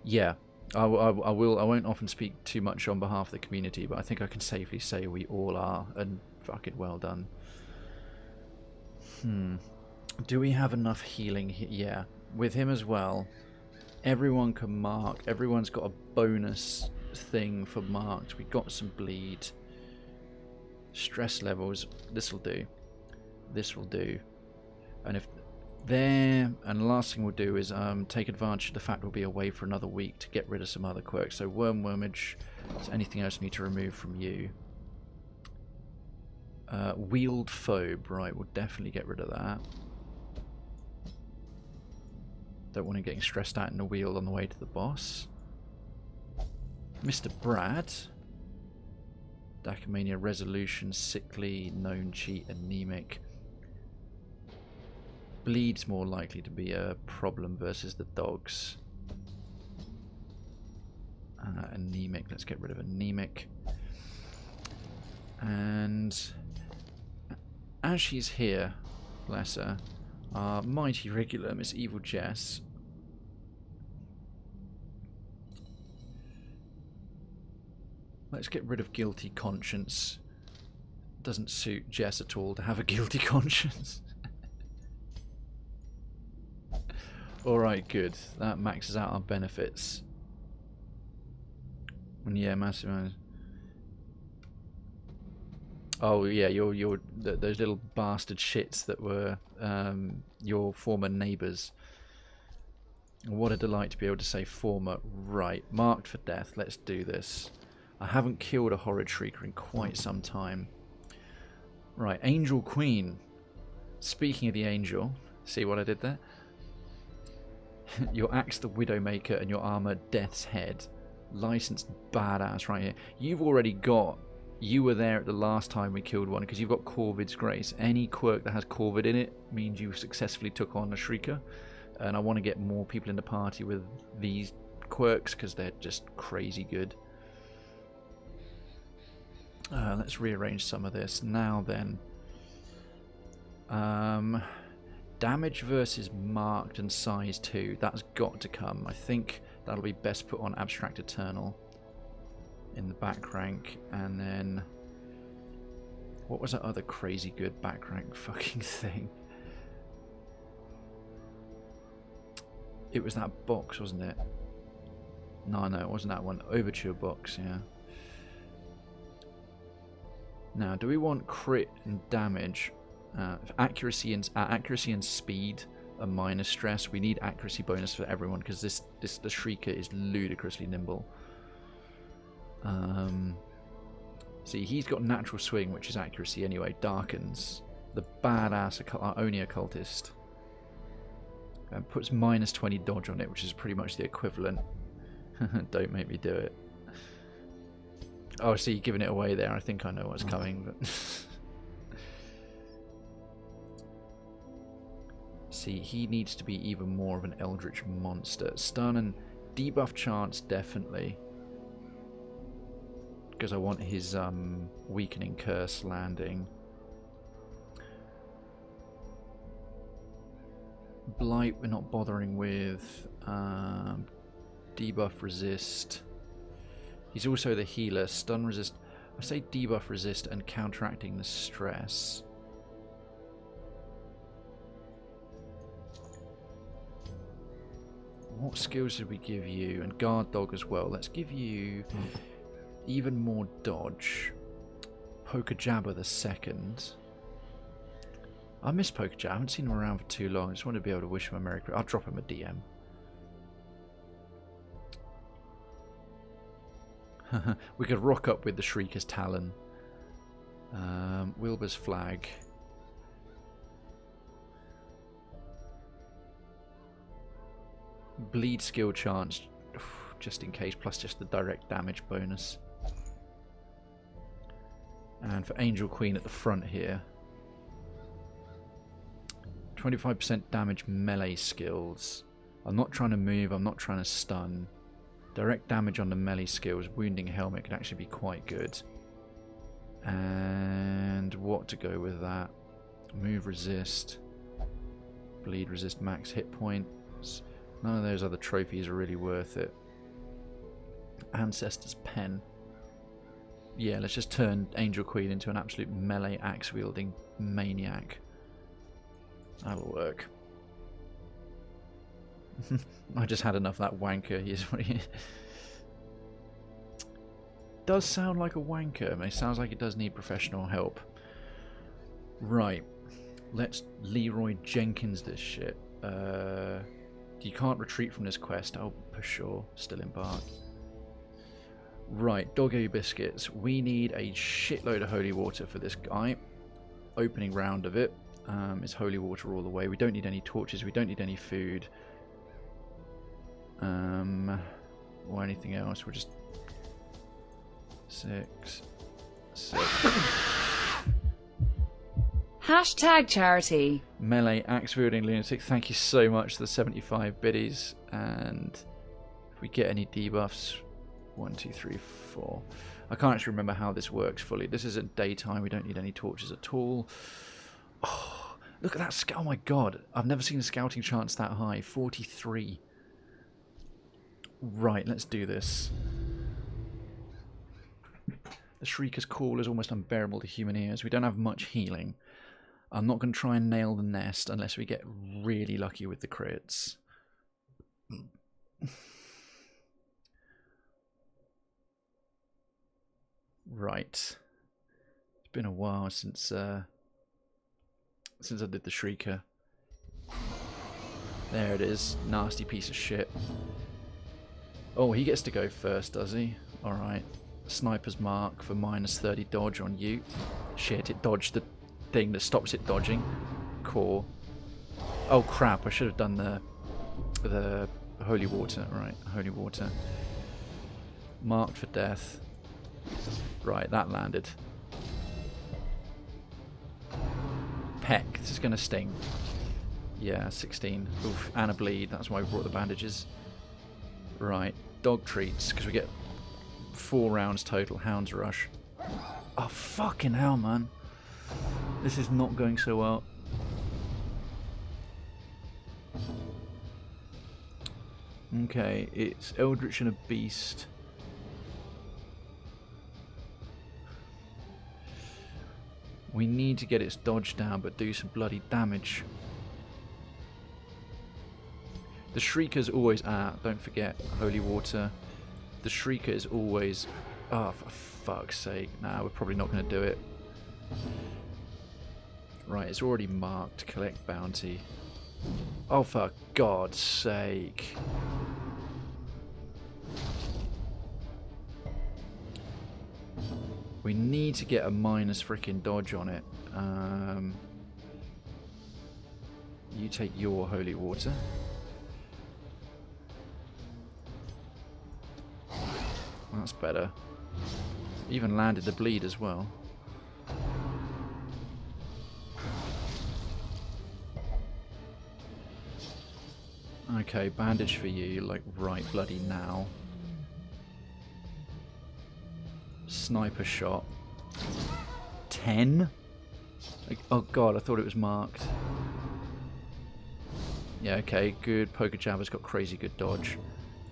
Yeah, I won't often speak too much on behalf of the community, but I think I can safely say we all are, and fucking well done. Do we have enough healing? Yeah, with him as well. Everyone can mark. Everyone's got a bonus thing for marked. We got some bleed. Stress levels. This will do. This will do. And if there, and the last thing we'll do is take advantage of the fact we'll be away for another week to get rid of some other quirks. So wormage. Is anything else we need to remove from you? Wheeled phobe. Right, we'll definitely get rid of that. Don't want him getting stressed out in the wheel on the way to the boss. Mr. Brad. Dakamania, Resolution, Sickly, Known Cheat, Anemic. Bleed's more likely to be a problem versus the dogs. Anemic, let's get rid of Anemic. And as she's here, bless her, our mighty regular Miss Evil Jess. Let's get rid of Guilty Conscience. Doesn't suit Jess at all to have a guilty conscience. Alright, good. That maxes out our benefits. And yeah, massive. Oh yeah, those little bastard shits that were your former neighbours. What a delight to be able to say former. Right, marked for death. Let's do this. I haven't killed a Horrid Shrieker in quite some time. Right, Angel Queen. Speaking of the angel, see what I did there? Your axe the Widowmaker and your armor Death's Head. Licensed badass right here. You've already got... You were there at the last time we killed one because you've got Corvid's Grace. Any quirk that has Corvid in it means you successfully took on a Shrieker. And I want to get more people in the party with these quirks because they're just crazy good. Let's rearrange some of this. Now then. Damage versus marked and size 2. That's got to come. I think that'll be best put on Abstract Eternal in the back rank. And then what was that other crazy good back rank fucking thing? It was that box, wasn't it? No, it wasn't that one. Overture box, yeah. Now, do we want crit and damage? Accuracy and speed are minus stress. We need accuracy bonus for everyone because the Shrieker is ludicrously nimble. See, he's got natural swing, which is accuracy anyway. Darkens. The badass Oni occultist. And puts minus 20 dodge on it, which is pretty much the equivalent. Don't make me do it. Oh, see, giving it away there. I think I know what's coming, but see, he needs to be even more of an eldritch monster. Stun and debuff chance, definitely. Because I want his weakening curse landing. Blight we're not bothering with. Debuff resist. He's also the healer. Stun resist. I say debuff resist and counteracting the stress. What skills did we give you? And guard dog as well. Let's give you even more dodge. Poker Jabber the second. I miss Poker Jabber. I haven't seen him around for too long. I just want to be able to wish him a Merry Christmas. I'll drop him a DM. We could rock up with the Shrieker's Talon. Wilbur's Flag. Bleed skill chance, just in case, plus just the direct damage bonus. And for Angel Queen at the front here. 25% damage melee skills. I'm not trying to move, I'm not trying to stun. Direct damage on the melee skills, wounding helmet could actually be quite good. And what to go with that? Move resist. Bleed resist max hit points. None of those other trophies are really worth it. Ancestor's Pen. Yeah, let's just turn Angel Queen into an absolute melee axe wielding maniac. That'll work. I just had enough of that wanker. He does sound like a wanker. I mean, it sounds like it does need professional help. Right. Let's Leroy Jenkins this shit. You can't retreat from this quest. Oh, for sure. Still embarked. Right. Doggo Biscuits. We need a shitload of holy water for this guy. Opening round of it. Is holy water all the way. We don't need any torches. We don't need any food. Or anything else. We're just 6. Hashtag charity. Melee axe wielding lunatic. Thank you so much for the 75 biddies. And if we get any debuffs, 1, 2, 3, 4. I can't actually remember how this works fully. This isn't daytime. We don't need any torches at all. Oh, look at that scout. Oh my god. I've never seen a scouting chance that high. 43. Right, let's do this. The Shrieker's call is almost unbearable to human ears. We don't have much healing. I'm not going to try and nail the nest unless we get really lucky with the crits. Right. It's been a while since I did the Shrieker. There it is. Nasty piece of shit. Oh, he gets to go first, does he? Alright. Sniper's Mark for minus 30 dodge on you. Shit, it dodged the thing that stops it dodging. Core. Oh crap, I should have done the holy water. Right, holy water. Marked for death. Right, that landed. Peck, this is going to sting. Yeah, 16. Oof, and a bleed, that's why we brought the bandages. Right, dog treats, because we get 4 rounds total. Hound's Rush. Oh, fucking hell, man. This is not going so well. Okay, it's Eldritch and a Beast. We need to get its dodge down, but do some bloody damage. The Shrieker's always... don't forget, Holy Water. The Shrieker is always... Oh, for fuck's sake. Nah, we're probably not going to do it. Right, it's already marked. Collect bounty. Oh, for God's sake. We need to get a minus freaking dodge on it. You take your holy water. That's better. Even landed the bleed as well. Okay, bandage for you, like right bloody now. Sniper shot. 10? Like, oh god, I thought it was marked. Yeah, okay, good. Poker Jabber's got crazy good dodge.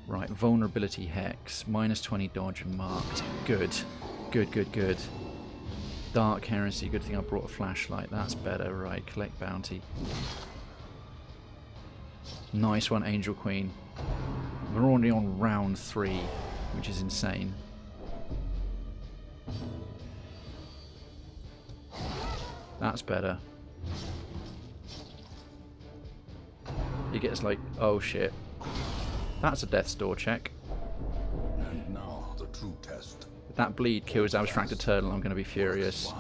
Right, vulnerability hex. Minus 20 dodge and marked. Good. Good, good, good. Dark heresy. Good thing I brought a flashlight. That's better. Right, collect bounty. Nice one, Angel Queen. We're already on round 3, which is insane. That's better. He gets like, oh shit. That's a Death's Door check. And now the true test. If that bleed kills Abstracted Turtle, I'm going to be furious.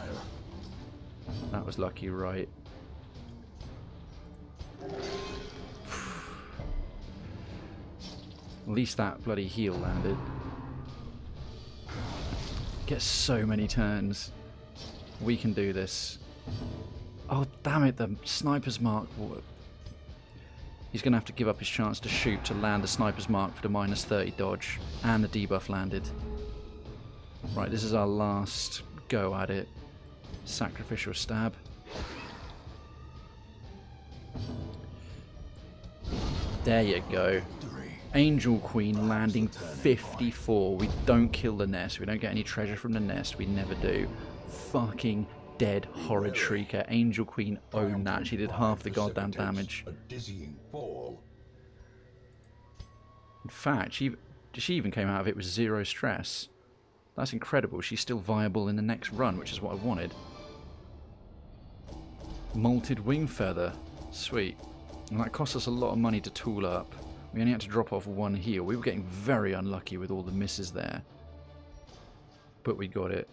That was lucky, right? At least that bloody heal landed. Get so many turns. We can do this. Oh, damn it, the Sniper's Mark. He's going to have to give up his chance to shoot to land the Sniper's Mark for the minus 30 dodge. And the debuff landed. Right, this is our last go at it. Sacrificial stab. There you go. Angel Queen landing 54. We don't kill the nest. We don't get any treasure from the nest. We never do. Fucking dead Horrid Shrieker. Angel Queen owned that. She did half the goddamn damage. A dizzying fall. In fact, she even came out of it with 0 stress. That's incredible. She's still viable in the next run, which is what I wanted. Molted Wing Feather. Sweet. And that cost us a lot of money to tool up. We only had to drop off 1 heal. We were getting very unlucky with all the misses there. But we got it.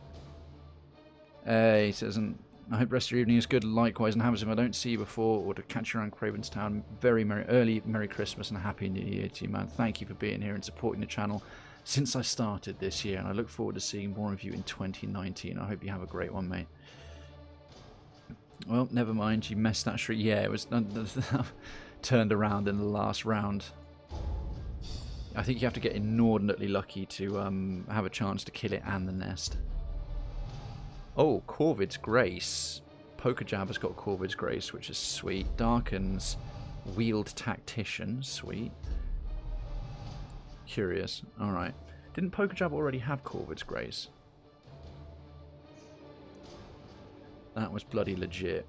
Hey, he says, I hope the rest of your evening is good. Likewise, and happens if I don't see you before or to catch you around Krayven's Town. Very Merry Christmas and a Happy New Year to you, man. Thank you for being here and supporting the channel since I started this year. And I look forward to seeing more of you in 2019. I hope you have a great one, mate. Well, never mind. You messed that shriek. Yeah, it was turned around in the last round. I think you have to get inordinately lucky to have a chance to kill it and the nest. Oh, Corvid's Grace. Poker Jabber's got Corvid's Grace, which is sweet. Darken's Wield Tactician, sweet. Curious. Alright. Didn't Poker Jabber already have Corvid's Grace? That was bloody legit.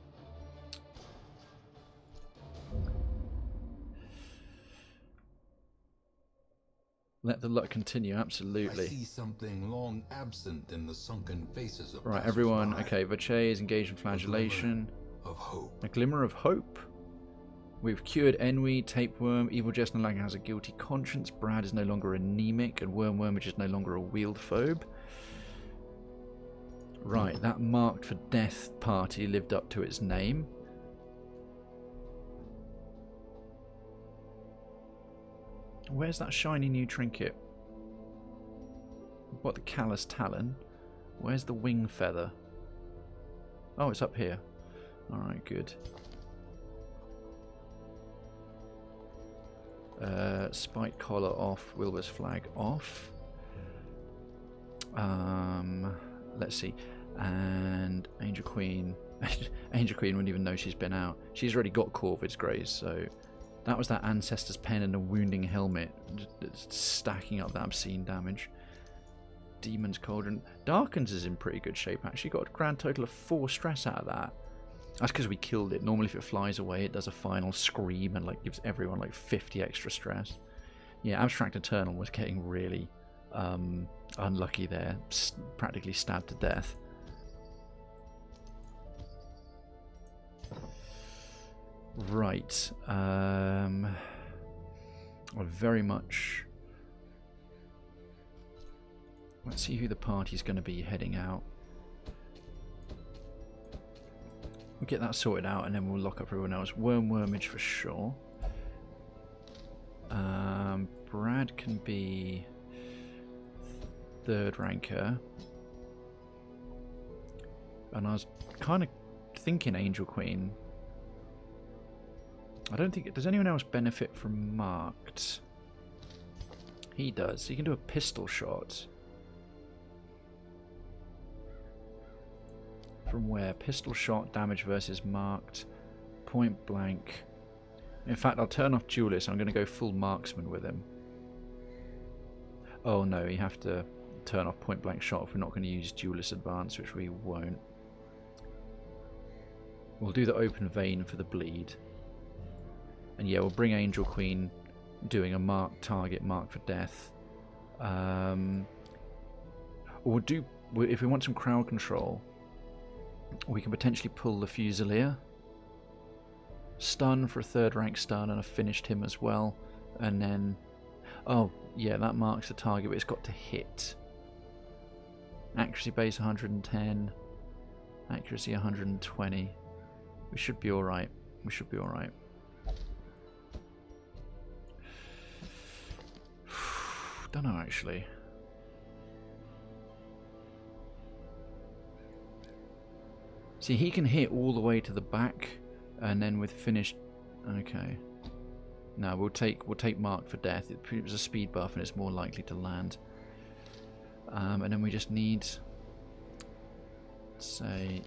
Let the luck continue, absolutely. I see something long absent in the sunken faces of right, everyone. passers-by. Okay, Vache is engaged in flagellation. Of hope. A glimmer of hope. We've cured Enwy, Tapeworm, Evil Jest no longer has a guilty conscience, Brad is no longer anemic, and Wormwurmage is no longer a wield phobe. Right, that marked for death party lived up to its name. Where's that shiny new trinket? What, the callous talon? Where's the wing feather? Oh, it's up here. Alright, good. Spike collar off, Wilbur's flag off. Let's see. And Angel Queen. Angel Queen wouldn't even know she's been out. She's already got Corvid's Graze, so that was that Ancestor's Pen and a Wounding Helmet, just stacking up that obscene damage. Demon's Cauldron. Darkens is in pretty good shape, actually. Got a grand total of 4 stress out of that. That's because we killed it. Normally if it flies away, it does a final scream and like gives everyone like 50 extra stress. Yeah, Abstract Eternal was getting really unlucky there. Practically stabbed to death. Right. I very much... Let's see who the party's going to be heading out. We'll get that sorted out and then we'll lock up everyone else. Wormage for sure. Brad can be 3rd ranker. And I was kind of thinking Angel Queen. I don't think... Does anyone else benefit from marked? He does. He can do a pistol shot. From where? Pistol shot, damage versus marked, point blank. In fact, I'll turn off Duelist. I'm going to go full marksman with him. Oh no, you have to turn off point blank shot if we're not going to use Duelist Advance, which we won't. We'll do the open vein for the bleed. And yeah, we'll bring Angel Queen doing a marked target, mark for death. Or we'll do, if we want some crowd control, we can potentially pull the Fusilier. Stun for a 3rd rank stun, and I've finished him as well. And then, oh yeah, that marks the target, but it's got to hit. Accuracy base 110, accuracy 120. We should be alright. We should be alright. Don't know actually. See, he can hit all the way to the back, and then with finished. Okay. No, we'll take mark for death. It was a speed buff, and it's more likely to land. And then we just need, say,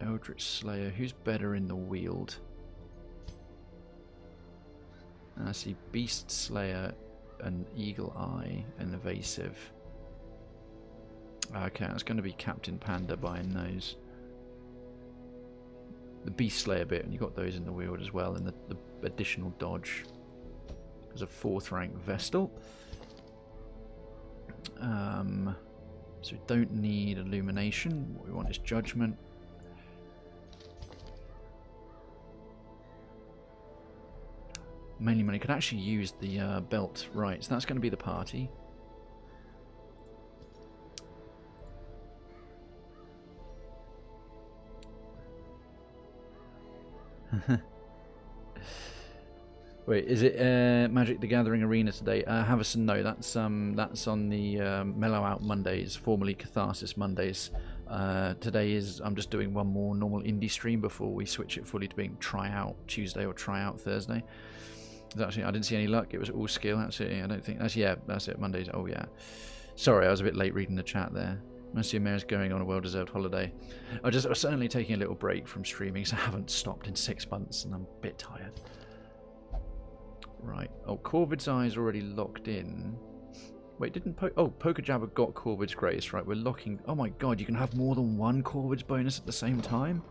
Eldritch Slayer. Who's better in the wield? And I see Beast Slayer and Eagle Eye and Evasive. Okay, that's going to be Captain Panda buying those. The Beast Slayer bit, and you got those in the wield as well, and the additional dodge. There's a 4th rank Vestal. So we don't need Illumination. What we want is Judgment. Mainly money. Could actually use the belt. Right, so that's going to be the party. Wait, is it Magic the Gathering Arena today? Havison, no, that's on the Mellow Out Mondays, formerly Catharsis Mondays. Today is, I'm just doing one more normal indie stream before we switch it fully to being Tryout Tuesday or Tryout Thursday. Actually, I didn't see any luck. It was all skill. Absolutely, I don't think that's that's it. Mondays. Oh yeah. Sorry, I was a bit late reading the chat there. Monsieur Mayor's going on a well-deserved holiday. I was certainly taking a little break from streaming, so I haven't stopped in 6 months, and I'm a bit tired. Right. Oh, Corvid's Eye is already locked in. Wait, didn't Poker Jabber got Corvid's Grace? Right, we're locking. Oh my God, you can have more than one Corvid's bonus at the same time.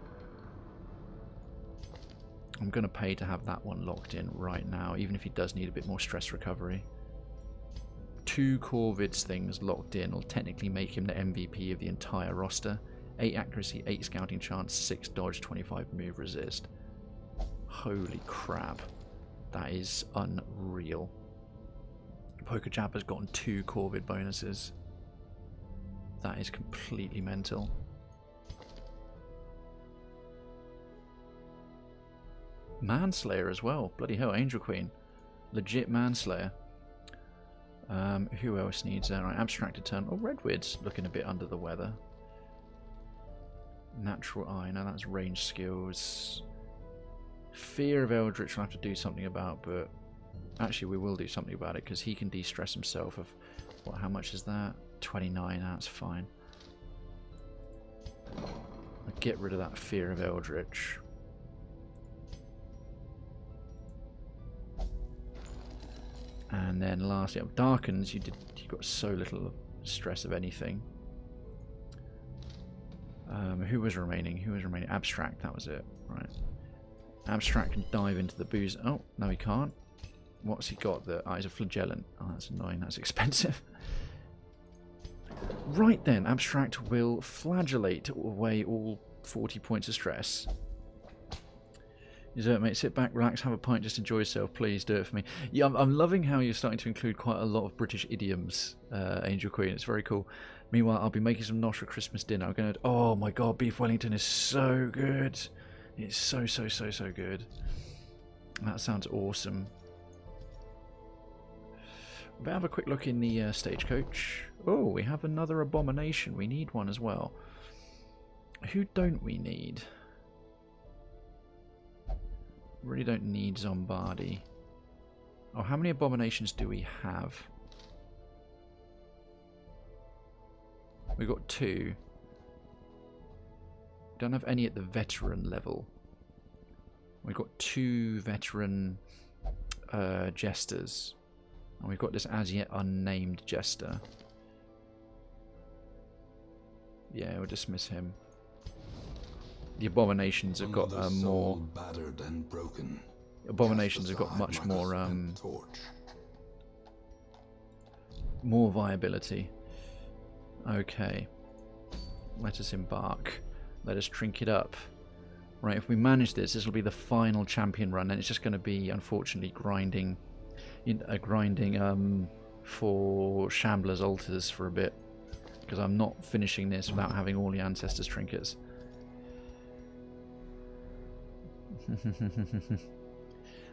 I'm going to pay to have that one locked in right now, even if he does need a bit more stress recovery. 2 Corvid's things locked in will technically make him the MVP of the entire roster. 8 accuracy, 8 scouting chance, 6 dodge, 25 move resist. Holy crap. That is unreal. Poker Jabber's gotten 2 Corvid bonuses. That is completely mental. Manslayer as well. Bloody hell, Angel Queen. Legit Manslayer. Who else needs that? Right, Abstracted Turn. Oh, Redwood's looking a bit under the weather. Natural Eye. Now that's range skills. Fear of Eldritch we'll have to do something about, but actually we will do something about it because he can de-stress himself of what, how much is that? 29, that's fine. I'll get rid of that Fear of Eldritch. And then lastly, Darkens, you got so little stress of anything. Who was remaining? Who was remaining? Abstract, that was it. Right. Abstract can dive into the booze. Oh, no he can't. What's he got? Oh, he's a flagellant. Oh, that's annoying. That's expensive. Right then, Abstract will flagellate away all 40 points of stress. Dessert, mate. Sit back, relax, have a pint, just enjoy yourself. Please do it for me. Yeah, I'm loving how you're starting to include quite a lot of British idioms, Angel Queen. It's very cool. Meanwhile, I'll be making some nosh for Christmas dinner. I'm going to... Oh my god, beef Wellington is so good. It's so good. That sounds awesome. We'll have a quick look in the stagecoach. Oh, we have another abomination. We need one as well. Who don't we need? Really don't need Zombardi. Oh, how many abominations do we have? We've got 2. Don't have any at the veteran level. We've got 2 veteran jesters. And we've got this as yet unnamed jester. Yeah, we'll dismiss him. The abominations have got more. Battered and broken. Abominations have got much more more viability. Okay. Let us embark. Let us drink it up. Right, if we manage this, this will be the final champion run, and it's just going to be, unfortunately, grinding for Shambler's Altars for a bit, because I'm not finishing this without having all the Ancestors trinkets.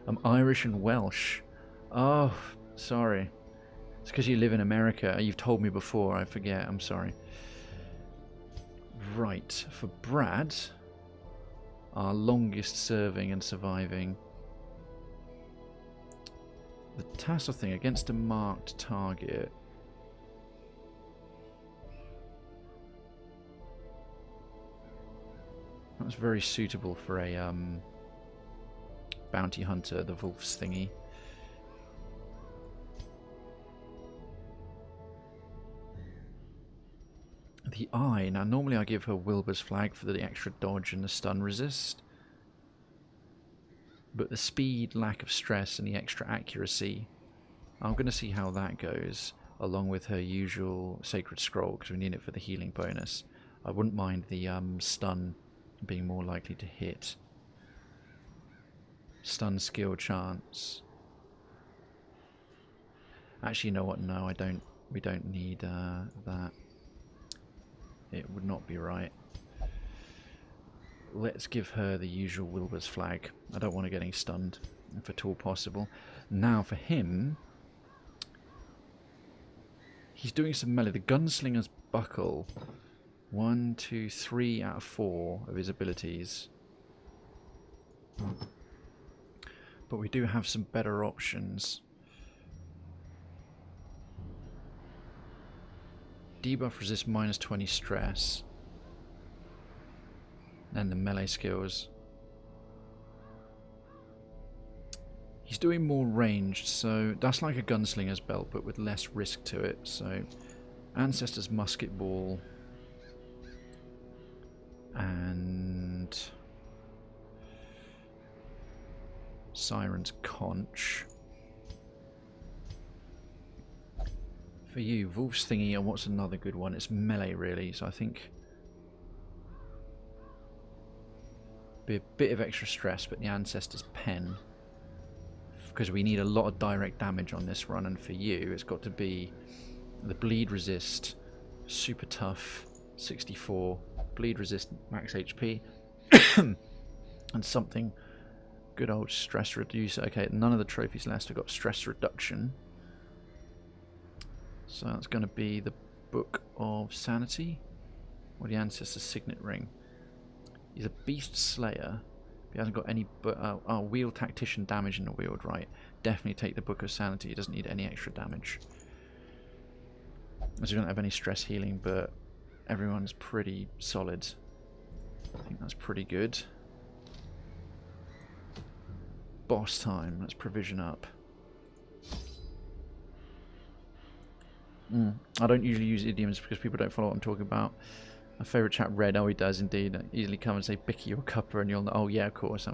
I'm Irish and Welsh. Oh, sorry. It's because you live in America. You've told me before. I forget. I'm sorry. Right. For Brad, our longest serving and surviving. The tassel thing against a marked target. That's very suitable for a bounty hunter, the Wolf's thingy. The eye. Now, normally I give her Wilbur's flag for the extra dodge and the stun resist. But the speed, lack of stress, and the extra accuracy, I'm going to see how that goes, along with her usual Sacred Scroll, because we need it for the healing bonus. I wouldn't mind the stun being more likely to hit. Stun skill chance. Actually, you know what? No, I don't. We don't need that. It would not be right. Let's give her the usual Wilbur's flag. I don't want her getting stunned, if at all possible. Now for him, he's doing some melee. The Gunslinger's Buckle. 1, 2, 3 out of 4 of his abilities. But we do have some better options. Debuff resist minus 20 stress. And the melee skills. He's doing more ranged, so that's like a gunslinger's belt, but with less risk to it. So, Ancestor's Musket Ball. And Siren's Conch. For you, Wolf's Thingy, and what's another good one? It's melee, really, so I think be a bit of extra stress, but the Ancestor's Pen, because we need a lot of direct damage on this run, and for you, it's got to be the bleed resist, super tough, 64, bleed resistant, max HP, and something good old stress reducer. Okay, none of the trophies left have got stress reduction. So that's going to be the Book of Sanity, or the Ancestor's Signet Ring. He's a Beast Slayer. He hasn't got any wheel tactician damage in the wield, right? Definitely take the Book of Sanity. He doesn't need any extra damage. As we don't have any stress healing, but everyone's pretty solid. I think that's pretty good. Boss time. Let's provision up. I don't usually use idioms because people don't follow what I'm talking about. My favourite chap, Red, he does indeed. Easily come and say Bicky or Cuppa and you'll know, oh yeah, of course. I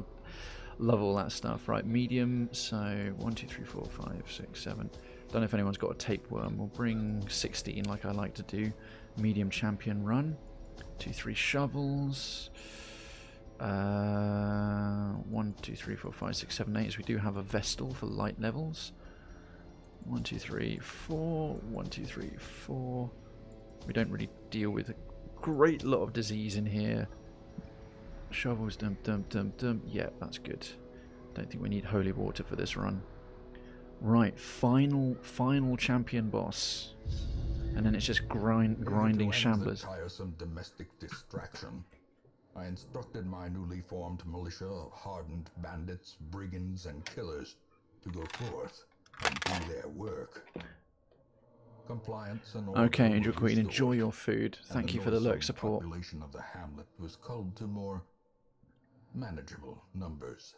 love all that stuff. Right, medium, so 1, 2, 3, 4, 5, 6, 7. Don't know if anyone's got a tapeworm. We'll bring 16 like I like to do. Medium champion run. 2, 3 shovels. 1, 2, 3, 4, 5, 6, 7, 8. So we do have a Vestal for light levels. 1, 2, 3, 4. 1, 2, 3, 4. We don't really deal with a great lot of disease in here. Shovels, dump, dump, dump, dump. Yeah, that's good. Don't think we need holy water for this run. Right, final champion boss, and then it's just grinding shamblers. Tiresome domestic distraction. I instructed my newly formed militia of hardened bandits, brigands, and killers to go forth and do their work. Compliance and order. Okay, Angel Queen, restored, enjoy your food. Thank you for the lurk noisome support. Population of the hamlet was culled to more manageable numbers.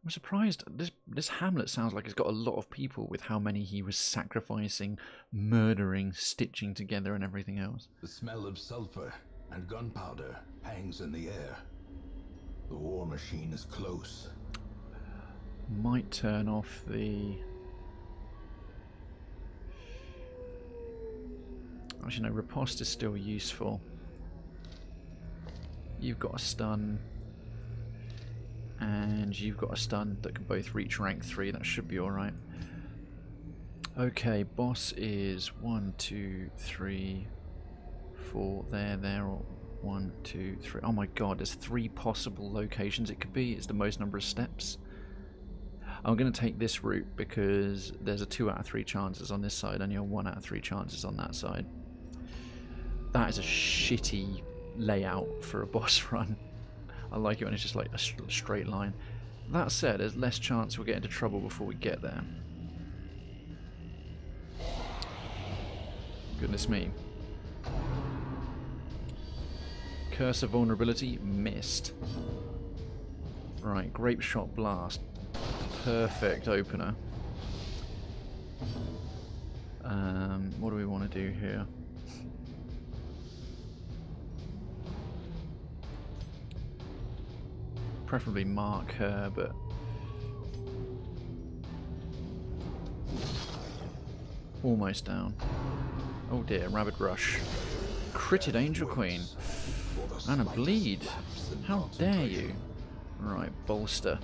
I'm surprised. This hamlet sounds like it's got a lot of people with how many he was sacrificing, murdering, stitching together, and everything else. The smell of sulfur and gunpowder hangs in the air. The war machine is close. Might turn off the... Actually, no, riposte is still useful. You've got a stun. And you've got a stun that can both reach rank 3. That should be alright. Okay, boss is 1, 2, 3, 4. There. Or 1, 2, 3. Oh my god, there's 3 possible locations it could be. It's the most number of steps. I'm going to take this route because there's a 2 out of 3 chances on this side and you're 1 out of 3 chances on that side. That is a shitty layout for a boss run. I like it when it's just like a straight line. That said, there's less chance we'll get into trouble before we get there. Goodness me. Curse of Vulnerability, missed. Right, Grape Shot Blast. Perfect opener. What do we want to do here? Preferably mark her, but almost down. Oh dear, Rabid Rush. Critted Angel Queen. And a bleed. How dare you? Right, bolster.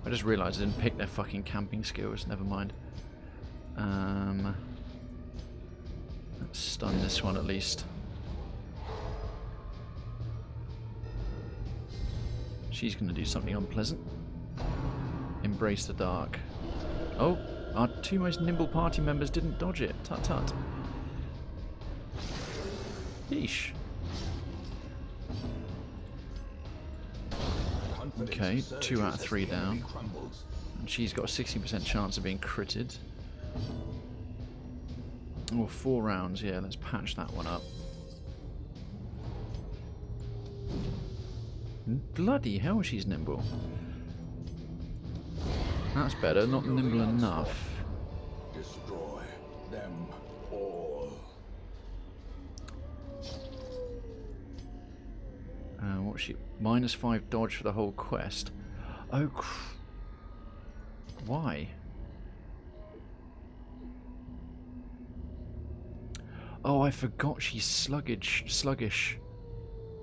I just realised I didn't pick their fucking camping skills, never mind. Let's stun this one at least. She's going to do something unpleasant. Embrace the dark. Oh, our 2 most nimble party members didn't dodge it. Tut tut. Yeesh. Okay, 2 out of 3 down. And she's got a 60% chance of being critted. Oh, 4 rounds, yeah, let's patch that one up. Bloody hell, she's nimble. That's better, not nimble enough. Destroy them all. What's she? -5 dodge for the whole quest. Oh, why? Oh, I forgot she's sluggish.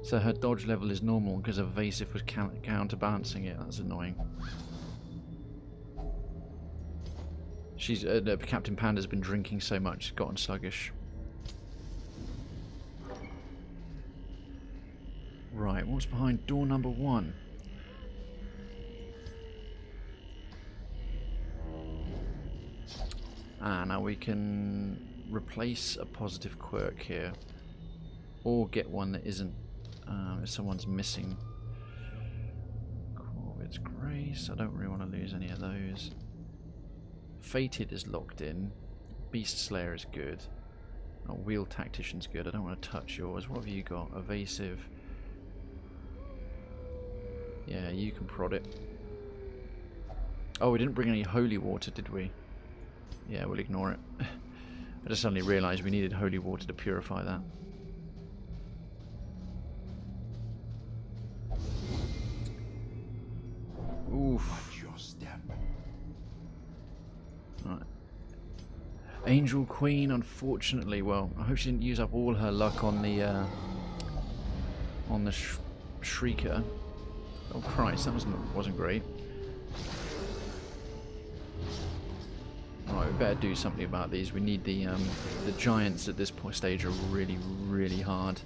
So her dodge level is normal because evasive was counterbalancing it. That's annoying. She's Captain Panda's been drinking so much, gotten sluggish. Right, what's behind door number 1? Now we can replace a positive quirk here, or get one that isn't. If someone's missing. Corvid's Grace. I don't really want to lose any of those. Fated is locked in. Beast Slayer is good. Oh, Wheel Tactician's good. I don't want to touch yours. What have you got? Evasive. Yeah, you can prod it. Oh, we didn't bring any holy water, did we? Yeah, we'll ignore it. I just suddenly realised we needed holy water to purify that. Oof. Watch your step. Right. Angel Queen, unfortunately, well, I hope she didn't use up all her luck on the Shrieker. Oh Christ, that wasn't great. Alright, we better do something about these. We need the giants at this stage are really, really hard.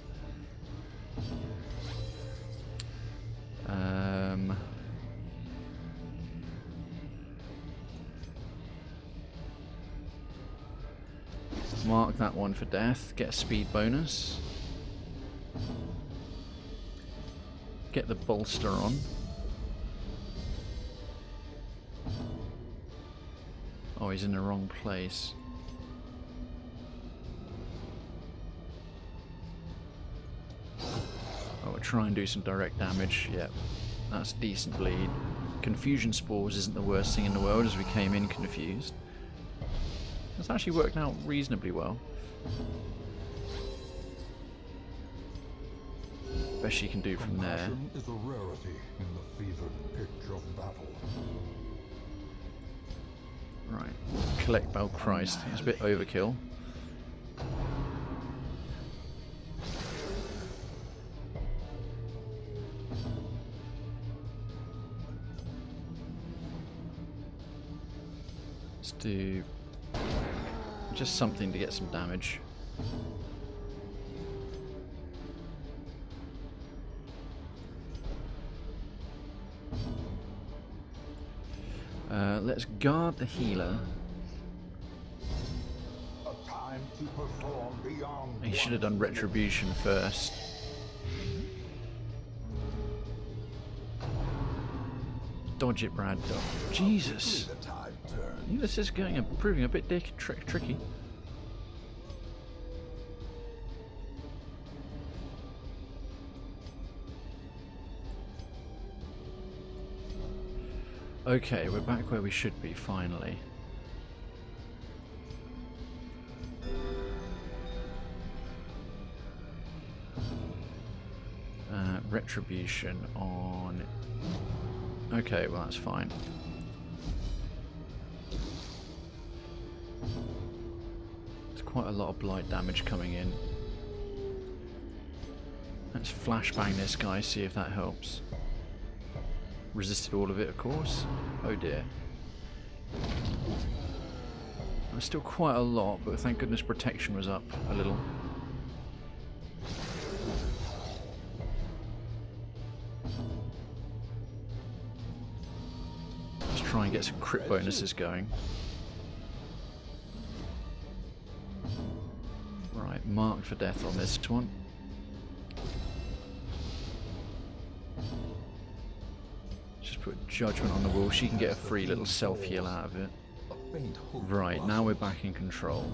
Mark that one for death. Get a speed bonus. Get the bolster on. Oh, he's in the wrong place. Oh, we'll try and do some direct damage. Yep, that's decent bleed. Confusion Spores isn't the worst thing in the world, as we came in confused. It's actually worked out reasonably well. Best she can do from there. Compassion is a rarity in the fevered pitch of battle. Right, collect Bell Christ. It's a bit overkill. Let's do just something to get some damage. Let's guard the healer. A time to perform beyond. He should have done Retribution first. Dodge it, Brad. Jesus. The tide turns. This is proving a bit tricky. Okay, we're back where we should be, finally. Retribution on... Okay, well that's fine. There's quite a lot of blight damage coming in. Let's flashbang this guy, see if that helps. Resisted all of it, of course. Oh dear. There's still quite a lot, but thank goodness protection was up a little. Let's try and get some crit bonuses going. Right, marked for death on this one. Put Judgment on the wall. She can get a free little self-heal out of it. Right, now we're back in control.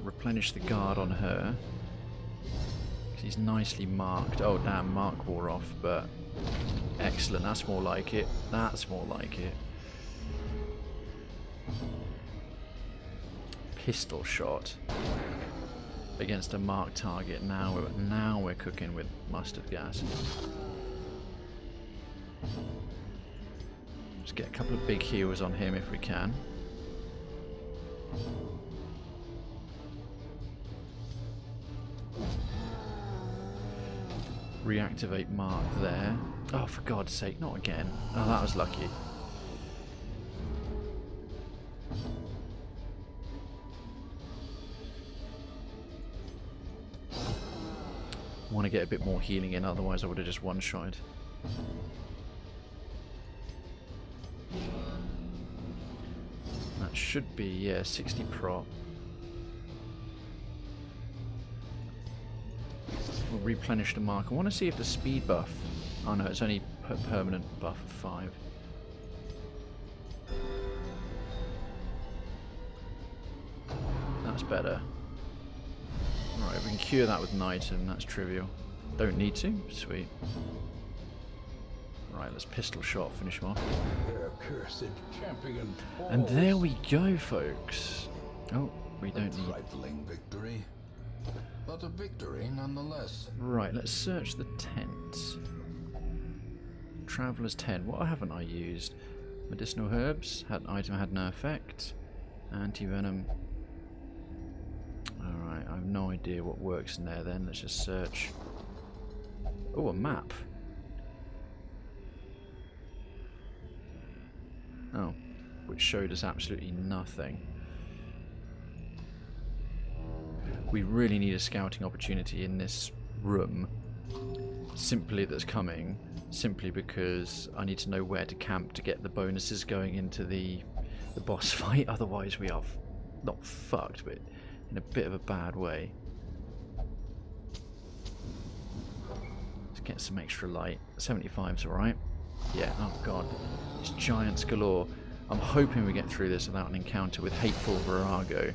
Replenish the guard on her. He's nicely marked. Oh damn, mark wore off, but excellent. That's more like it. That's more like it. Pistol shot against a marked target. Now we're cooking with mustard gas. Let's get a couple of big heals on him if we can. Reactivate Mark there. Oh, for God's sake, not again. Oh, that was lucky. Want to get a bit more healing in, otherwise I would have just one-shot. That should be, yeah, 60 prop. We'll replenish the mark. I want to see if the speed buff... Oh no, it's only permanent buff of 5. That's better. Alright, we can cure that with an item, that's trivial. Don't need to? Sweet. Right, let's pistol shot, finish him off. Their cursed champion falls. And there we go, folks. Oh, we don't A need... trifling victory, but a victory nonetheless. Right, let's search the tent. Traveller's tent. What haven't I used? Medicinal herbs. Item had no effect. Anti-venom. Alright, I have no idea what works in there then. Let's just search. Oh, a map. Oh, which showed us absolutely nothing. We really need a scouting opportunity in this room. Simply because I need to know where to camp to get the bonuses going into the boss fight. Otherwise we are not fucked, but in a bit of a bad way. Let's get some extra light. 75's alright. Yeah, oh god. It's giants galore. I'm hoping we get through this without an encounter with Hateful Virago,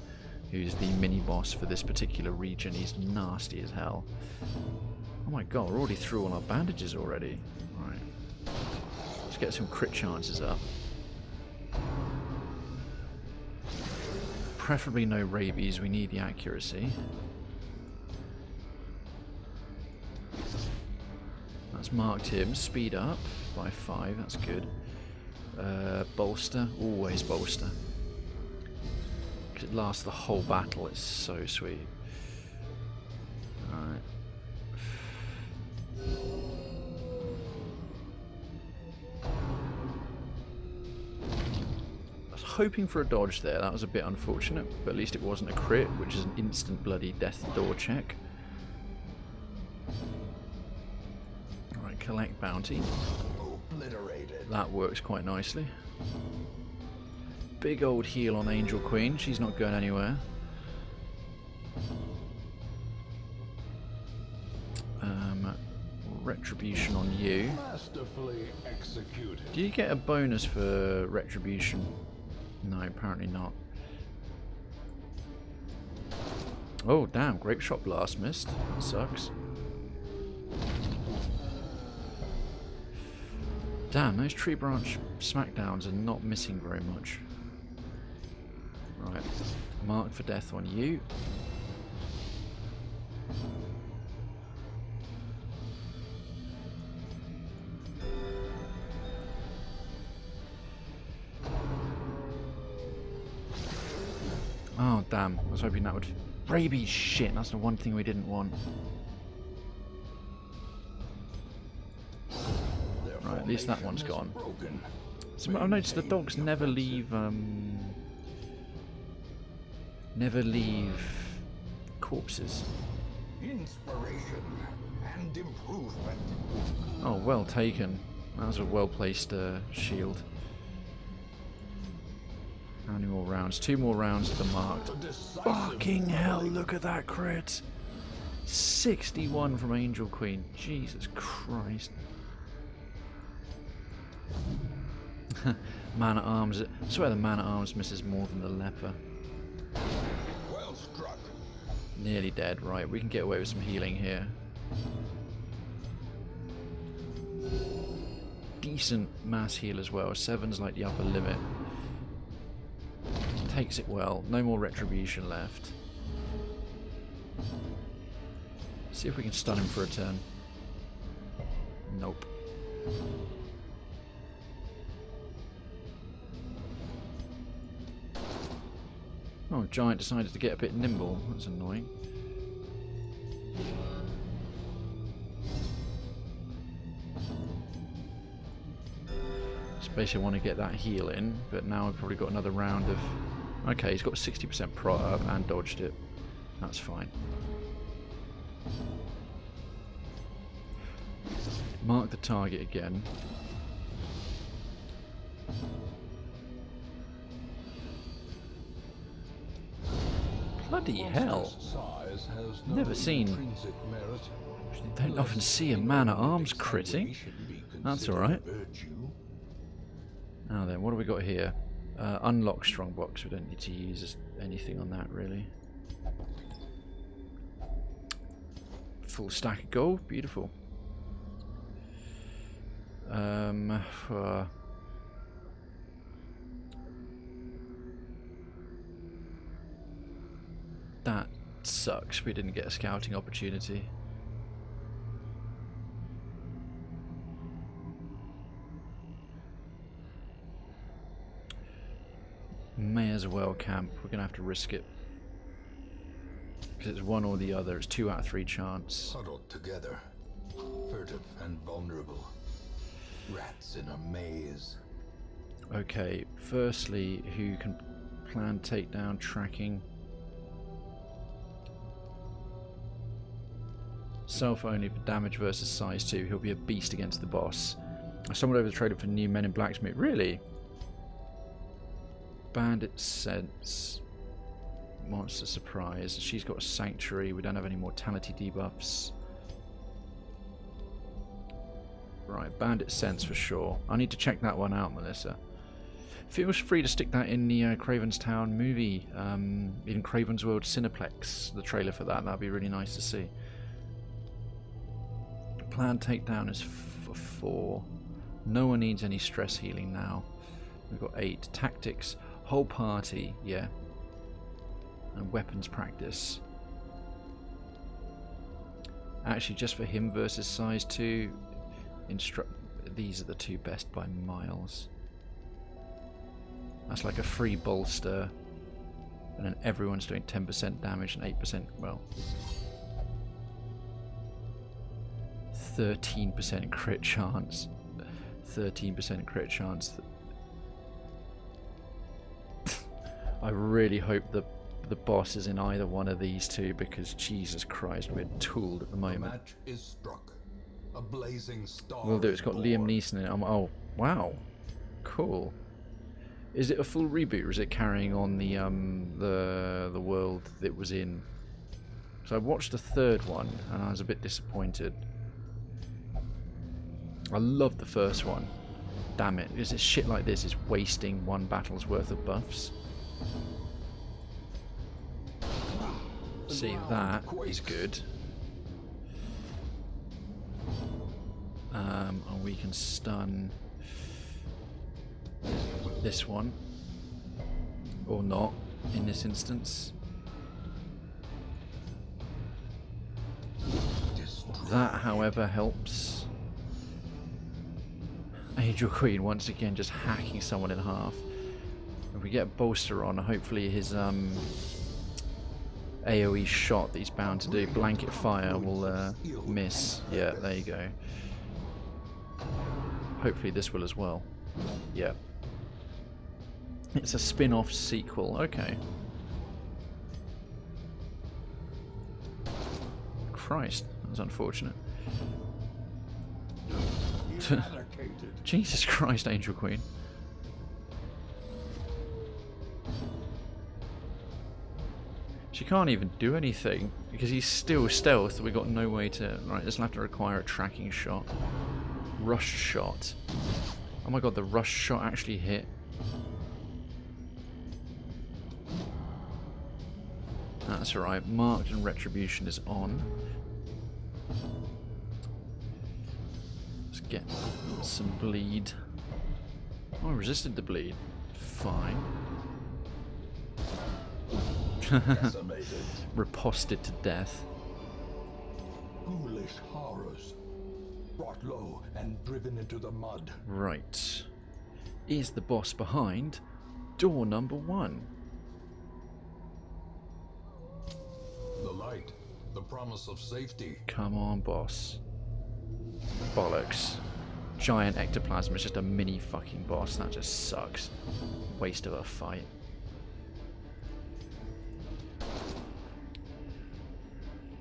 who's the mini-boss for this particular region. He's nasty as hell. Oh my god, we're already through all our bandages already. Right. Let's get some crit chances up. Preferably no rabies, we need the accuracy. That's marked him. Speed up by 5, that's good. Bolster, always bolster. Because it lasts the whole battle, it's so sweet. Alright. I was hoping for a dodge there, that was a bit unfortunate, but at least it wasn't a crit, which is an instant bloody death door check. Alright, collect bounty. Obliterated. That works quite nicely. Big old heal on Angel Queen, she's not going anywhere. Retribution on you. Masterfully executed. Do you get a bonus for retribution? No, apparently not. Oh damn, grape shot blast missed. That sucks. Damn, those tree branch smackdowns are not missing very much. Right, mark for death on you. Oh damn, I was hoping that would... Rabies, shit, that's the one thing we didn't want. Right, at least that one's gone. So I've noticed the dogs never leave corpses. Inspiration and improvement. Oh, well taken. That was a well-placed shield. How many more rounds? 2 more rounds at the mark. Fucking hell, look at that crit! 61 from Angel Queen. Jesus Christ. Man-at-Arms. I swear the Man-at-Arms misses more than the Leper. Well struck. Nearly dead. Right, we can get away with some healing here. Decent mass heal as well. 7's like the upper limit. Takes it well. No more retribution left. See if we can stun him for a turn. Nope. Oh, Giant decided to get a bit nimble. That's annoying. Basically, I want to get that heal in, but now I've probably got another round of... Okay, he's got 60% prot up and dodged it. That's fine. Mark the target again. Bloody hell. Never seen... Don't often see a man-at-arms critting. That's alright. Now then, what do we got here? Unlock strongbox. We don't need to use anything on that, really. Full stack of gold. Beautiful. That sucks. We didn't get a scouting opportunity. May as well camp. We're gonna have to risk it because it's one or the other. It's 2 out of 3 chance. Huddled together, furtive and vulnerable. Rats in a maze. Okay, firstly, who can plan takedown tracking? Self only for damage versus size 2. He'll be a beast against the boss. I stumbled over the trailer for new men in blacksmith. Really? Bandit sense. Monster surprise. She's got a sanctuary. We don't have any mortality debuffs. Right, bandit sense for sure. I need to check that one out, Melissa. Feel free to stick that in the Krayven's Town movie, in Krayven's World Cineplex, the trailer for that. That'd be really nice to see. Planned takedown is for 4. No one needs any stress healing now. We've got 8. Tactics, whole party, yeah. And weapons practice. Actually, just for him versus size 2, these are the 2 best by miles. That's like a free bolster, and then everyone's doing 10% damage and 8%, well, 13% crit chance. 13% crit chance. I really hope the boss is in either one of these two, because Jesus Christ, we're tooled at the moment. The match is struck. A blazing star. Will do. It's got Liam Neeson in it. Oh, wow, cool. Is it a full reboot, or is it carrying on the world that it was in? So I watched the 3rd one and I was a bit disappointed. I loved the first one. Damn it! Because it's shit like this is wasting one battle's worth of buffs. See, that is good. And we can stun this one, or not in this instance. That, however, helps. Angel Queen once again just hacking someone in half. If we get Bolster on, hopefully his AoE shot that he's bound to do, Blanket Fire, will miss. Yeah, there you go. Hopefully this will as well. Yeah. It's a spin-off sequel. Okay. Christ, that was unfortunate. Jesus Christ, Angel Queen. She can't even do anything because he's still stealth. We got no way to. Right, this will have to require a tracking shot. Rush shot. Oh my god, the rush shot actually hit. That's alright. Marked and Retribution is on. Let's get some bleed. Oh, I resisted the bleed. Fine. Riposted to death. Ghoulish horrors. Brought low and driven into the mud. Right. Is the boss behind door number 1? The light. The promise of safety. Come on, boss. Bollocks. giant ectoplasm is just a mini fucking boss. That just sucks. Waste of a fight.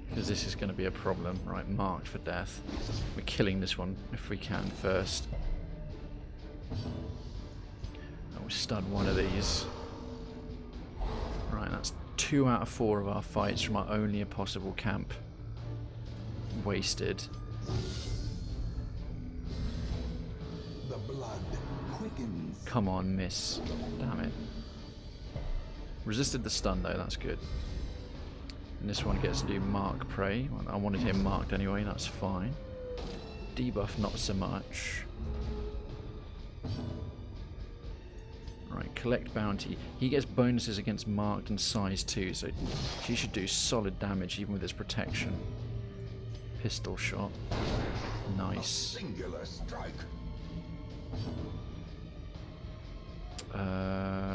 Because this is going to be a problem. Right, marked for death. We're killing this one if we can first. We'll stun one of these. Right, that's 2 out of 4 of our fights from our only a possible camp. Wasted. The blood quickens. Come on, miss. Damn it. Resisted the stun though, that's good. And this one gets to do mark prey. Well, I wanted him marked anyway, that's fine. Debuff not so much. Right, collect bounty. He gets bonuses against marked and size too, so she should do solid damage even with his protection. Pistol shot. Nice. Singular strike.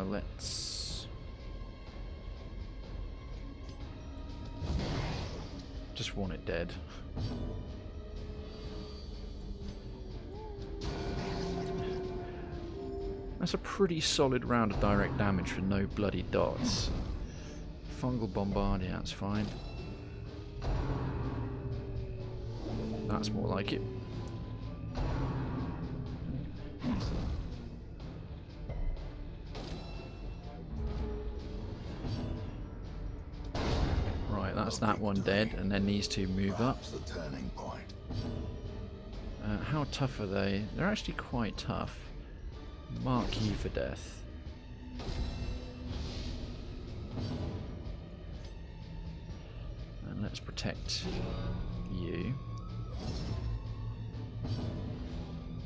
Let's just want it dead. That's a pretty solid round of direct damage for no bloody dots. Fungal bombardier, that's fine. That's more like it. Right, that's that one dead, and then these two move up. The turning point. How tough are they? They're actually quite tough. Mark you for death. And let's protect you.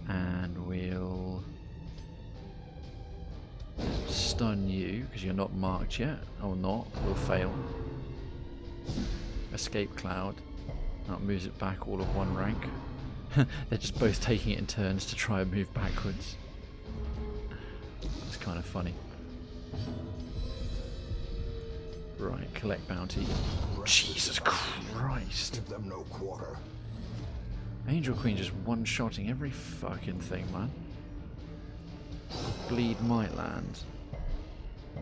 And we'll stun you because you're not marked yet. Or not, we'll fail. Escape cloud. That moves it back all of 1 rank. They're just both taking it in turns to try and move backwards. That's kind of funny. Right, collect bounty. Jesus Christ. Give them no quarter. Angel Queen just one-shotting every fucking thing, man. Bleed might land.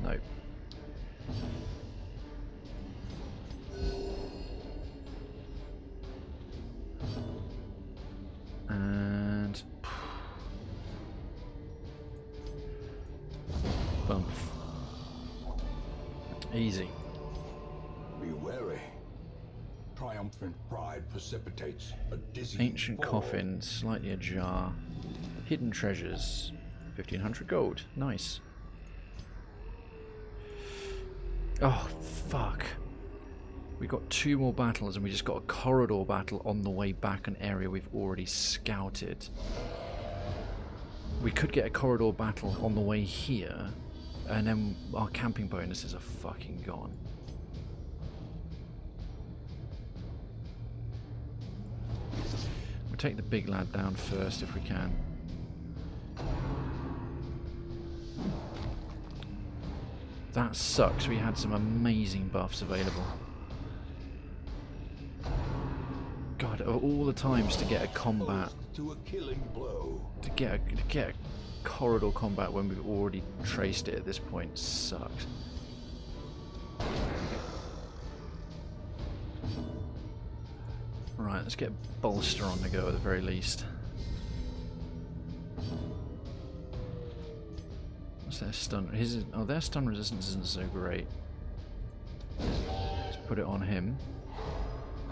Nope. And bump. Easy. Be wary. Triumphant pride precipitates a dizzy Ancient fall. coffin, slightly ajar. Hidden treasures. 1500 gold. Nice. Oh, fuck. We got 2 more battles and we just got a corridor battle on the way back, an area we've already scouted. We could get a corridor battle on the way here, and then our camping bonuses are fucking gone. We'll take the big lad down first if we can. That sucks, we had some amazing buffs available. God, of all the times to get a combat, To a killing blow. to get a corridor combat when we've already traced it at this point sucks. Right, let's get Bolster on the go at the very least. What's their stun? Their stun resistance isn't so great. Let's put it on him.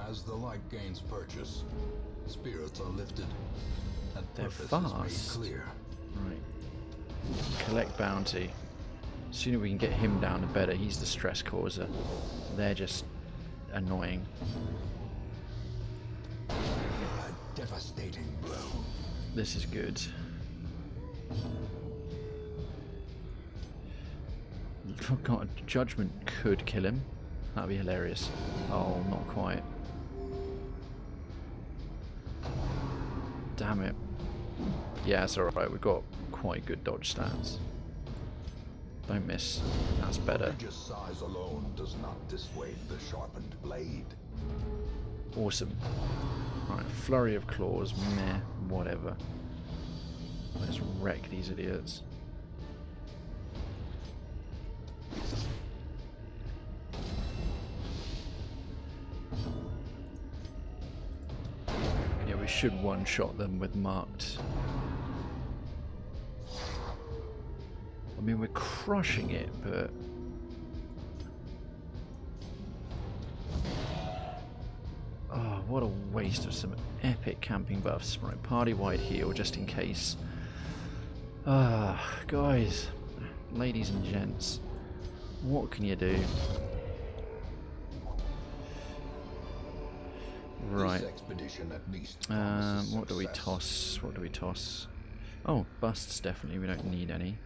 As the light gains purchase, spirits are lifted, and They're purpose fast. is made clear. Right. Collect bounty. The sooner we can get him down, the better. He's the stress causer. They're just annoying. A devastating blow. This is good. Oh god, Judgment could kill him. That'd be hilarious. Oh, not quite. Damn it. Yeah, it's alright. We've got quite good dodge stats. Don't miss. That's better. Prodigious size alone does not dissuade the sharpened blade. Awesome. Right, flurry of claws. Meh. Whatever. Let's wreck these idiots. Yeah, we should one-shot them with marked. I mean, we're crushing it, but... Oh, what a waste of some epic camping buffs. Right, party-wide heal, just in case. Ah, guys, ladies and gents, what can you do? Right. This expedition at least What do we success. toss? What do we toss? Oh, busts definitely. We don't need any.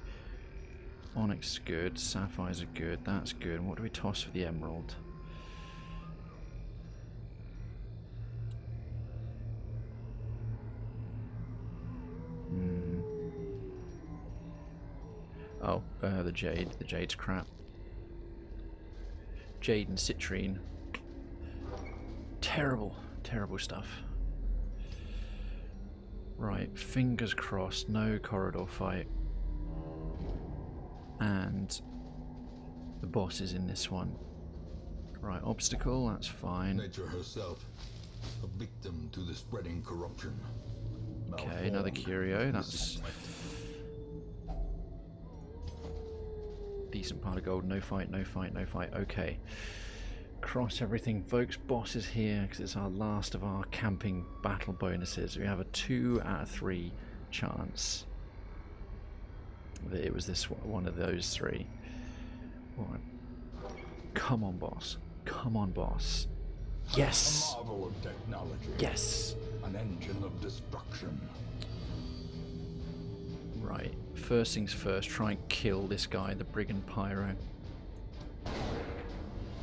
Onyx good. Sapphires are good. That's good. And what do we toss for the emerald? Oh, the jade. The jade's crap. Jade and citrine. Terrible, terrible stuff. Right, fingers crossed, no corridor fight. And the boss is in this one. Right, obstacle, that's fine. Nature herself, a victim to the spreading corruption. Okay, another curio, that's decent part of gold. No fight, no fight, no fight. Okay. Cross everything, folks. Boss is here because it's our last of our camping battle bonuses. We have a 2 out of 3 chance that it was this one of those 3. Right. Come on, boss. Come on, boss. Yes! A marvel of technology. Yes! An engine of destruction. Right. First things first, try and kill this guy, the Brigand Pyro,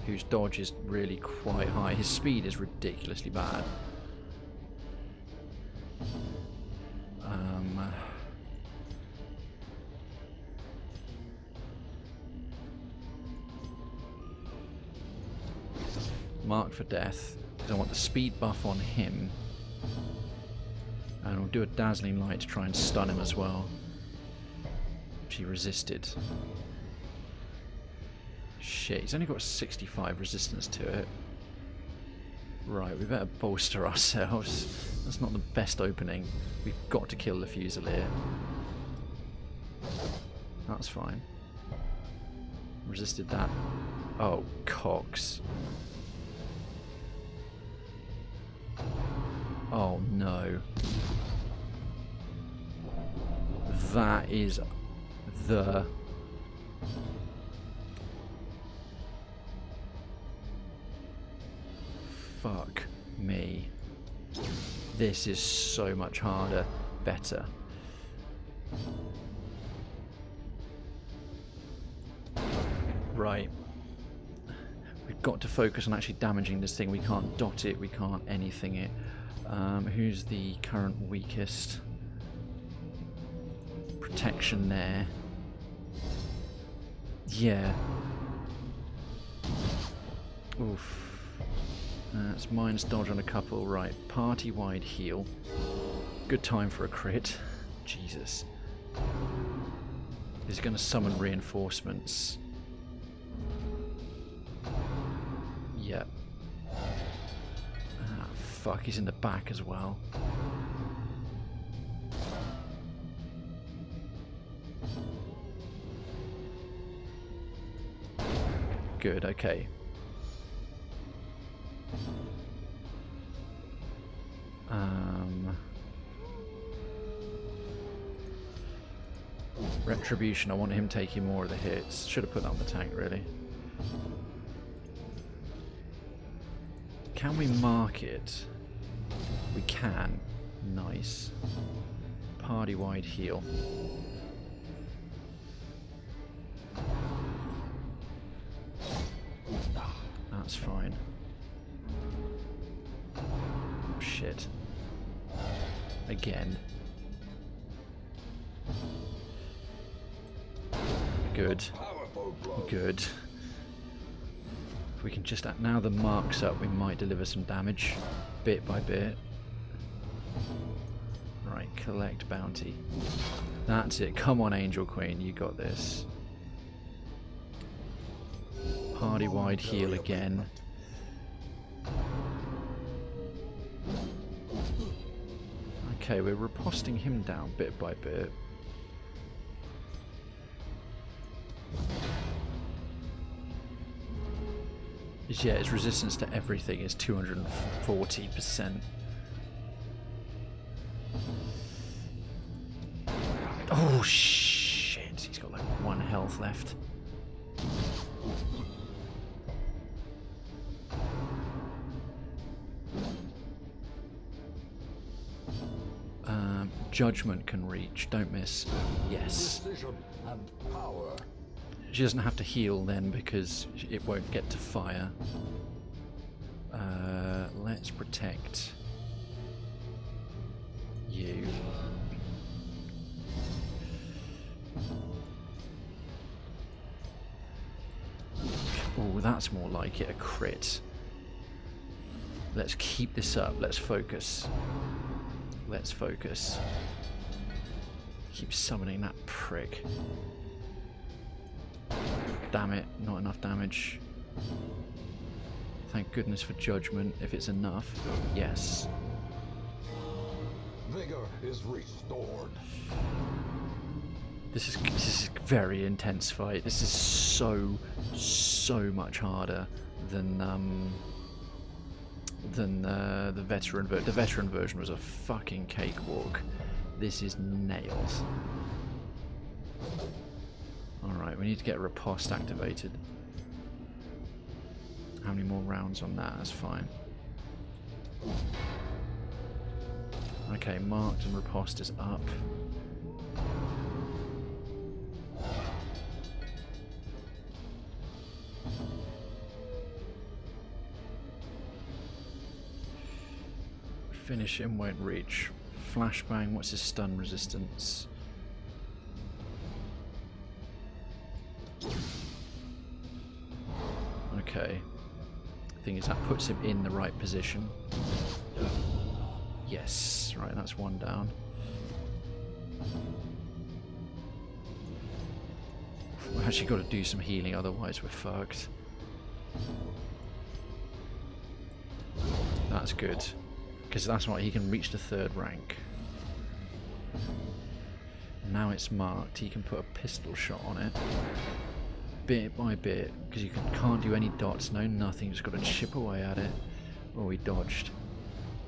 whose dodge is really quite high. His speed is ridiculously bad. Mark for death, because I want the speed buff on him. And we'll do a dazzling light to try and stun him as well. He resisted. Shit, he's only got 65 resistance to it. Right, we better bolster ourselves. That's not the best opening. We've got to kill the Fusilier. That's fine. Resisted that. Oh, Cox. Oh no. That is the... Fuck me. This is so much harder. Better. Right. We've got to focus on actually damaging this thing. We can't dot it, we can't anything it. Who's the current weakest? Protection there. Yeah. Oof. That's minus dodge on a couple. Right, party-wide heal. Good time for a crit. Jesus. Is he going to summon reinforcements? Yep. Ah, fuck, he's in the back as well. Good, okay. Retribution, I want him taking more of the hits. Should have put that on the tank, really. Can we mark it? We can. Nice. Party-wide heal. That's fine. Oh, shit. Again. Good. Good. If we can just... Now the mark's up, we might deliver some damage. Bit by bit. Right, collect bounty. That's it. Come on, Angel Queen, you got this. Party-wide heal again. Okay, we're riposting him down bit by bit. Yeah, his resistance to everything is 240%. Oh shit, he's got like 1 health left. Judgment can reach, don't miss. Yes. Precision and power. She doesn't have to heal then because it won't get to fire. Let's protect you. Oh, that's more like it, a crit. Let's keep this up, let's focus. Let's focus. Keep summoning that prick. Damn it, not enough damage. Thank goodness for judgment, if it's enough. Yes. Vigor is restored. This is a very intense fight. This is so much harder than the veteran version. The veteran version was a fucking cakewalk. This is nails. Alright, we need to get riposte activated. How many more rounds on that? That's fine. Okay, marked and riposte is up. Finish him, won't reach. Flashbang, what's his stun resistance? Okay. Thing is, that puts him in the right position. Yes, right, that's 1 down. We've actually got to do some healing, otherwise we're fucked. That's good. Because that's why he can reach the 3rd rank. Now it's marked, he can put a pistol shot on it. Bit by bit, because you can't do any dots, no nothing, just got to chip away at it. Oh, he dodged.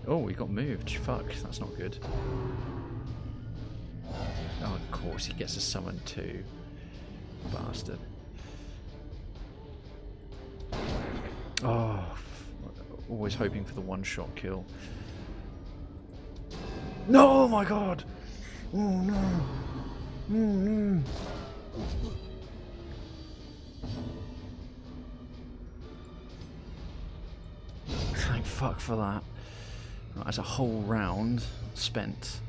Oh, he got moved. Fuck, that's not good. Oh, of course, he gets a summon too. Bastard. Oh, always hoping for the 1-shot kill. No, oh my god! Oh no! Oh no! Thank fuck for that. Right, that's a whole round spent.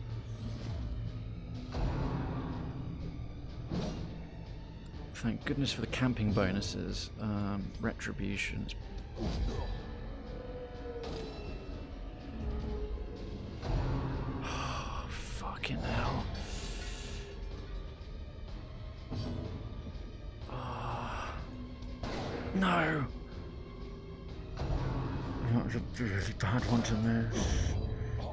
Thank goodness for the camping bonuses. Retributions. Oh, fucking hell. Oh, no! That was a really bad one to miss.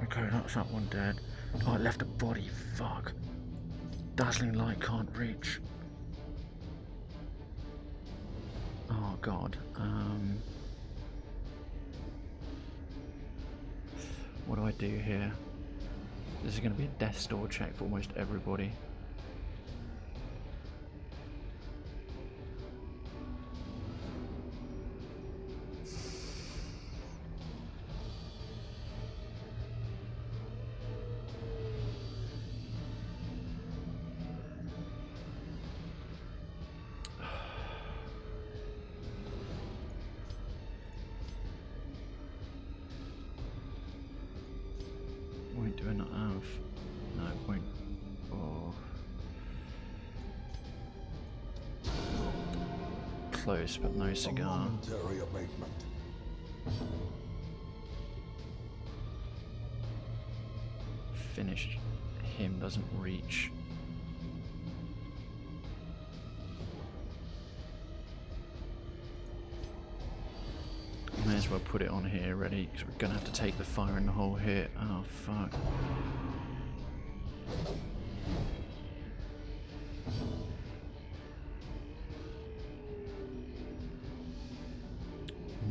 Okay, that's that one dead. Oh, it left a body. Fuck. Dazzling light can't reach. Oh god. What do I do here? This is going to be a death store check for almost everybody. Do I not have? No, it won't. Oh. Close, but no cigar. Momentary abatement. finish him doesn't reach. May as well put it on here ready, because we're going to have to take the fire in the hole here. Oh, fuck.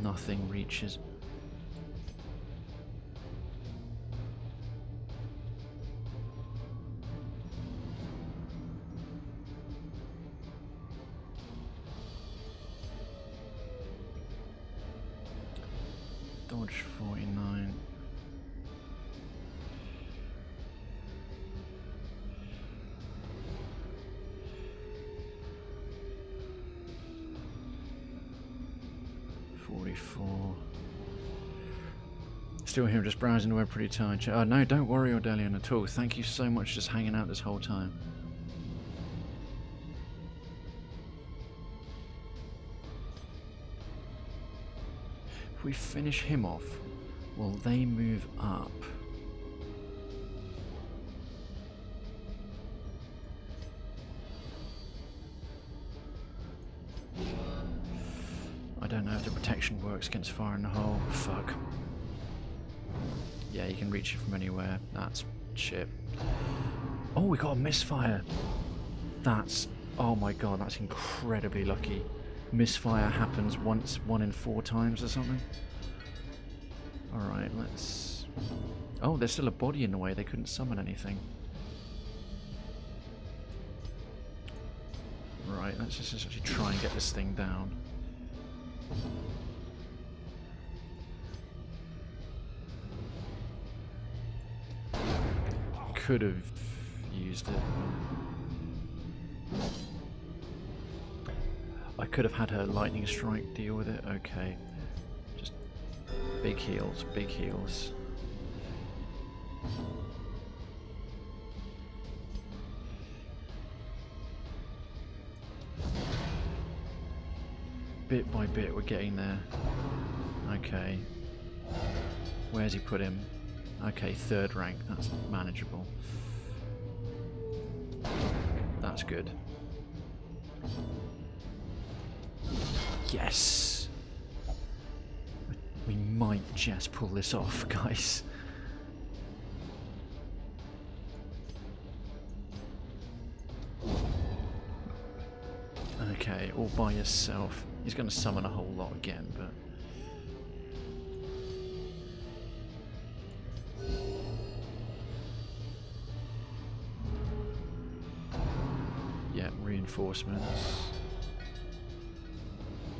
Nothing reaches. Dodge 49. Still here, just browsing the web, pretty tired. Oh no, don't worry, Ordelian, at all. Thank you so much, just hanging out this whole time. If we finish him off, will they move up? I don't know if the protection works against fire in the hole. Fuck. Yeah, you can reach it from anywhere. That's shit. Oh, we got a misfire. That's... oh my god, that's incredibly lucky. Misfire happens once, 1 in 4 times or something. Alright, let's... oh, there's still a body in the way. They couldn't summon anything. Right, let's just actually try and get this thing down. Could have used it. I could have had her lightning strike deal with it. Okay. Just big heals, big heals. Bit by bit we're getting there. Okay. Where's he put him? Okay, 3rd rank, that's manageable. That's good. Yes! We might just pull this off, guys. Okay, all by yourself. He's going to summon a whole lot again, but... yeah, reinforcements.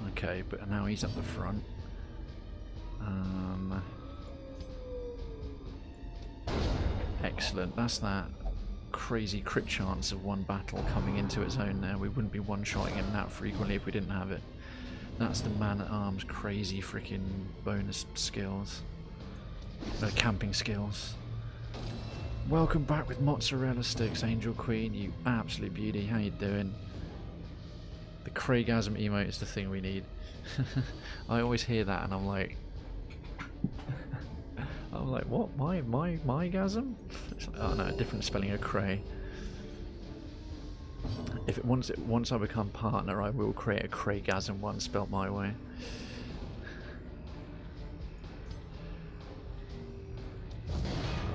Okay, but now he's up the front. Excellent, that's that crazy crit chance of 1 battle coming into its own there. We wouldn't be one-shotting him that frequently if we didn't have it. That's the man-at-arms crazy freaking bonus skills. Camping skills. Welcome back with mozzarella sticks, Angel Queen, you absolute beauty. How you doing? The Craygasm emote is the thing we need. I always hear that and I'm like... I'm like, what? My-gasm? It's like, oh no, different spelling of Cray. If once I become partner, I will create a Craygasm one spelt my way.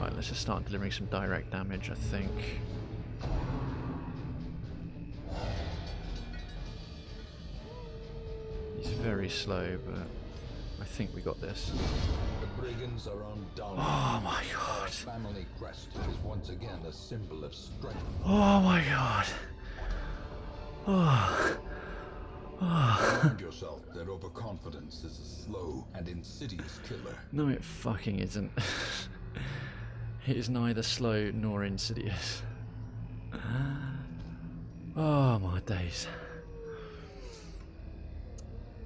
Right, let's just start delivering some direct damage, I think. He's very slow, but I think we got this. The brigands are on down. Oh my god. Our family crest is once again a symbol of strength. Oh my god. Oh. Remind yourself that overconfidence is a slow and insidious killer. No, it fucking isn't. It is neither slow nor insidious. Oh my days.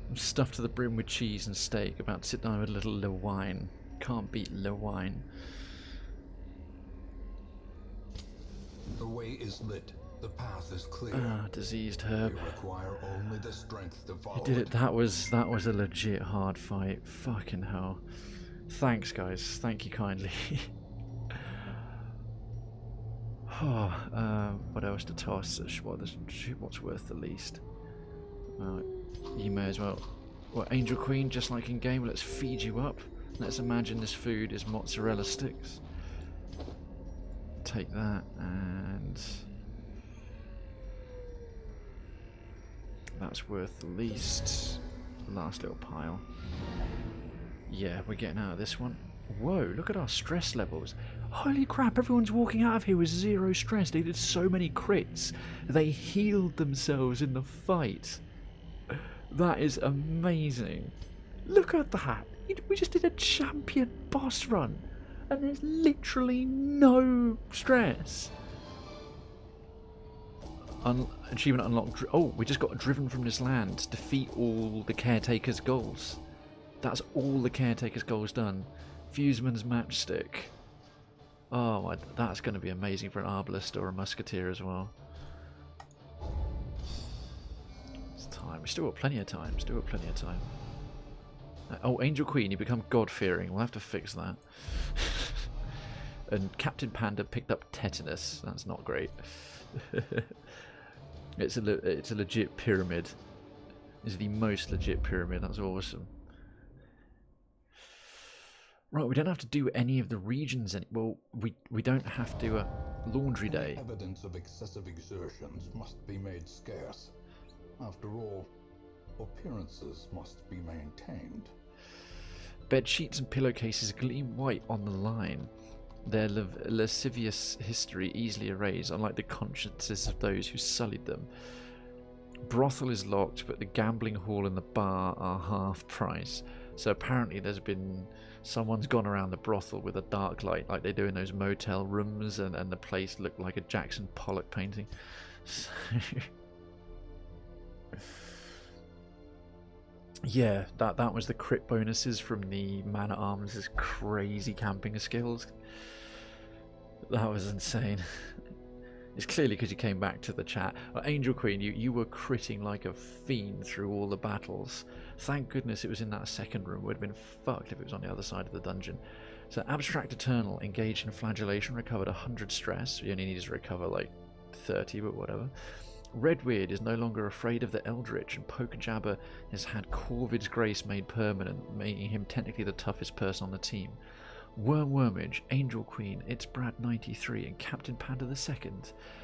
I'm stuffed to the brim with cheese and steak, about to sit down with a little wine. Can't beat wine. The way is lit. The path is clear. Ah, diseased herb. You require only the strength to follow. He did it. That was a legit hard fight. Fucking hell. Thanks, guys. Thank you kindly. What else to toss? What's worth the least? You may as well. Well, Angel Queen, just like in game, let's feed you up. Let's imagine this food is mozzarella sticks. Take that, and that's worth the least. Last little pile. Yeah, we're getting out of this one. Whoa, look at our stress levels. Holy crap, everyone's walking out of here with 0 stress. They did so many crits. They healed themselves in the fight. That is amazing. Look at that. We just did a champion boss run. And there's literally no stress. Achievement unlocked. Oh, we just got driven from this land. Defeat all the caretaker's goals. That's all the caretaker's goals done. Fuseman's matchstick. Oh, that's going to be amazing for an arbalist or a musketeer as well. It's time. We still got plenty of time. Oh, Angel Queen, you become God-fearing. We'll have to fix that. And Captain Panda picked up tetanus. That's not great. It's a legit pyramid. It's the most legit pyramid. That's awesome. Right, we don't have to do any of the regions well, we don't have to laundry day. Evidence of excessive exertions must be made scarce. After all, appearances must be maintained. Bed sheets and pillowcases gleam white on the line. Their lascivious history easily erased, unlike the consciences of those who sullied them. Brothel is locked, but the gambling hall and the bar are half price. So apparently someone's gone around the brothel with a dark light like they do in those motel rooms, and the place looked like a Jackson Pollock painting. So yeah, that was the crit bonuses from the Man at Arms' crazy camping skills. That was insane. It's clearly because you came back to the chat. Angel Queen, you were critting like a fiend through all the battles. Thank goodness it was in that second room. We'd have been fucked if it was on the other side of the dungeon. So Abstract Eternal, engaged in flagellation, recovered 100 stress. You only need to recover like 30, but whatever. Redweird is no longer afraid of the Eldritch, and Pokerjabber has had Corvid's grace made permanent, making him technically the toughest person on the team. Wormage, Angel Queen, It's Brad 93, and Captain Panda II,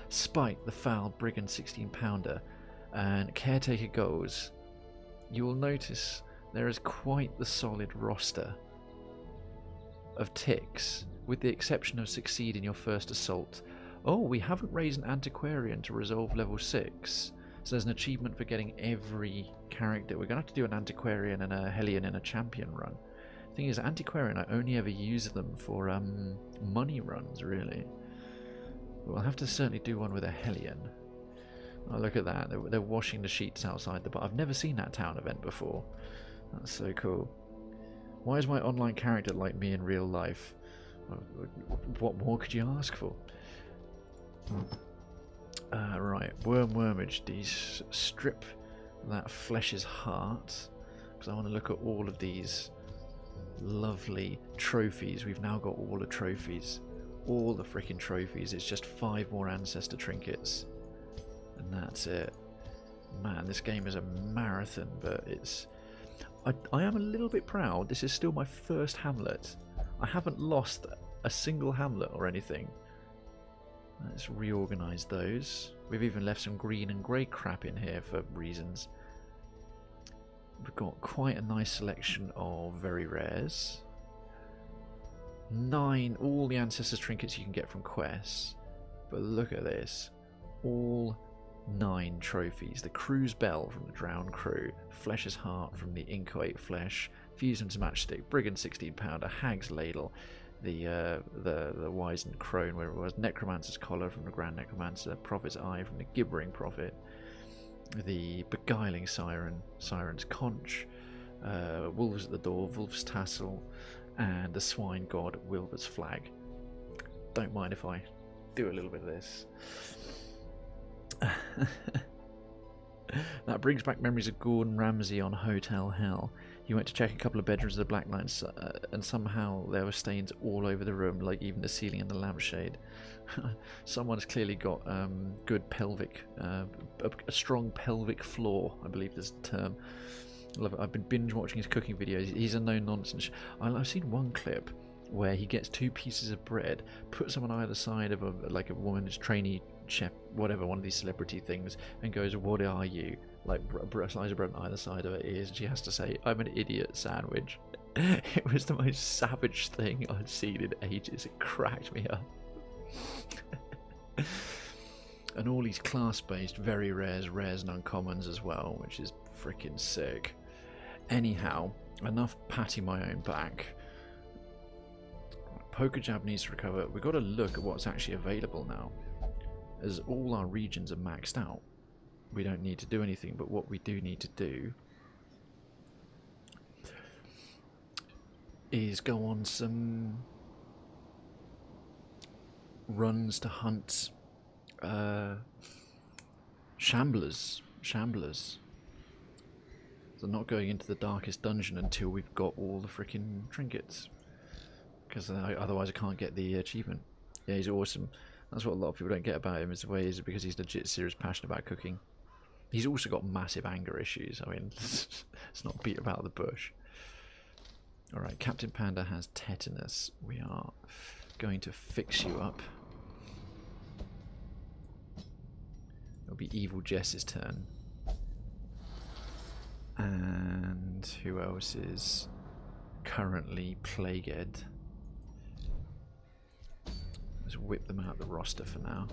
Spike the Foul Brigand 16-pounder, and Caretaker goes. You will notice there is quite the solid roster of ticks, with the exception of succeed in your first assault. Oh, we haven't raised an antiquarian to resolve level 6, so there's an achievement for getting every character. We're going to have to do an antiquarian and a Hellion in a champion run. Thing is, antiquarian, I only ever use them for money runs, really. But we'll have to certainly do one with a Hellion. Oh, look at that. They're washing the sheets outside the bar. I've never seen that town event before. That's so cool. Why is my online character like me in real life? What more could you ask for? Right, Wormage. These strip that flesh's heart, because I want to look at all of these lovely trophies. We've now got all the trophies, all the freaking trophies. It's just 5 more ancestor trinkets, and that's it. Man, this game is a marathon, but it's. I am a little bit proud. This is still my first hamlet. I haven't lost a single hamlet or anything. Let's reorganise those. We've even left some green and grey crap in here for reasons. We've got quite a nice selection of very rares. 9, all the Ancestors trinkets you can get from quests. But look at this. All 9 trophies. The Crew's Bell from the Drowned Crew. Flesh's Heart from the Inchoate Flesh. Fuseman's Matchstick. Brigand 16-pounder. Hag's Ladle. The Wizened Crone, where it was. Necromancer's Collar from the Grand Necromancer. Prophet's Eye from the Gibbering Prophet. The Beguiling Siren, Siren's Conch, Wolves at the Door, Wolf's Tassel, and the Swine God, Wilber's Flag. Don't mind if I do a little bit of this. That brings back memories of Gordon Ramsay on Hotel Hell. He went to check a couple of bedrooms of the Black Knights, and somehow there were stains all over the room, like even the ceiling and the lampshade. Someone's clearly got good pelvic, a strong pelvic floor, I believe is the term. I love it. I've been binge watching his cooking videos. He's a no-nonsense. I've seen one clip where he gets 2 pieces of bread, puts them on either side of a woman's trainee chef, whatever, one of these celebrity things, and goes, "What are you?" Like a slice of bread on either side of it is, and she has to say, "I'm an idiot sandwich." It was the most savage thing I'd seen in ages. It cracked me up. And all these class-based, very rares and uncommons as well, which is freaking sick. Anyhow, enough patting my own back. Poker Jab needs to recover. We've got to look at what's actually available now, as all our regions are maxed out. We don't need to do anything, but what we do need to do is go on some runs to hunt shamblers. So not going into the darkest dungeon until we've got all the freaking trinkets, because otherwise I can't get the achievement. Yeah, he's awesome. That's what a lot of people don't get about him, is the way is because he's legit serious passionate about cooking. He's also got massive anger issues. I mean, let's not beat about the bush. Alright, Captain Panda has tetanus. We are going to fix you up. It'll be Evil Jess's turn. And who else is currently plagued? Let's whip them out the roster for now.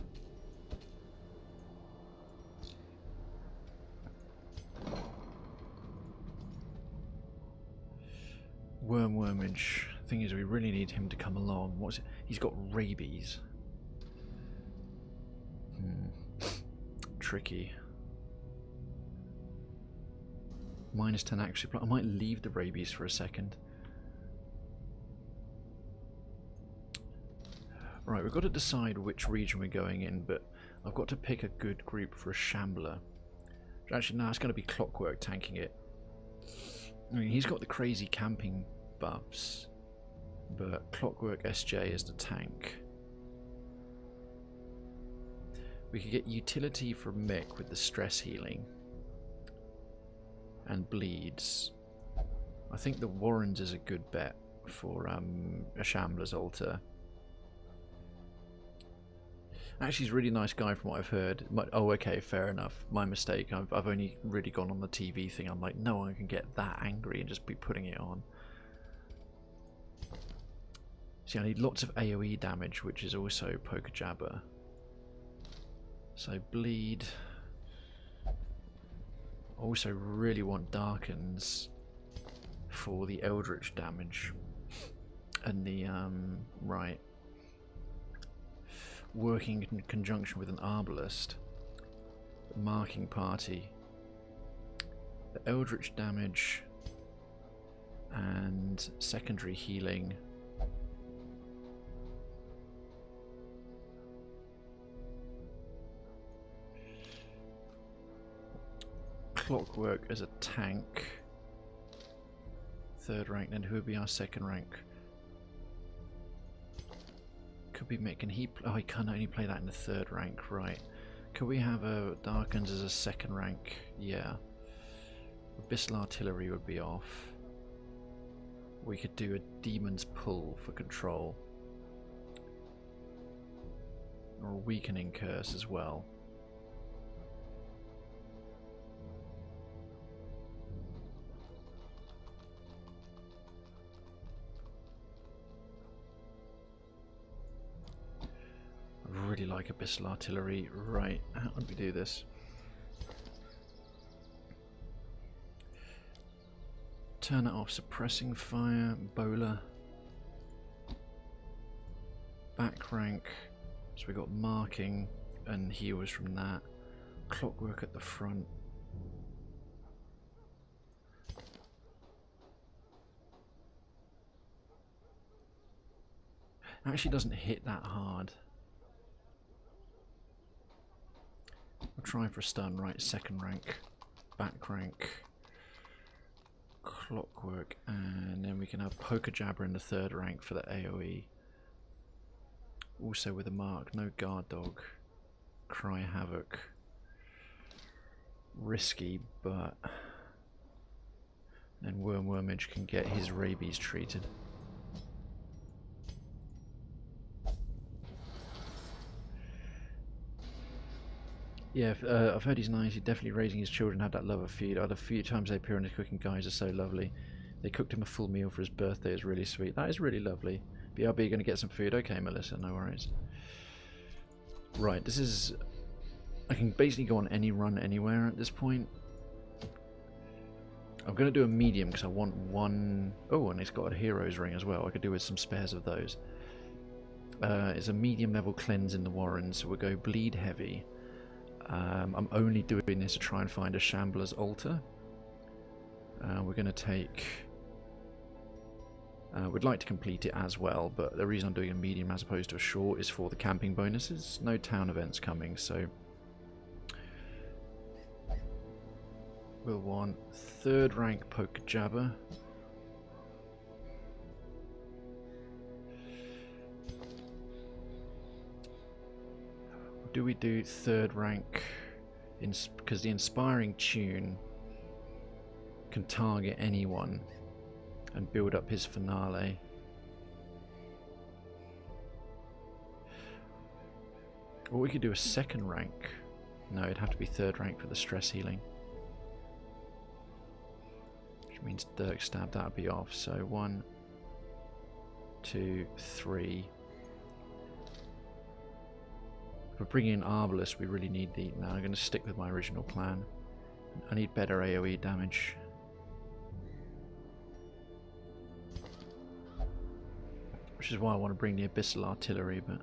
Wormage. Thing is, we really need him to come along. What's it? He's got rabies. Tricky. -10 actually. I might leave the rabies for a second. Right, we've got to decide which region we're going in, but I've got to pick a good group for a shambler. Actually, no, it's going to be Clockwork tanking it. I mean, he's got the crazy camping buffs, but Clockwork SJ is the tank. We could get utility from Mick with the stress healing and bleeds. I think the Warrens is a good bet for a Shambler's altar. Actually, he's a really nice guy from what I've heard. Oh, okay, fair enough. My mistake. I've only really gone on the TV thing. I'm like, no one can get that angry and just be putting it on. See, I need lots of AoE damage, which is also Poker Jabber. So bleed. Also really want Darkens for the Eldritch damage. And the, right. Working in conjunction with an Arbalist. Marking party. The Eldritch damage. And secondary healing. Clockwork as a tank. 3rd rank, then who would be our 2nd rank? Could be Mick, and he... Oh, he can only play that in the 3rd rank, right. Could we have a Darkens as a 2nd rank? Yeah. Abyssal Artillery would be off. We could do a Demon's Pull for control. Or a Weakening Curse as well. I really like Abyssal Artillery. Right, how would we do this? Turn it off. Suppressing Fire, Bowler. Back rank. So we got Marking and heals from that. Clockwork at the front. Actually doesn't hit that hard. We'll try for a stun, right? 2nd rank, back rank. Clockwork, and then we can have Poker Jabber in the 3rd rank for the AoE. Also with a mark, no Guard Dog. Cry Havoc. Risky, but then Wormage can get his rabies treated. Yeah, I've heard he's nice. He's definitely raising his children, had that love of food. The few times they appear in his cooking guys are so lovely. They cooked him a full meal for his birthday. It's really sweet. That is really lovely. BRB, you're going to get some food? Okay, Melissa, no worries. Right, this is... I can basically go on any run anywhere at this point. I'm going to do a medium because I want one... Oh, and it's got a hero's ring as well. I could do with some spares of those. It's a medium level cleanse in the Warrens, so we'll go bleed heavy. I'm only doing this to try and find a Shambler's altar. We're going to take... we'd like to complete it as well, but the reason I'm doing a medium as opposed to a short is for the camping bonuses. No town events coming, so... We'll want 3rd rank Poker Jabber. Do we do 3rd rank? Because the Inspiring Tune can target anyone and build up his finale. Or we could do a 2nd rank. No, it'd have to be 3rd rank for the stress healing. Which means Dirk Stab, that would be off. So 1, 2, 3. For bringing in Arbalest, we really need the... No, I'm going to stick with my original plan. I need better AoE damage. Which is why I want to bring the Abyssal Artillery, but...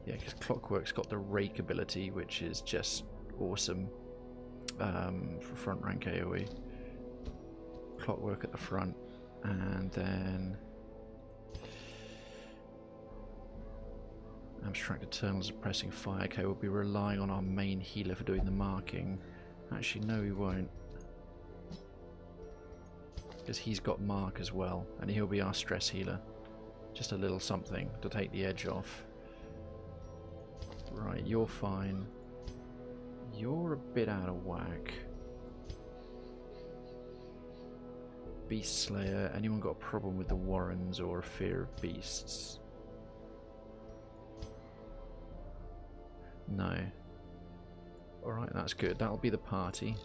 yeah, because Clockwork's got the Rake ability, which is just awesome for front rank AoE. Clockwork at the front, and then... Abstract Eternals are pressing fire. Okay, we'll be relying on our main healer for doing the marking. Actually, no, we won't. Because he's got mark as well, and he'll be our stress healer. Just a little something to take the edge off. Right, you're fine. You're a bit out of whack. Beast Slayer. Anyone got a problem with the Warrens or a fear of beasts? No. Alright, that's good. That'll be the party.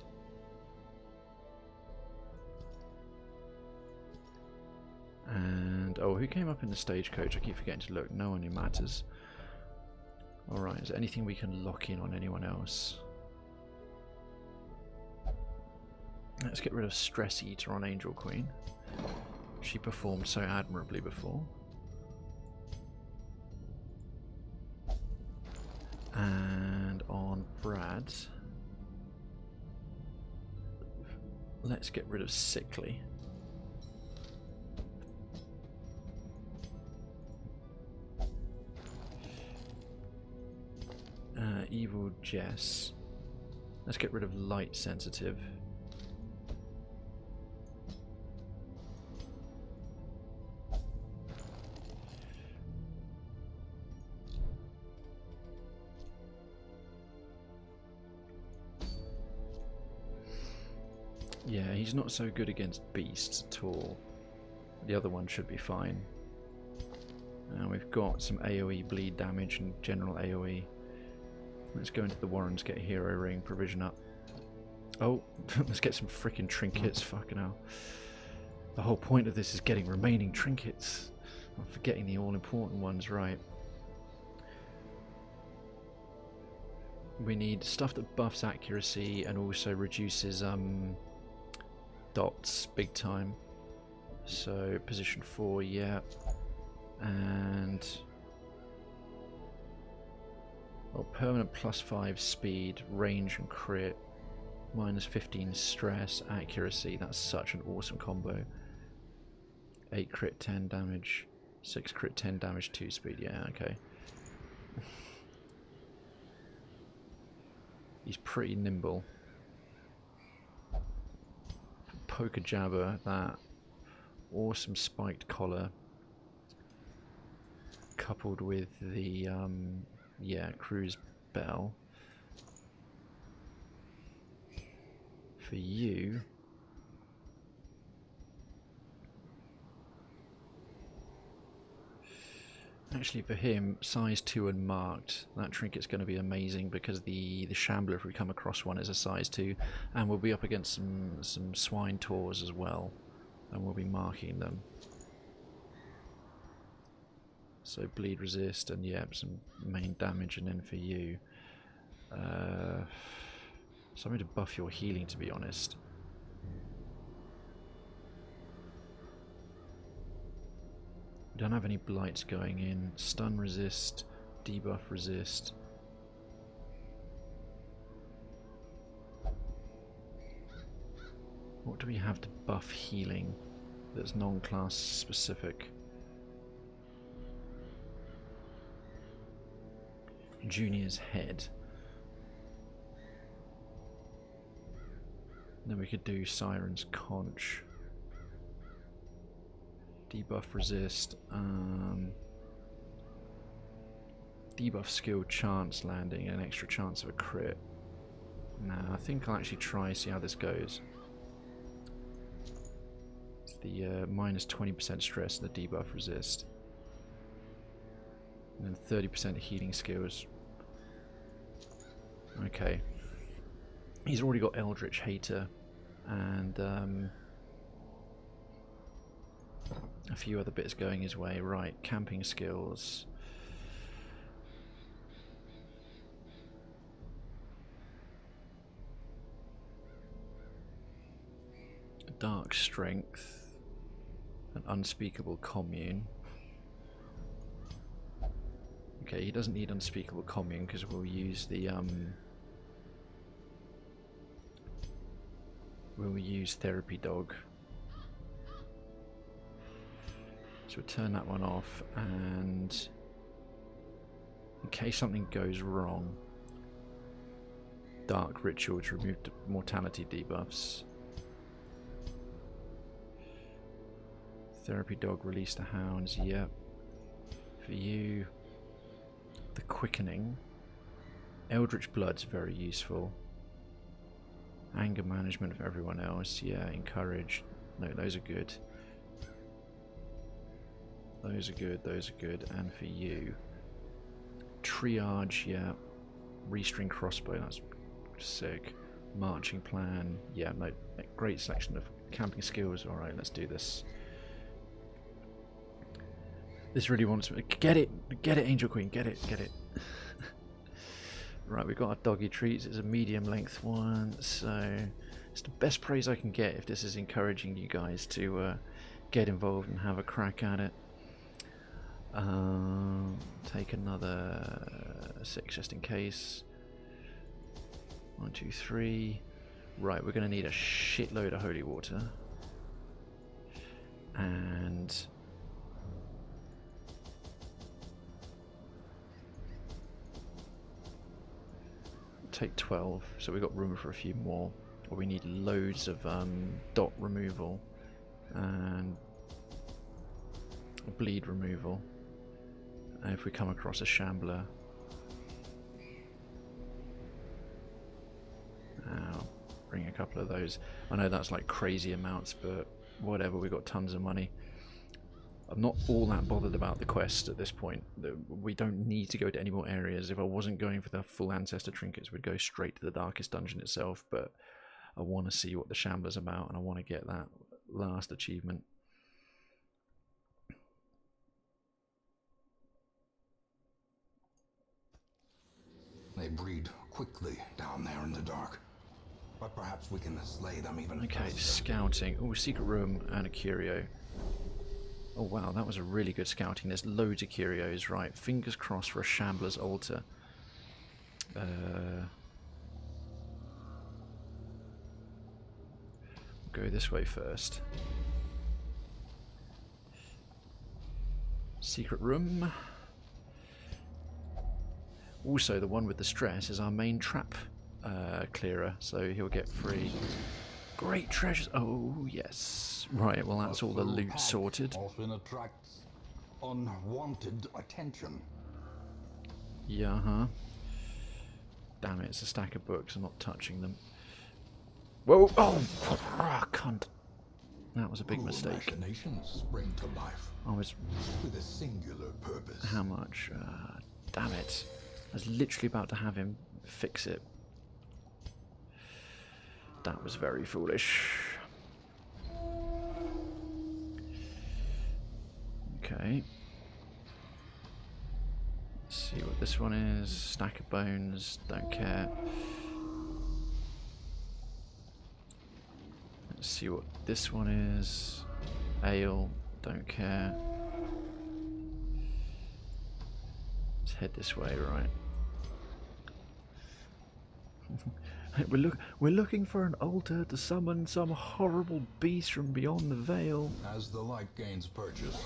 And, oh, who came up in the stagecoach? I keep forgetting to look. No one who matters. Alright, is there anything we can lock in on anyone else? Let's get rid of Stress Eater on Angel Queen. She performed so admirably before. And on Brad, let's get rid of Sickly. Evil Jess. Let's get rid of Light Sensitive. Yeah, he's not so good against beasts at all. The other one should be fine. And we've got some AoE bleed damage and general AoE. Let's go into the Warrens, get a hero ring, provision up. Oh, let's get some freaking trinkets, fucking hell. The whole point of this is getting remaining trinkets. I'm forgetting the all-important ones, right. We need stuff that buffs accuracy and also reduces dots big time. So position 4, yeah. And permanent +5 speed, range and crit, -15 stress, accuracy. That's such an awesome combo. 8 crit 10 damage, 6 crit 10 damage, 2 speed. Yeah, okay. He's pretty nimble. Poker jabber, that awesome spiked collar, coupled with the yeah, cruise bell. For you, actually for him, size 2 and marked. That trinket's going to be amazing because the shambler, if we come across one, is a size 2, and we'll be up against some swine tours as well, and we'll be marking them. So bleed resist and yeah, some main damage, and then for you, something to buff your healing, to be honest. Don't have any blights going in. Stun resist, debuff resist. What do we have to buff healing that's non-class specific? Junior's head. Then we could do Siren's conch. Debuff resist. Debuff skill chance landing, an extra chance of a crit. Nah, I think I'll actually try see how this goes. It's the minus 20% stress and the debuff resist. And then 30% healing skills. Okay. He's already got Eldritch Hater and a few other bits going his way. Right, camping skills. Dark Strength. An Unspeakable Commune. Okay, he doesn't need Unspeakable Commune because we'll use the we'll use Therapy Dog. So we'll turn that one off, and in case something goes wrong, Dark Ritual to remove mortality debuffs. Therapy Dog, release the hounds, yep. For you, the Quickening. Eldritch Blood's very useful. Anger management for everyone else, yeah. Encourage, no, those are good. Those are good, those are good. And for you, Triage, yeah. Restring Crossbow, that's sick. Marching Plan, yeah, no, great selection of camping skills. Alright, let's do this. This really wants me. Get it, Angel Queen, get it. Right, we've got our doggy treats. It's a medium length one, so it's the best praise I can get if this is encouraging you guys to get involved and have a crack at it. Take another 6 just in case. 1, 2, 3. Right, we're going to need a shitload of holy water. And take 12, so we've got room for a few more. Or we need loads of dot removal and bleed removal. And if we come across a shambler, I'll bring a couple of those. I know that's like crazy amounts, but whatever, we've got tons of money. I'm not all that bothered about the quest at this point. We don't need to go to any more areas. If I wasn't going for the full ancestor trinkets, we'd go straight to the darkest dungeon itself, but I want to see what the shambler's about, and I want to get that last achievement. They breed quickly down there in the dark, but perhaps we can slay them even Okay, faster. scouting. Oh, secret room and a curio. Oh wow, that was a really good scouting. There's loads of curios. Right, fingers crossed for a shambler's altar. Go this way first. Secret room. Also, the one with the stress is our main trap clearer, so he'll get free. Great treasures. Oh yes. Right. Well, that's all the loot Pack sorted. often attracts unwanted attention. Yeah. Huh. Damn it! It's a stack of books. I'm not touching them. Whoa! Oh, cunt! That was a big mistake. Machinations spring to life I was. with a singular purpose. How much? Damn it! I was literally about to have him fix it. That was very foolish. Okay. Let's see what this one is. Stack of bones. Don't care. Let's see what this one is. Ale. Don't care. Let's head this way, right? We're looking for an altar to summon some horrible beast from beyond the veil. As the light gains purchase,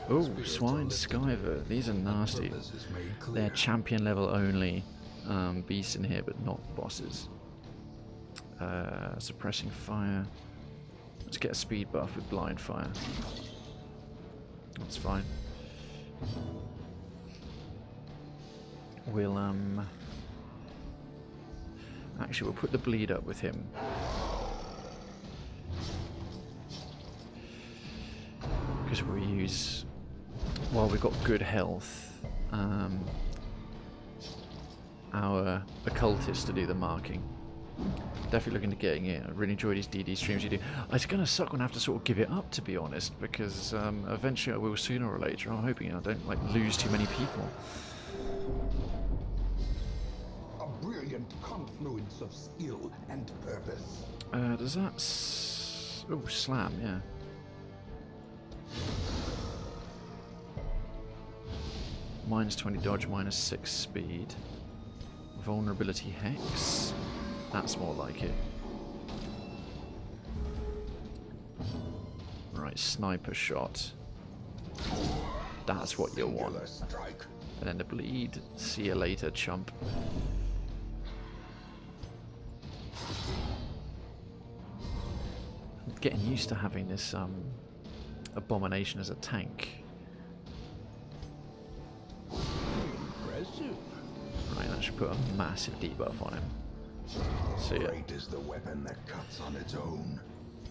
Oh, spirits swine are lifted, skiver. These are nasty. purpose is made clear. They're champion level only beasts in here, but not bosses. Suppressing fire. Let's get a speed buff with blind fire. That's fine. We'll actually we'll put the bleed up with him. Because we use, while we've got good health, our occultist to do the marking. Definitely looking to getting it. I really enjoy these DD streams you do. It's going to suck when I have to sort of give it up, to be honest, because eventually I will sooner or later. I'm hoping I don't like lose too many people. A brilliant confluence of skill and purpose. Does that... oh, slam, yeah. Minus 20 dodge, minus 6 speed. Vulnerability hex. That's more like it. Right, sniper shot. That's what you'll want. Singular strike. And then the bleed. See you later, chump. I'm getting used to having this abomination as a tank. Impressive. Right, that should put a massive debuff on him. See ya. Great is the weapon that cuts on its own.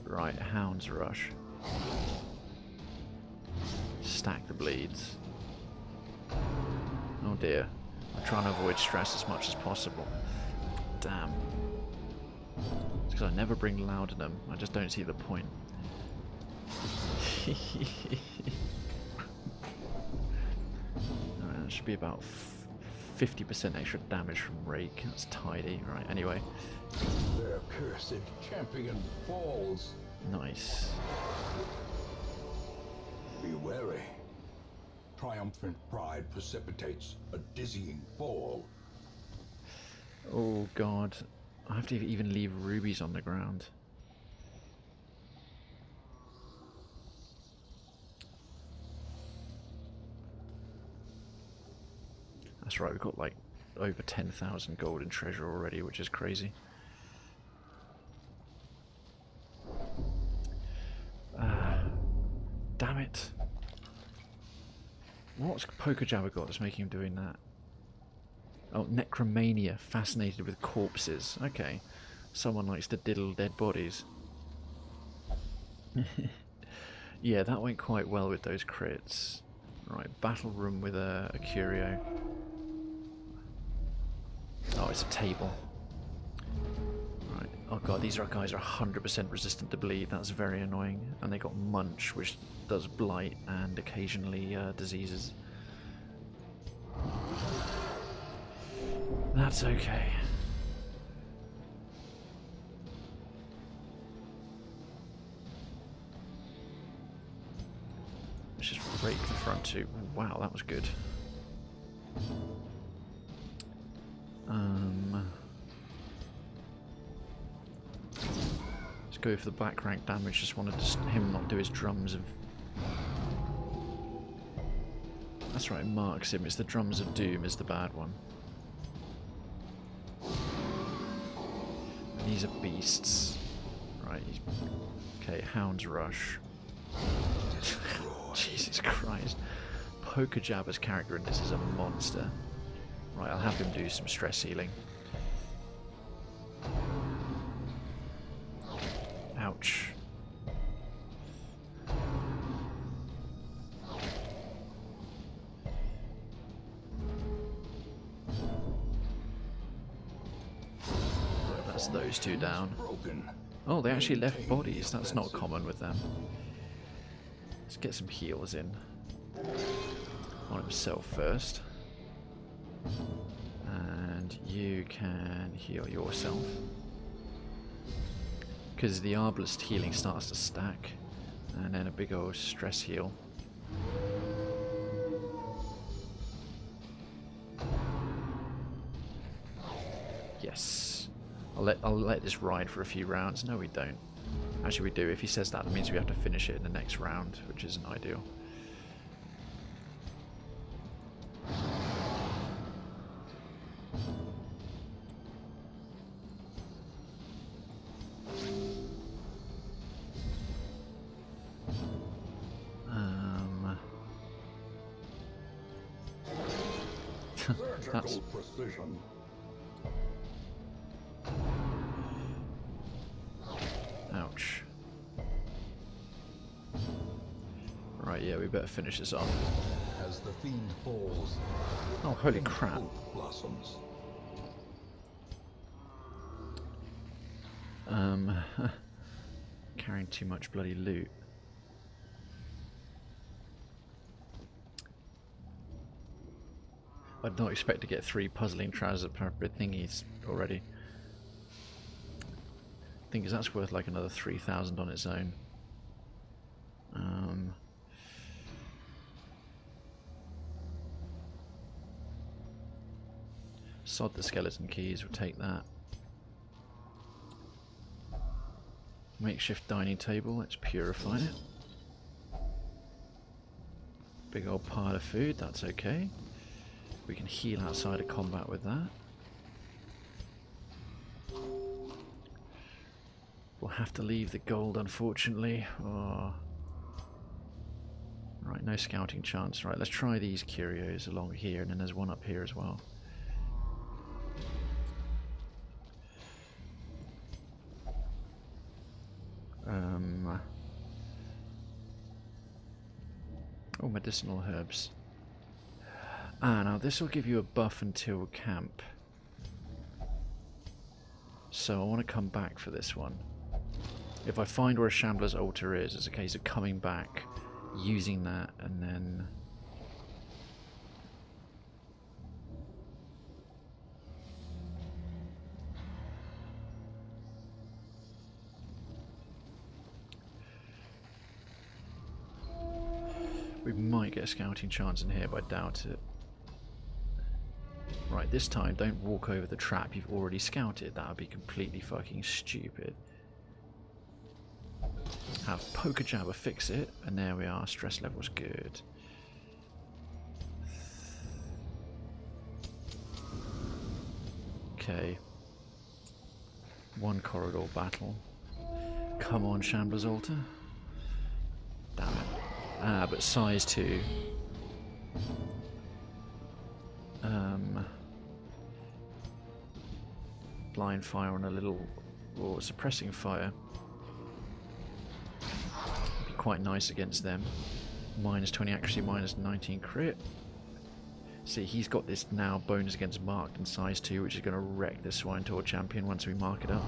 Right, Hound's Rush. Stack the bleeds. Oh dear. I'm trying to avoid stress as much as possible. Damn. It's because I never bring Laudanum. I just don't see the point. Alright, that should be about 50% extra damage from Rake. That's tidy. Right, anyway. Their cursed champion falls. Nice. Be wary. Triumphant pride precipitates a dizzying fall. Oh god. I have to even leave rubies on the ground. That's right, we've got like over 10,000 gold in treasure already, which is crazy. Damn it. What's Poker Jabba got that's making him doing that? Oh, necromania, fascinated with corpses. Okay. Someone likes to diddle dead bodies. Yeah, that went quite well with those crits. Right, battle room with a curio. Oh, it's a table. Right. Oh god, these guys are 100% resistant to bleed. That's very annoying. And they got munch, which does blight and occasionally diseases. That's okay. Let's just rake the front two. Wow, that was good. Let's go for the back rank damage. Just wanted him not do his drums of... That's right, it marks him. It's the drums of doom is the bad one. These are beasts. Right. Okay, Hound's Rush. Jesus Christ. Poker Jabber's character in this is a monster. Right, I'll have him do some stress healing. Ouch. That's those two down. Oh, they actually left bodies. That's not common with them. Let's get some heals in. On himself first. And you can heal yourself. Because the Arbalest healing starts to stack. And then a big old stress heal. Yes. I'll let this ride for a few rounds. No, we don't. Actually, we do. If he says that, it means we have to finish it in the next round, which isn't ideal. That's precision. ouch. Right, yeah, we better finish this off. As the fiend falls, Oh, holy crap. hope blossoms. Carrying too much bloody loot. I'd not expect to get 3 puzzling trouser parapet thingies already. I think that's worth like another 3,000 on its own. Sod the skeleton keys, we'll take that. Makeshift dining table, let's purify it. Big old pile of food, that's okay. We can heal outside of combat with that. We'll have to leave the gold, unfortunately. Oh. Right, no scouting chance. Right, let's try these curios along here, and then there's one up here as well. Oh, medicinal herbs. Ah, now this will give you a buff until camp. So I want to come back for this one. If I find where a Shambler's altar is, it's a case of coming back, using that, and then... we might get a scouting chance in here, but I doubt it. Right, this time don't walk over the trap you've already scouted. That would be completely fucking stupid. Have Poker Jabber fix it, and there we are. Stress level's good. Okay. One corridor battle. Come on, Shambler's Altar. Damn it. Ah, but size 2. Blind fire on a little, or suppressing fire. Would be quite nice against them. Minus 20 accuracy, minus 19 crit. See, he's got this now bonus against marked and size 2, which is going to wreck the Swine Tour champion once we mark it up.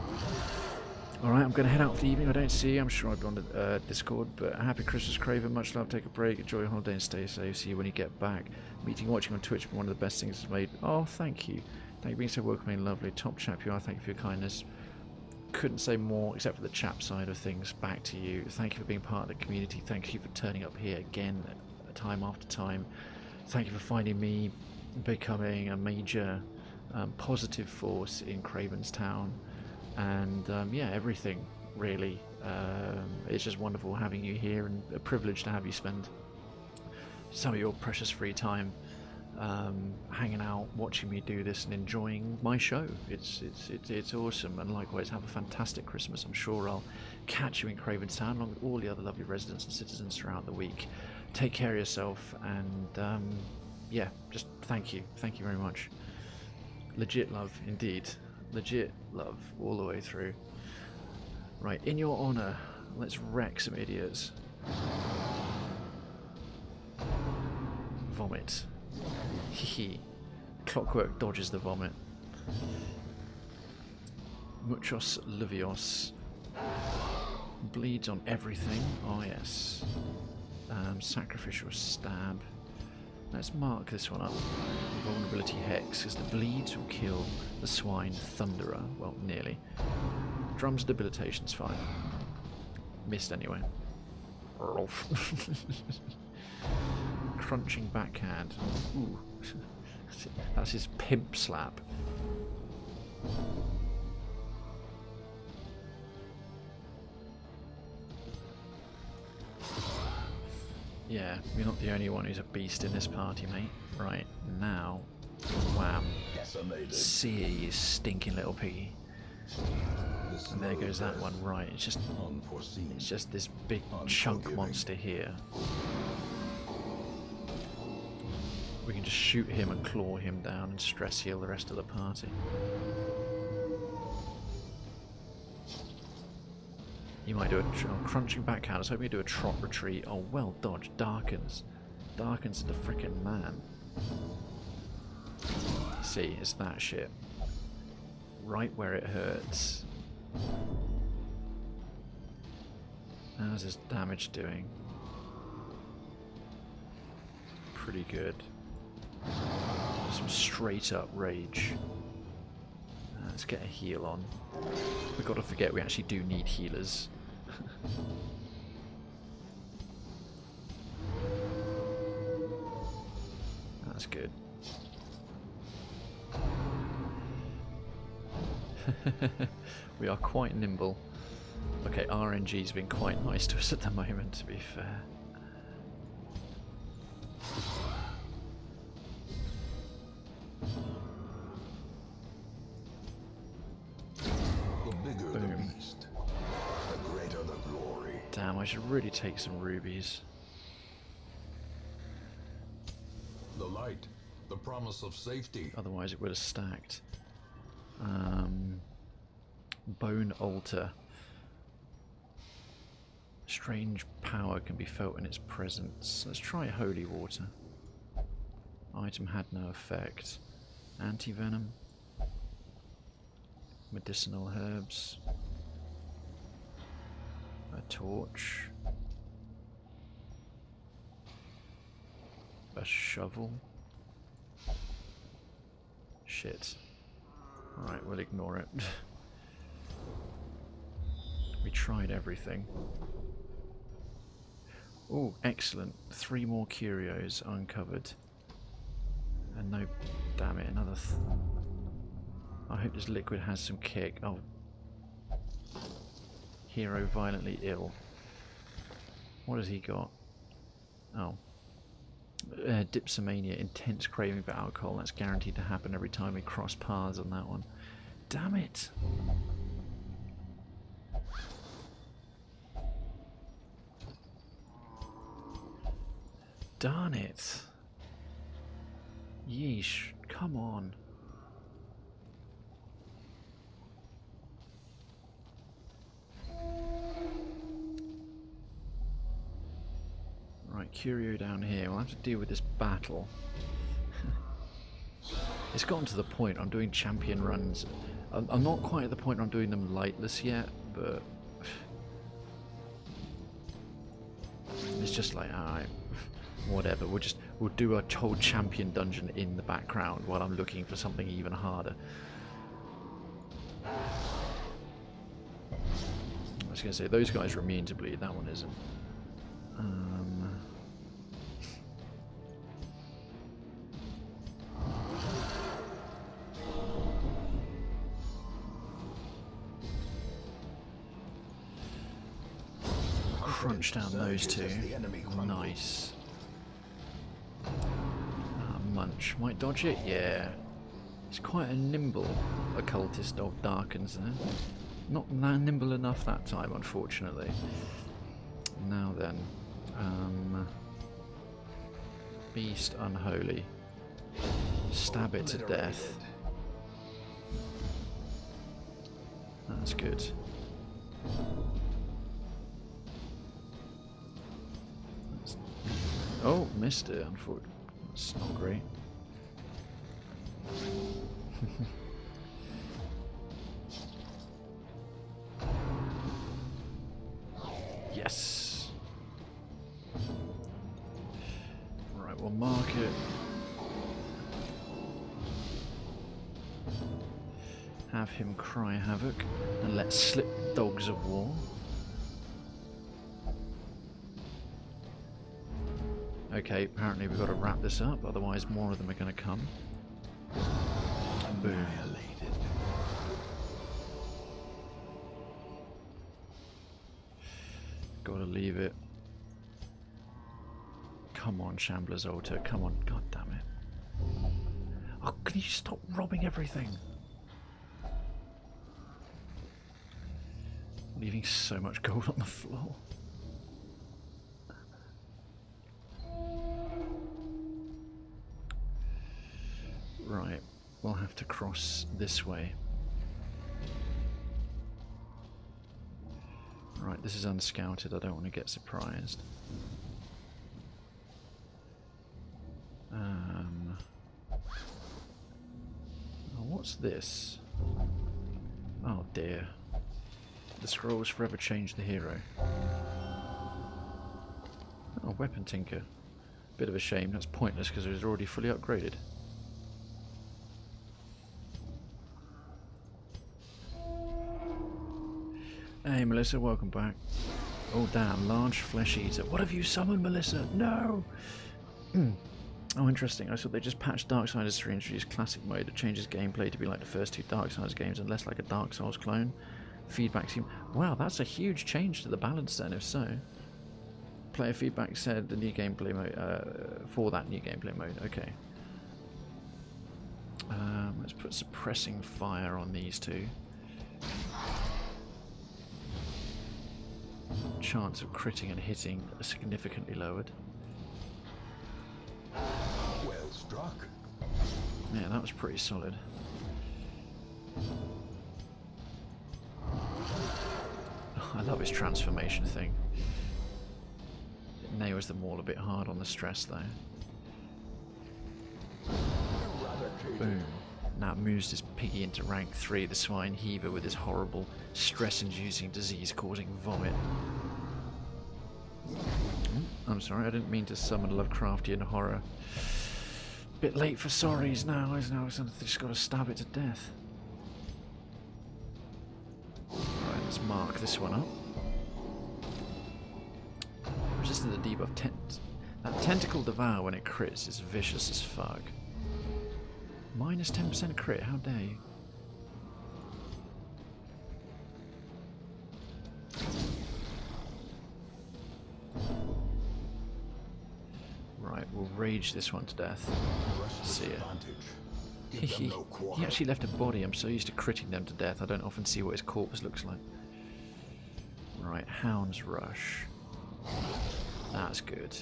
Alright, I'm going to head out for the evening. I don't see you. I'm sure I'll be on the Discord. But happy Christmas, Krayven. Much love. Take a break. Enjoy your holiday and stay safe. See you when you get back. Meeting, watching on Twitch, one of the best things that's made. Oh, thank you. Thank you for being so welcoming and lovely. Top chap you are. Thank you for your kindness. Couldn't say more except for the chat side of things. Back to you. Thank you for being part of the community. Thank you for turning up here again, time after time. Thank you for finding me becoming a major positive force in Krayven's Town. And yeah, everything really. It's just wonderful having you here, and a privilege to have you spend some of your precious free time hanging out, watching me do this, and enjoying my show. It's awesome. And likewise, have a fantastic Christmas. I'm sure I'll catch you in Krayven's Town along with all the other lovely residents and citizens throughout the week. Take care of yourself, and yeah, just thank you very much. Legit love, indeed. Legit love all the way through. Right, in your honour, let's wreck some idiots. Vomit. Hehe. Clockwork dodges the vomit. Muchos Livios. Bleeds on everything. Oh yes. Sacrificial stab. Let's mark this one up. Vulnerability hex, because the bleeds will kill the swine thunderer. Well, nearly. Drum's debilitation's fine. Missed anyway. Crunching backhand. Ooh. That's his pimp slap. Yeah, you're not the only one who's a beast in this party, mate. Right, now, wham. See you stinking little piggy. And there goes that one. Right, it's just this big chunk monster here. We can just shoot him and claw him down and stress heal the rest of the party. You might do a crunching backhand. I was hoping you do a trot retreat. Oh, well dodged. Darkens. Darkens the frickin' man. See, it's that shit. Right where it hurts. How's his damage doing? Pretty good. Some straight up rage. Let's get a heal on. We've got to forget we actually do need healers. That's good. We are quite nimble. Okay, RNG's been quite nice to us at the moment, to be fair. Damn, I should really take some rubies. The light, the promise of safety. Otherwise it would have stacked. Bone altar. Strange power can be felt in its presence. Let's try holy water. Item had no effect. Anti-venom. Medicinal herbs. A torch. A shovel. Shit. Alright, we'll ignore it. We tried everything. Oh, excellent. 3 more curios uncovered. And no... Damn it, another... I hope this liquid has some kick. Oh. Hero violently ill. What has he got? Oh. Dipsomania, intense craving for alcohol. That's guaranteed to happen every time we cross paths on that one. Damn it! Darn it! Yeesh, come on. Right, curio down here. We'll have to deal with this battle. It's gotten to the point I'm doing champion runs. I'm not quite at the point I'm doing them lightless yet, but it's just like, alright, whatever. We'll do a whole champion dungeon in the background while I'm looking for something even harder. I was going to say, those guys are immune to bleed, that one isn't. Crunch down those two. Nice. munch. Might dodge it? Yeah. It's quite a nimble occultist dog, Darkens there. Not nimble enough that time, unfortunately. Now then. Beast Unholy. Stab it to death. That's good. Oh, missed it, unfortunately. That's not great. Yes. Right, we'll mark it. Have him cry havoc, and let's slip Dogs of War. Okay, apparently we've got to wrap this up, otherwise more of them are going to come. Boom. Gotta leave it. Come on, Shambler's Altar, come on, god damn it. Oh, can you stop robbing everything? Leaving so much gold on the floor. Right, we'll have to cross this way. Right, this is unscouted, I don't want to get surprised. Oh, what's this? Oh dear. The scrolls forever change the hero. Oh, Weapon Tinker. Bit of a shame, that's pointless because it was already fully upgraded. Hey Melissa, welcome back. Oh damn, large flesh eater. What have you summoned, Melissa? No! Oh interesting, I saw they just patched Darksiders 3 and introduced classic mode that changes gameplay to be like the first two Darksiders games and less like a Dark Souls clone. Feedback seemed... Wow, that's a huge change to the balance then, if so. Player feedback said the new gameplay mode, for that new gameplay mode, okay. Let's put suppressing fire on these two. Chance of critting and hitting are significantly lowered. Well struck. Yeah, that was pretty solid. I love his transformation thing. It nails them all a bit hard on the stress though. Boom. Now it moves this piggy into rank 3, the Swine Heaver, with his horrible stress-inducing disease-causing vomit. I'm sorry, I didn't mean to summon Lovecraftian horror. Bit late for sorries now, isn't it? I've just got to stab it to death. Right, let's mark this one up. Resistant to debuff that tentacle devour when it crits is vicious as fuck. Minus 10% crit, how dare you? Right, we'll rage this one to death. See ya. He actually left a body. I'm so used to critting them to death, I don't often see what his corpse looks like. Right, Hound's Rush. That's good.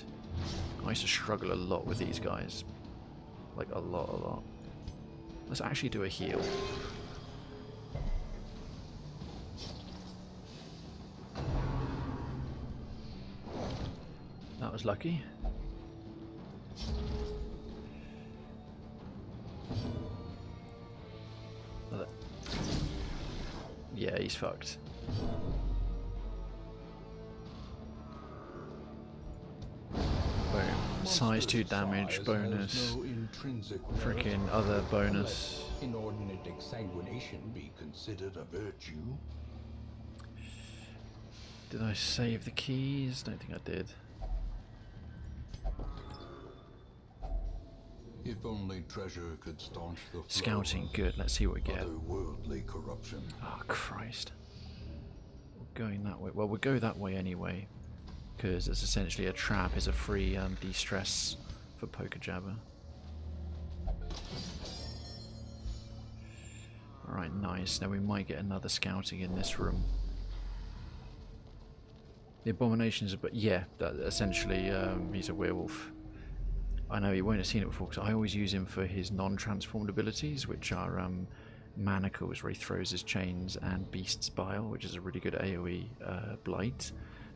I used to struggle a lot with these guys. Like, a lot. Let's actually do a heal. That was lucky. Yeah, he's fucked. Boom. Size 2 damage bonus. Freaking other bonus. Inordinate exsanguination be considered a virtue? Did I save the keys? Don't think I did. If only treasure could staunch the flow Scouting, of good. Let's see what we get. otherworldly corruption. Oh, Christ. We're going that way. Well, we'll go that way anyway. Because it's essentially a trap is a free de-stress for Poker Jabber. Alright, nice. Now we might get another scouting in this room. The abominations, but yeah, that essentially he's a werewolf. I know you won't have seen it before because I always use him for his non-transformed abilities, which are Manacles, where he throws his chains, and Beast's Bile, which is a really good AoE blight.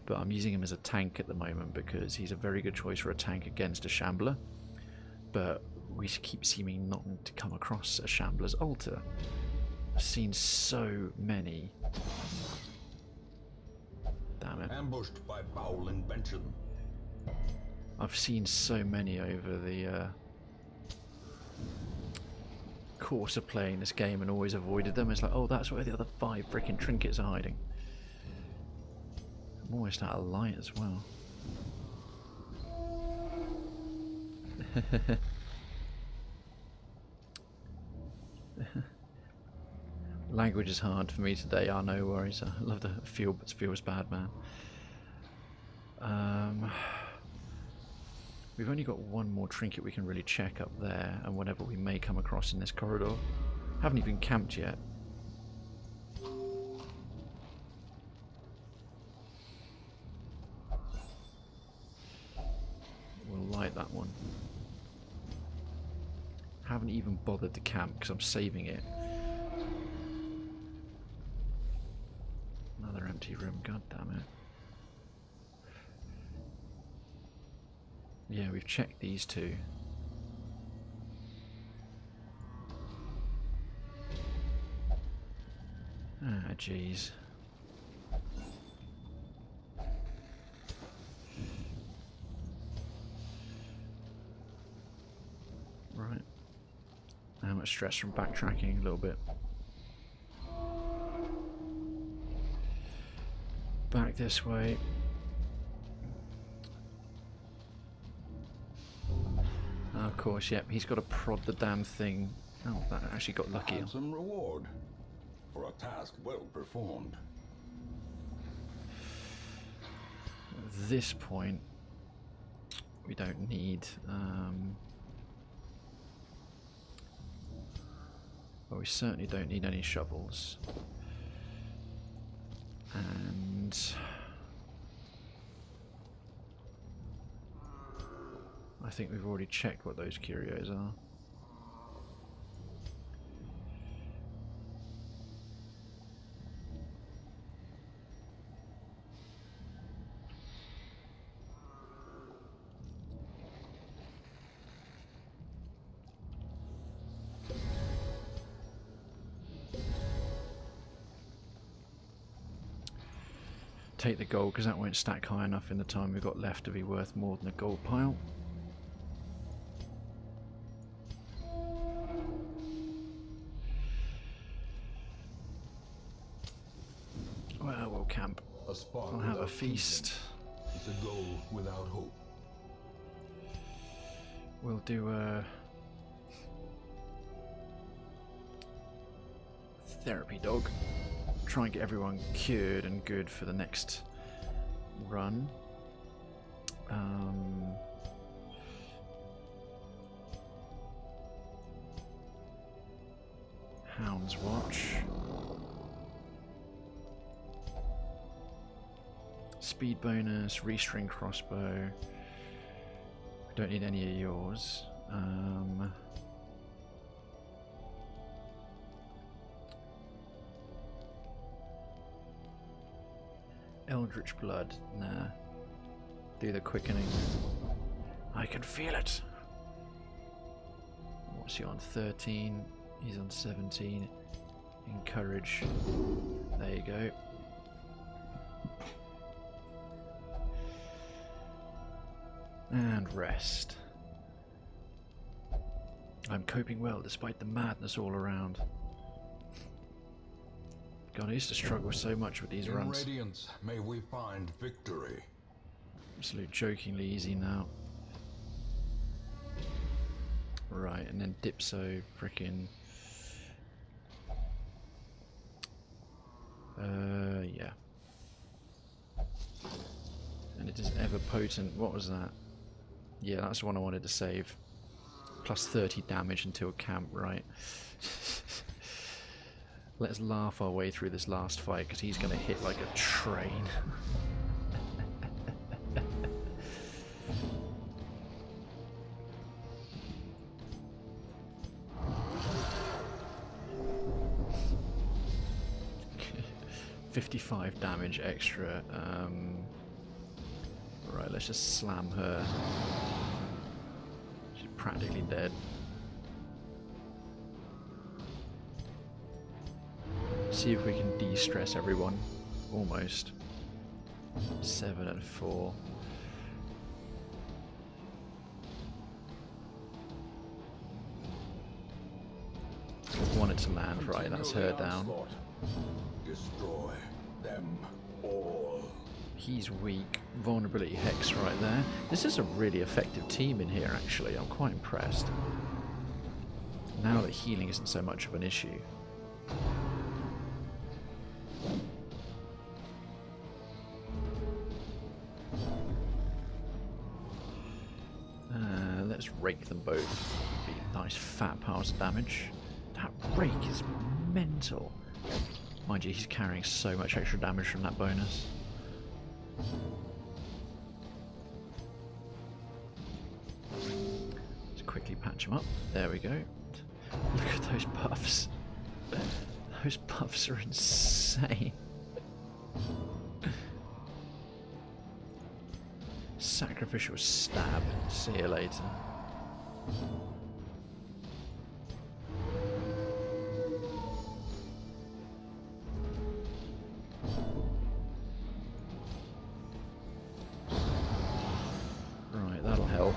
But I'm using him as a tank at the moment because he's a very good choice for a tank against a Shambler. But we keep seeming not to come across a Shambler's altar. I've seen so many. Damn it. Ambushed by foul invention. I've seen so many over the course of playing this game and always avoided them. It's like, oh, that's where the other 5 freaking trinkets are hiding. I'm almost out of light as well. Language is hard for me today. No worries. I love the feels bad, man. We've only got one more trinket we can really check up there, and whatever we may come across in this corridor. Haven't even camped yet. We'll light that one. Haven't even bothered to camp because I'm saving it. Another empty room, god damn it. Yeah, we've checked these two. Ah, jeez. Right. How much stress from backtracking a little bit. Back this way. Of course, yep, he's got to prod the damn thing. Oh, that actually got lucky. Handsome reward for a task well performed. At this point, we don't need. Well, we certainly don't need any shovels. And I think we've already checked what those curios are. Take the gold because that won't stack high enough in the time we've got left to be worth more than a gold pile. Well, we'll camp. We'll have a feast. It's a goal without hope. We'll do a therapy dog. Try and get everyone cured and good for the next run. Hound's Watch. Speed bonus, restring crossbow. We don't need any of yours. Eldritch Blood, nah. Do the quickening. I can feel it. What's he on? 13. He's on 17. Encourage. There you go. And rest. I'm coping well despite the madness all around. God, I used to struggle so much with these runs. In Radiance, may we find victory. Absolute jokingly easy now. Right, and then Dipso frickin'. Yeah. And it is ever potent. What was that? Yeah, that's the one I wanted to save. plus 30 damage until camp, right? Let's laugh our way through this last fight, because he's going to hit like a train. 55 damage extra. Right, let's just slam her. She's practically dead. See if we can de-stress everyone. Almost. 7 and 4. Wanted to land, right, that's her down. Destroy them all. He's weak. Vulnerability Hex right there. This is a really effective team in here, actually. I'm quite impressed. Now that healing isn't so much of an issue. Let's rake them both. Be nice fat piles of damage. That rake is mental. Mind you, he's carrying so much extra damage from that bonus. Let's quickly patch him up. There we go. Look at those buffs. Those buffs are insane. Sacrificial stab. See you later. Right, that'll help.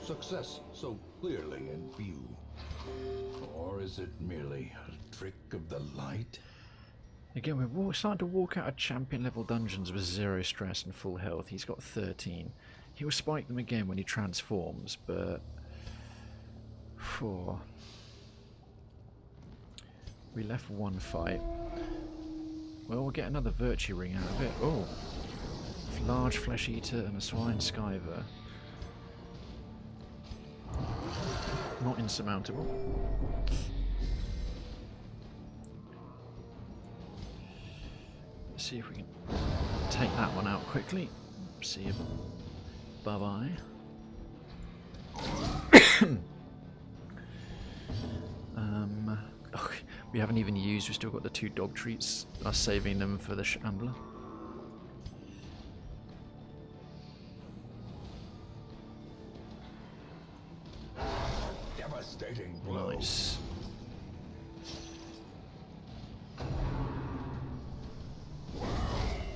Success so clearly in view. Or is it merely a trick of the light? Again, we're starting to walk out of champion level dungeons with 0 stress and full health. He's got 13. He will spike them again when he transforms, but... We left one fight. Well, we'll get another virtue ring out of it. Oh! Large flesh eater and a swine skiver. Not insurmountable. Let's see if we can take that one out quickly. See you. Bye-bye. Oh, we haven't even used, we've still got the 2 dog treats. Us saving them for the Shambler. Devastating blow. Nice.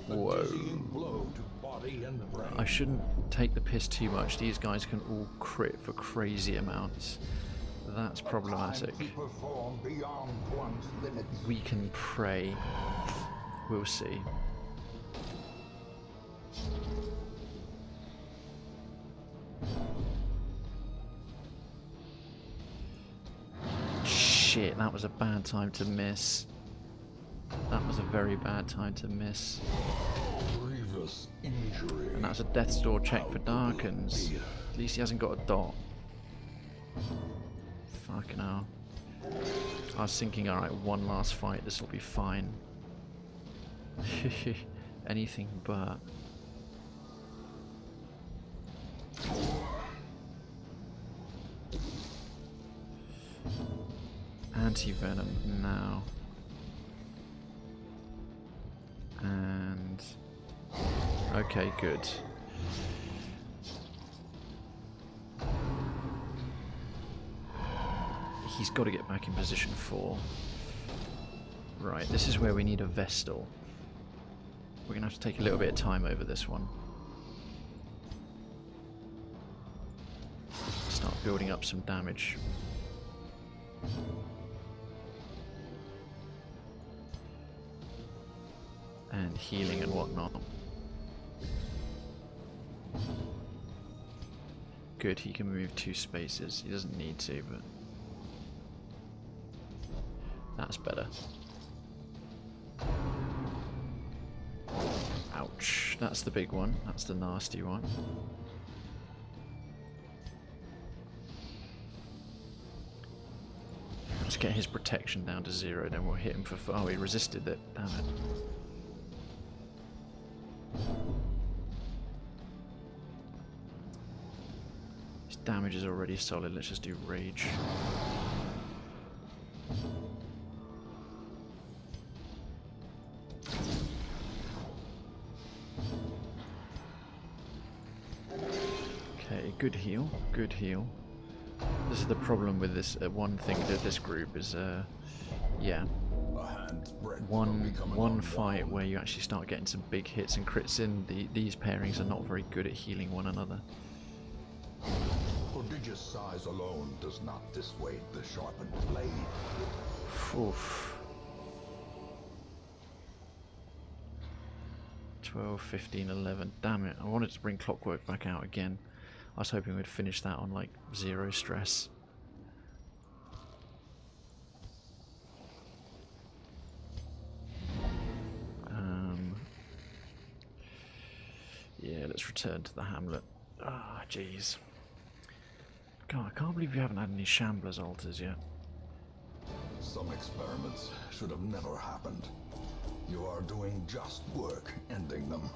Whoa. Blow to body and brain. I shouldn't take the piss too much. These guys can all crit for crazy amounts. That's problematic. Time to perform beyond one's limits. We can pray. We'll see. Shit, that was a bad time to miss. That was a very bad time to miss. Grievous injury. And that's a Death's Door check for Darkens. At least he hasn't got a dot. Fucking hell. I was thinking, alright, one last fight, this will be fine. Anything but. Anti-venom now. And... okay, good. He's got to get back in position 4. Right, this is where we need a Vestal. We're going to have to take a little bit of time over this one. Start building up some damage. And healing and whatnot. Good, he can move 2 spaces. He doesn't need to, but... that's better. Ouch. That's the big one. That's the nasty one. Let's get his protection down to 0, then we'll hit him for... Oh, he resisted it. Damn it. His damage is already solid. Let's just do rage. Okay, good heal. Good heal. This is the problem with this one thing that this group is, yeah, one fight where you actually start getting some big hits and crits in. These pairings are not very good at healing one another. Prodigious size alone does not dissuade the sharpened blade. Oof. 12, 15, 11. Damn it! I wanted to bring Clockwork back out again. I was hoping we'd finish that on like 0 stress. Yeah, let's return to the hamlet. Ah, jeez. God, I can't believe you haven't had any Shamblers altars yet. Some experiments should have never happened. You are doing just work ending them.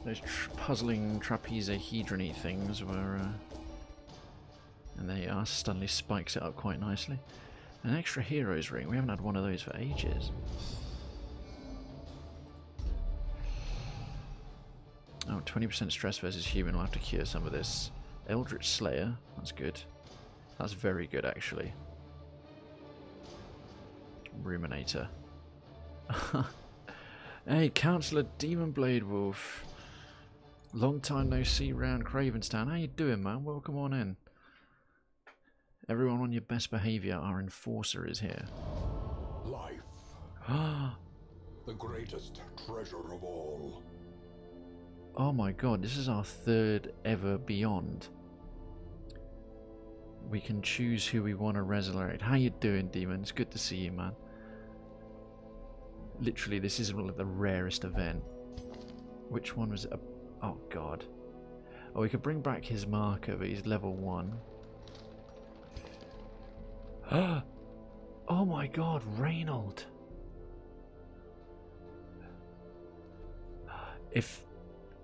Those puzzling trapezohedron-y things were... and they are, suddenly spikes it up quite nicely. An extra hero's ring, we haven't had one of those for ages. Oh, 20% stress versus human, we'll have to cure some of this. Eldritch Slayer, that's good. That's very good actually. Ruminator. Hey, Councillor Demon Blade Wolf. Long time no see round Krayvenstown. How you doing, man? Welcome on in. Everyone on your best behaviour. Our enforcer is here. Life. The greatest treasure of all. Oh my god, this is our 3rd ever Beyond. We can choose who we want to resurrect. How you doing, Demon? It's good to see you, man. Literally, this is one of the rarest event. Which one was it? Oh god. Oh, we could bring back his marker, but he's level 1. Oh my god, Reynold. If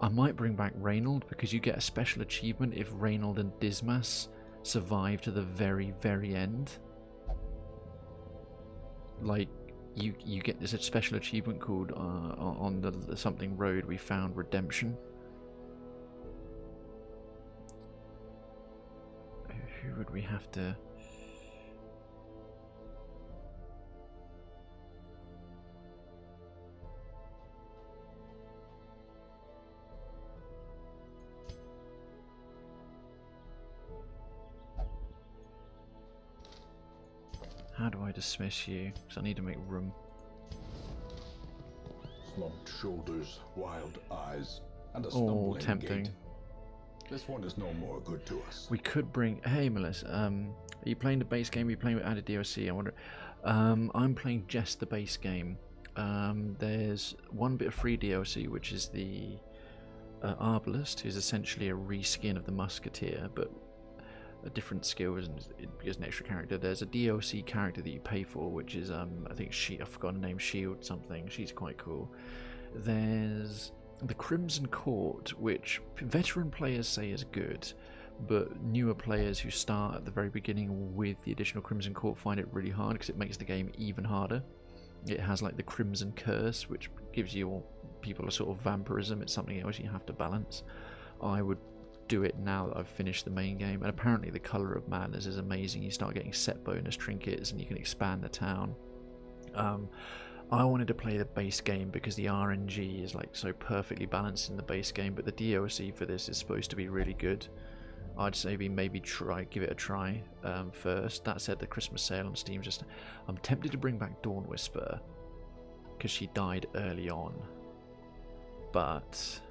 I might bring back Reynold, because you get a special achievement if Reynold and Dismas survive to the very, very end. Like, you get this special achievement called on the something road we found redemption. Who would we have to... How do I dismiss you? Because I need to make room. Slumped shoulders, wild eyes, and a Oh, stumbling tempting. gait. This one is no more good to us. We could bring... Hey, Melissa. Are you playing the base game? Are you playing with added DLC? I wonder... I'm playing just the base game. There's one bit of free DLC, which is the Arbalist, who's essentially a reskin of the Musketeer, but a different skill because an extra character. There's a DLC character that you pay for, which is I think I've forgotten the name, Shield something. She's quite cool. There's the Crimson Court, which veteran players say is good, but newer players who start at the very beginning with the additional Crimson Court find it really hard because it makes the game even harder. It has like the Crimson Curse, which gives you people a sort of vampirism. It's something else you have to balance. I would do it now that I've finished the main game, and apparently the Colour of Madness is amazing. You start getting set bonus trinkets and you can expand the town. I wanted to play the base game because the RNG is like so perfectly balanced in the base game, but the DLC for this is supposed to be really good. I'd say maybe give it a try first. That said, the Christmas sale on Steam I'm tempted to bring back Dawn Whisper because she died early on, but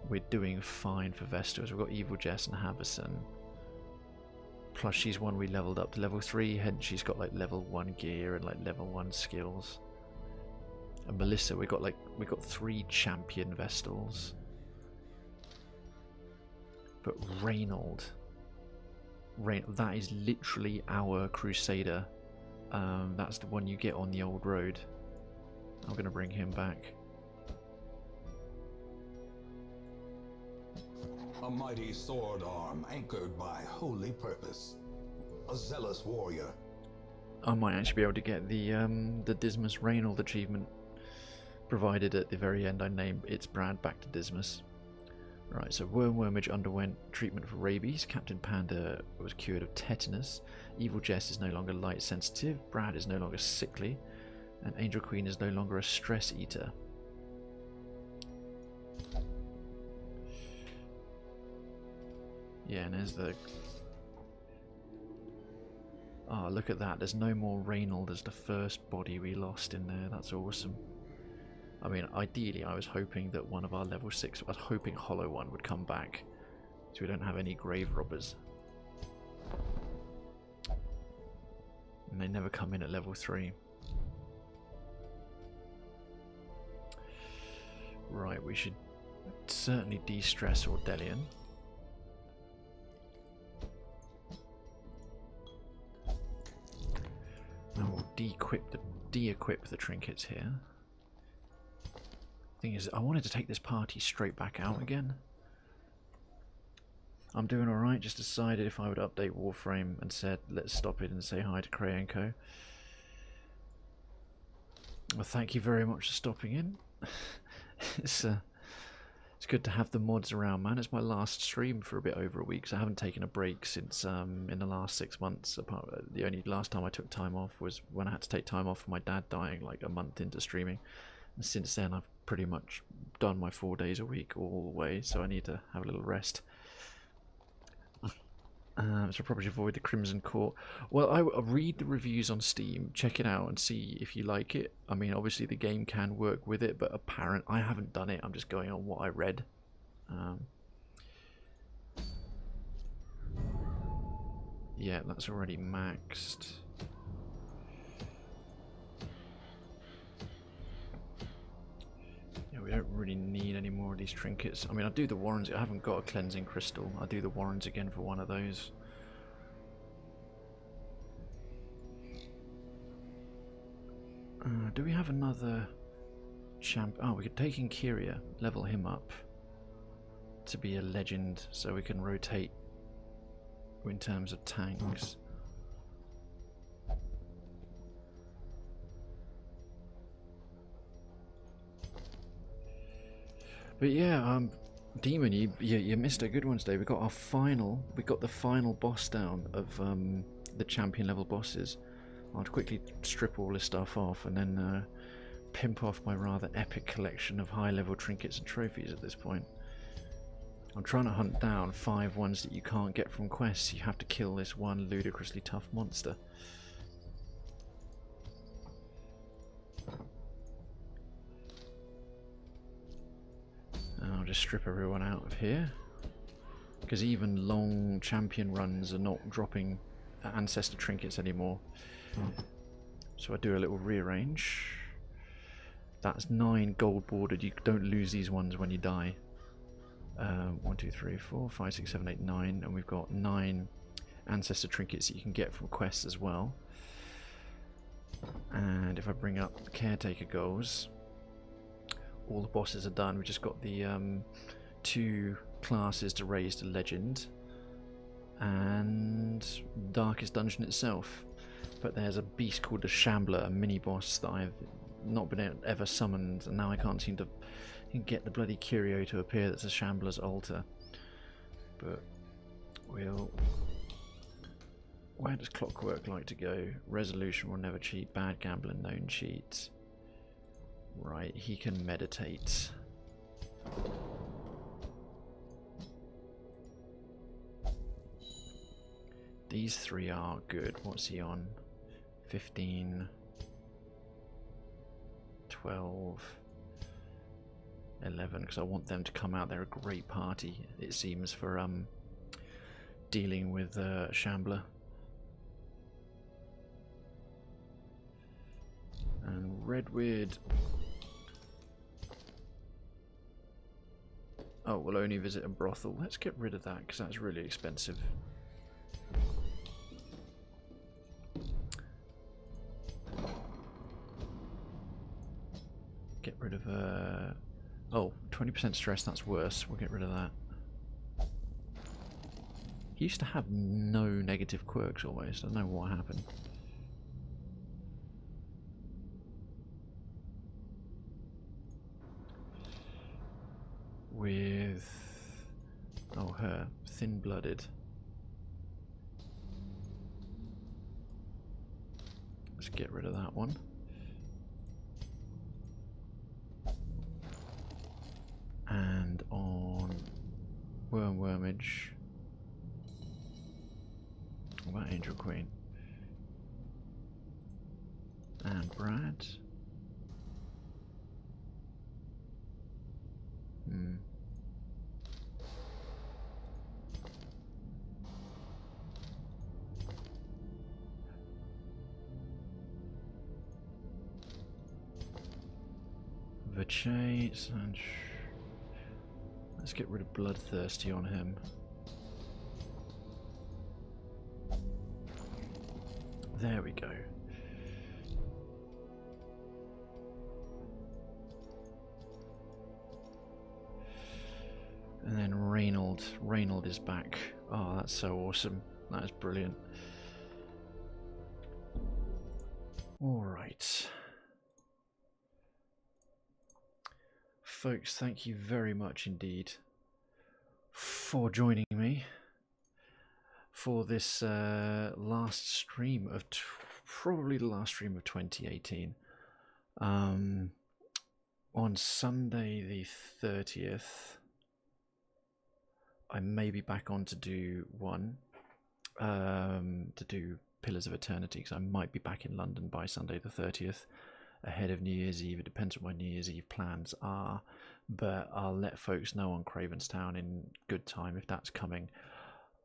we're doing fine for Vestas. We've got Evil Jess and Haverson. Plus she's one we leveled up to level 3, hence she's got like level 1 gear and like level 1 skills. And Melissa, we got 3 champion Vestals. But Reynold, that is literally our Crusader. That's the one you get on the old road. I'm going to bring him back. A mighty sword arm anchored by holy purpose. A zealous warrior. I might actually be able to get the Dismas Reynold achievement, provided at the very end I name its Brad back to Dismas. Right, so Wormage underwent treatment for rabies, Captain Panda was cured of tetanus, Evil Jess is no longer light sensitive, Brad is no longer sickly, and Angel Queen is no longer a stress eater. Yeah, and there's the... Oh, look at that, there's no more Reynold as the first body we lost in there, that's awesome. I mean, ideally I was hoping that one of our level 6, I was hoping Hollow One would come back, so we don't have any grave robbers. And they never come in at level 3. Right, we should certainly de-stress Ordelian. And we'll de-equip the trinkets here. Thing is, I wanted to take this party straight back out again. I'm doing alright, just decided if I would update Warframe and said let's stop it and say hi to Cray & Co. Well, thank you very much for stopping in. It's good to have the mods around, man. It's my last stream for a bit over a week, so I haven't taken a break since in the last 6 months. The only last time I took time off was when I had to take time off for my dad dying, like a month into streaming. And since then I've pretty much done my 4 days a week all the way, so I need to have a little rest. So I probably should avoid the Crimson Court. Well, I'll read the reviews on Steam, check it out and see if you like it. I mean, obviously the game can work with it, but I haven't done it, I'm just going on what I read. Yeah, that's already maxed. We don't really need any more of these trinkets. I mean, I'll do the Warrens. I haven't got a cleansing crystal. I'll do the Warrens again for one of those. Do we have another champ? Oh, we could take in Kyria, level him up to be a legend, so we can rotate in terms of tanks. But yeah, Demon, you missed a good one today. We got the final boss down of the champion level bosses. I'll quickly strip all this stuff off and then pimp off my rather epic collection of high level trinkets and trophies at this point. I'm trying to hunt down 5 ones that you can't get from quests. You have to kill this one ludicrously tough monster. I'll just strip everyone out of here, because even long champion runs are not dropping ancestor trinkets anymore. So I do a little rearrange. That's 9 gold bordered. You don't lose these ones when you die. 1, 2, 3, 4, 5, 6, 7, 8, 9, and we've got 9 ancestor trinkets that you can get from quests as well. And if I bring up the caretaker goals, all the bosses are done. We've just got the 2 classes to raise to legend and Darkest Dungeon itself. But there's a beast called the Shambler, a mini boss that I've not been ever summoned, and now I can't seem to get the bloody curio to appear. That's a Shambler's altar. But where does Clockwork like to go? Resolution will never cheat. Bad Gambler known cheats. Right, he can meditate. These 3 are good. What's he on? 15, 12, 11, because I want them to come out. They're a great party, it seems, for dealing with Shambler. And Redweird. Oh, we'll only visit a brothel. Let's get rid of that because that's really expensive. Get rid of oh, 20% stress, that's worse. We'll get rid of that. He used to have no negative quirks almost. I don't know what happened. With... oh, her. Thin-blooded. Let's get rid of that one. And on Wormage. What about Angel Queen? And Brad. Vache, and let's get rid of Bloodthirsty on him. There we go. And then Reynold. Reynold is back. Oh, that's so awesome. That is brilliant. Alright. Folks, thank you very much indeed for joining me for this last stream of probably the last stream of 2018. On Sunday the 30th, I may be back on to do one, to do Pillars of Eternity, because I might be back in London by Sunday the 30th. Ahead of New Year's Eve. It depends what my New Year's Eve plans are, but I'll let folks know on Cravenstown in good time if that's coming.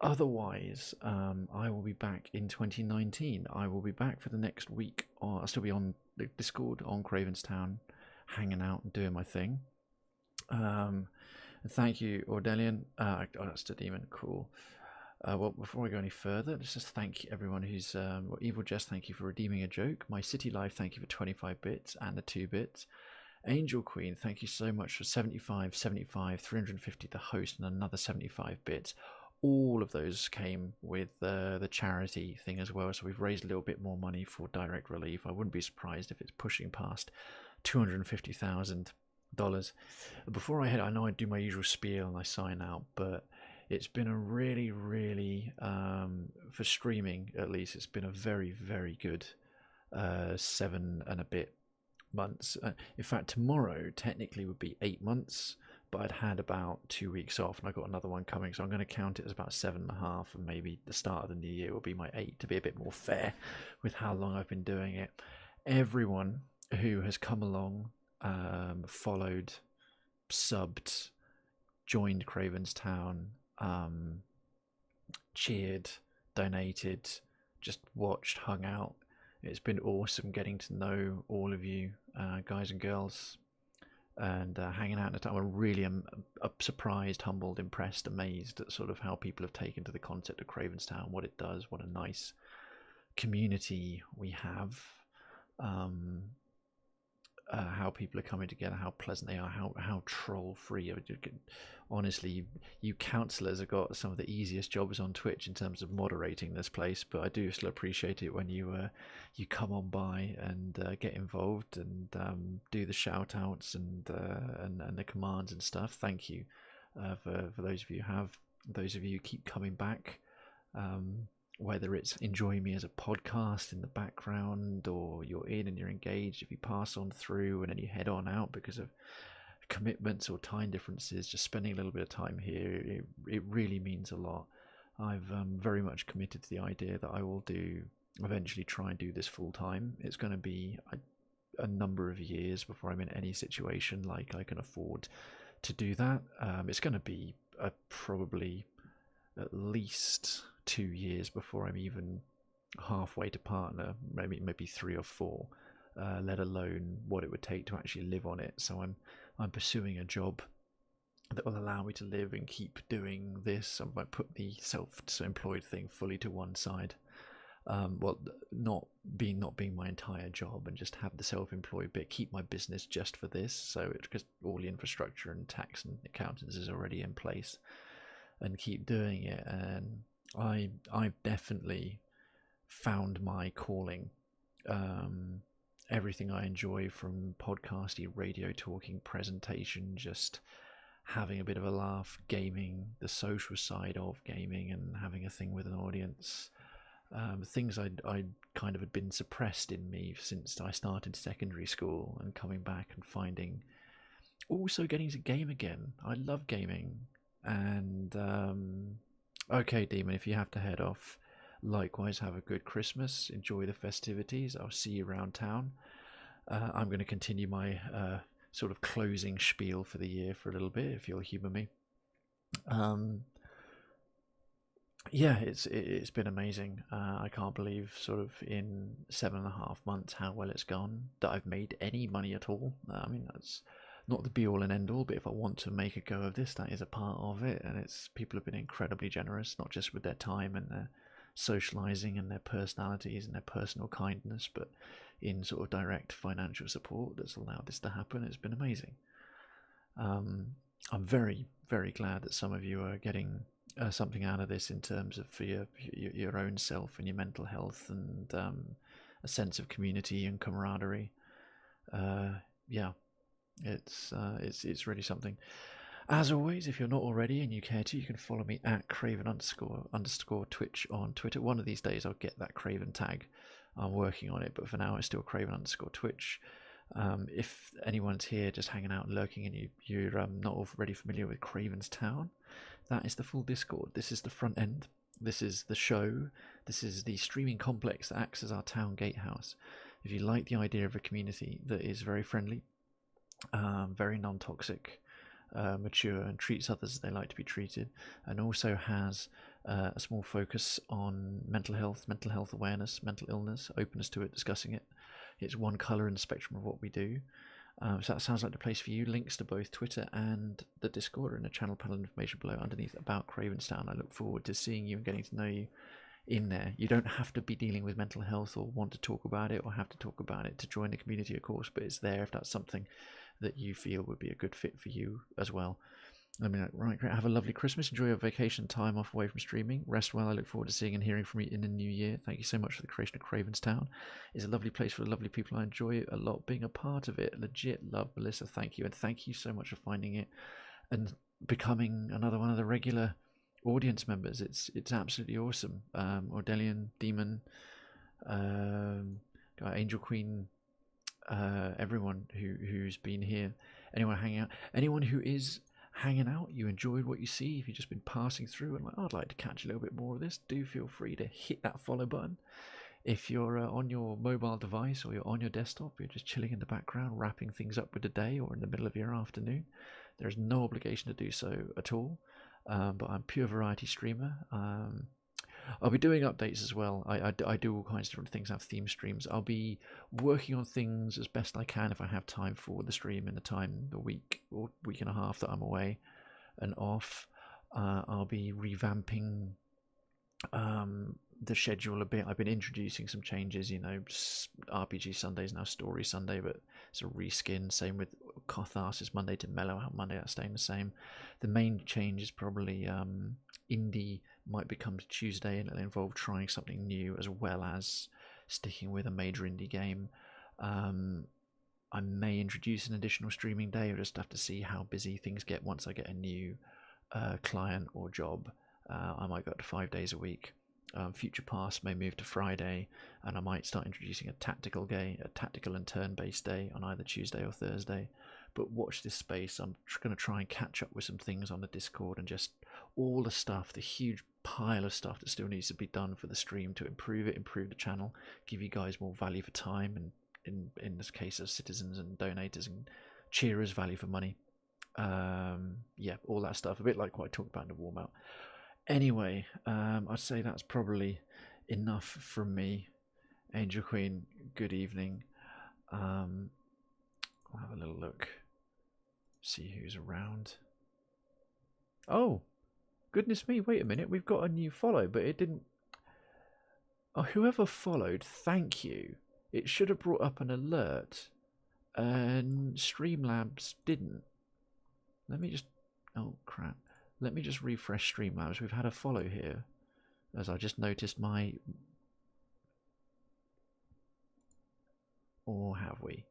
Otherwise, I will be back in 2019. I will be back for the next week. I'll still be on the Discord on Cravenstown, hanging out and doing my thing. Thank you, Ordelian. Oh, that's the demon. Cool. Well, before I go any further, let's just thank everyone who's... well, Evil Jess, thank you for redeeming a joke. My City Life, thank you for 25 bits and the 2 bits. Angel Queen, thank you so much for 75, 75, 350 the host, and another 75 bits. All of those came with the charity thing as well, so we've raised a little bit more money for direct relief. I wouldn't be surprised if it's pushing past $250,000. Before I head, I know I do my usual spiel and I sign out, but... it's been a really, for streaming at least, it's been a very good 7 and a bit months. In fact, tomorrow technically would be 8 months, but I'd had about 2 weeks off and I got another one coming, so I'm going to count it as about 7.5, and maybe the start of the new year will be my 8 to be a bit more fair with how long I've been doing it. Everyone who has come along, followed, subbed, joined Cravenstown, cheered, donated, just watched, hung out. It's been awesome getting to know all of you guys and girls, and hanging out at a time. I really am surprised, humbled, impressed, amazed at sort of how people have taken to the concept of Cravenstown, what it does, what a nice community we have, how people are coming together, how pleasant they are, how troll free. Honestly, you counsellors have got some of the easiest jobs on Twitch in terms of moderating this place, but I do still appreciate it when you come on by and get involved and do the shout outs and the commands and stuff. Thank you for those of you who keep coming back, whether it's enjoying me as a podcast in the background, or you're in and you're engaged. If you pass on through and then you head on out because of commitments or time differences, just spending a little bit of time here, it really means a lot. I've very much committed to the idea that I will eventually try and do this full time. It's going to be a number of years before I'm in any situation like I can afford to do that. It's going to be probably at least 2 years before I'm even halfway to partner, maybe 3 or 4, let alone what it would take to actually live on it. So I'm pursuing a job that will allow me to live and keep doing this. I might put the self-employed thing fully to one side. Well, not being my entire job, and just have the self-employed bit, keep my business just for this, so it's because all the infrastructure and tax and accountants is already in place, and keep doing it. And I've definitely found my calling. Everything I enjoy, from podcasting, radio talking, presentation, just having a bit of a laugh, gaming, the social side of gaming and having a thing with an audience, things I kind of had been suppressed in me since I started secondary school, and coming back and finding, also getting to game again. I love gaming. And okay, Demon, if you have to head off, likewise, have a good Christmas, enjoy the festivities. I'll see you around town. I'm going to continue my sort of closing spiel for the year for a little bit, if you'll humour me. Yeah, it's been amazing. I can't believe, sort of in 7.5 months, how well it's gone, that I've made any money at all. I mean, that's not the be all and end all, but if I want to make a go of this, that is a part of it. And people have been incredibly generous, not just with their time and their socializing and their personalities and their personal kindness, but in sort of direct financial support that's allowed this to happen. It's been amazing. I'm very, very glad that some of you are getting something out of this, in terms of for your own self and your mental health, and a sense of community and camaraderie. Yeah, it's really something. As always, if you're not already and you care to, you can follow me at Krayven__Twitch on Twitter. One of these days I'll get that Krayven tag. I'm working on it, but for now it's still Krayven_Twitch. If anyone's here just hanging out and lurking, and you're not already familiar with Krayven's Town, that is the full Discord. This is the front end. This is the show. This is the streaming complex that acts as our town gatehouse. If you like the idea of a community that is very friendly, very non-toxic, mature, and treats others as they like to be treated, and also has a small focus on mental health awareness, mental illness, openness to it, discussing it. It's one colour in the spectrum of what we do. So that sounds like the place for you. Links to both Twitter and the Discord are in the channel panel information below underneath about Krayven's Town. I look forward to seeing you and getting to know you in there. You don't have to be dealing with mental health or want to talk about it or have to talk about it to join the community, of course, but it's there if that's something that you feel would be a good fit for you as well. I mean, right, great. Have a lovely Christmas. Enjoy your vacation time off away from streaming. Rest well. I look forward to seeing and hearing from you in the new year. Thank you so much for the creation of Krayven's Town. It's a lovely place for lovely people. I enjoy it a lot being a part of it. Legit love, Melissa. Thank you. And thank you so much for finding it and becoming another one of the regular audience members. It's absolutely awesome. Ordelian, Demon, Angel Queen, everyone who's been here, anyone hanging out, anyone who is hanging out, you enjoyed what you see. If you've just been passing through and like, oh, I'd like to catch a little bit more of this, do feel free to hit that follow button. If you're on your mobile device or you're on your desktop, you're just chilling in the background, wrapping things up with the day or in the middle of your afternoon, there's no obligation to do so at all. But I'm pure variety streamer. I'll be doing updates as well. I do all kinds of different things. I have theme streams. I'll be working on things as best I can if I have time for the stream in the week or week and a half that I'm away and off. I'll be revamping the schedule a bit. I've been introducing some changes. RPG Sunday is now Story Sunday, but it's a reskin. Same with Catharsis Monday to Mellow Out Monday. That's staying the same. The main change is probably Indie might become Tuesday, and it'll involve trying something new as well as sticking with a major indie game. I may introduce an additional streaming day. I'll just have to see how busy things get once I get a new client or job. I might go up to 5 days a week. Future Past may move to Friday, and I might start introducing a tactical and turn-based day on either Tuesday or Thursday. But watch this space. I'm going to try and catch up with some things on the Discord and just all the stuff, the huge pile of stuff that still needs to be done for the stream to improve the channel, give you guys more value for time, and in this case of citizens and donators and cheerers, value for money. Yeah, all that stuff, a bit like what I talked about in the warm up. Anyway, I'd say that's probably enough from me. Angel Queen, good evening. I'll have a little look, see who's around. Oh, goodness me, wait a minute. We've got a new follow, but it didn't... Oh, whoever followed, thank you. It should have brought up an alert, and Streamlabs didn't. Let me just... Oh, crap. Let me just refresh Streamlabs. We've had a follow here, as I just noticed my... Or have we?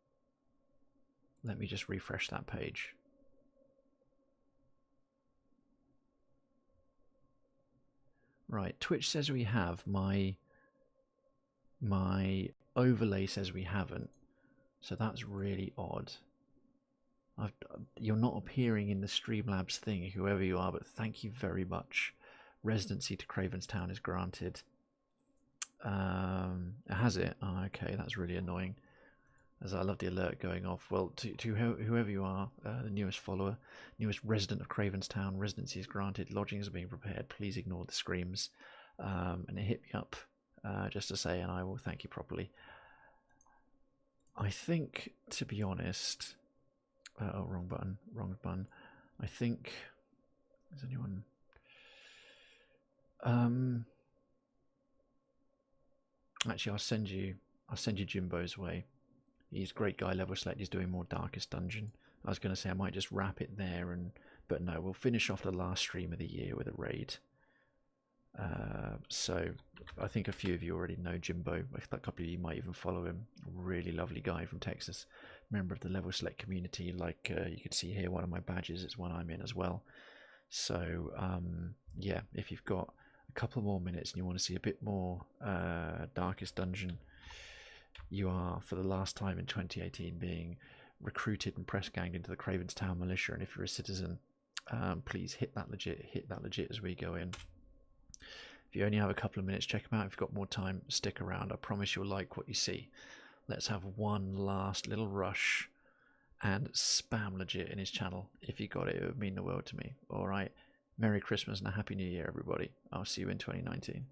Let me just refresh that page. Right, Twitch says we have. My overlay says we haven't. So that's really odd. You're not appearing in the Streamlabs thing, whoever you are, but thank you very much. Residency to Krayven's Town is granted. Has it? Oh, okay, that's really annoying. As I love the alert going off. Well, to whoever you are, the newest follower, newest resident of Krayven's Town, residency is granted, lodgings are being prepared, please ignore the screams. And it hit me up just to say, and I will thank you properly. I think, to be honest... oh, wrong button. I think... Is anyone... Actually, I'll send you Jimbo's way. He's a great guy, level select. He's doing more Darkest Dungeon. I was going to say I might just wrap it there, but no, we'll finish off the last stream of the year with a raid. So I think a few of you already know Jimbo. A couple of you might even follow him. Really lovely guy from Texas, member of the level select community. Like you can see here, one of my badges is one I'm in as well. So yeah, if you've got a couple more minutes and you want to see a bit more Darkest Dungeon, you are, for the last time in 2018, being recruited and press ganged into the Krayven's Town militia. And if you're a citizen, please hit that legit as we go in. If you only have a couple of minutes, check them out. If you've got more time, stick around. I promise you'll like what you see. Let's have one last little rush and spam legit in his channel. If you got it, it would mean the world to me. All right. Merry Christmas and a Happy New Year, everybody. I'll see you in 2019.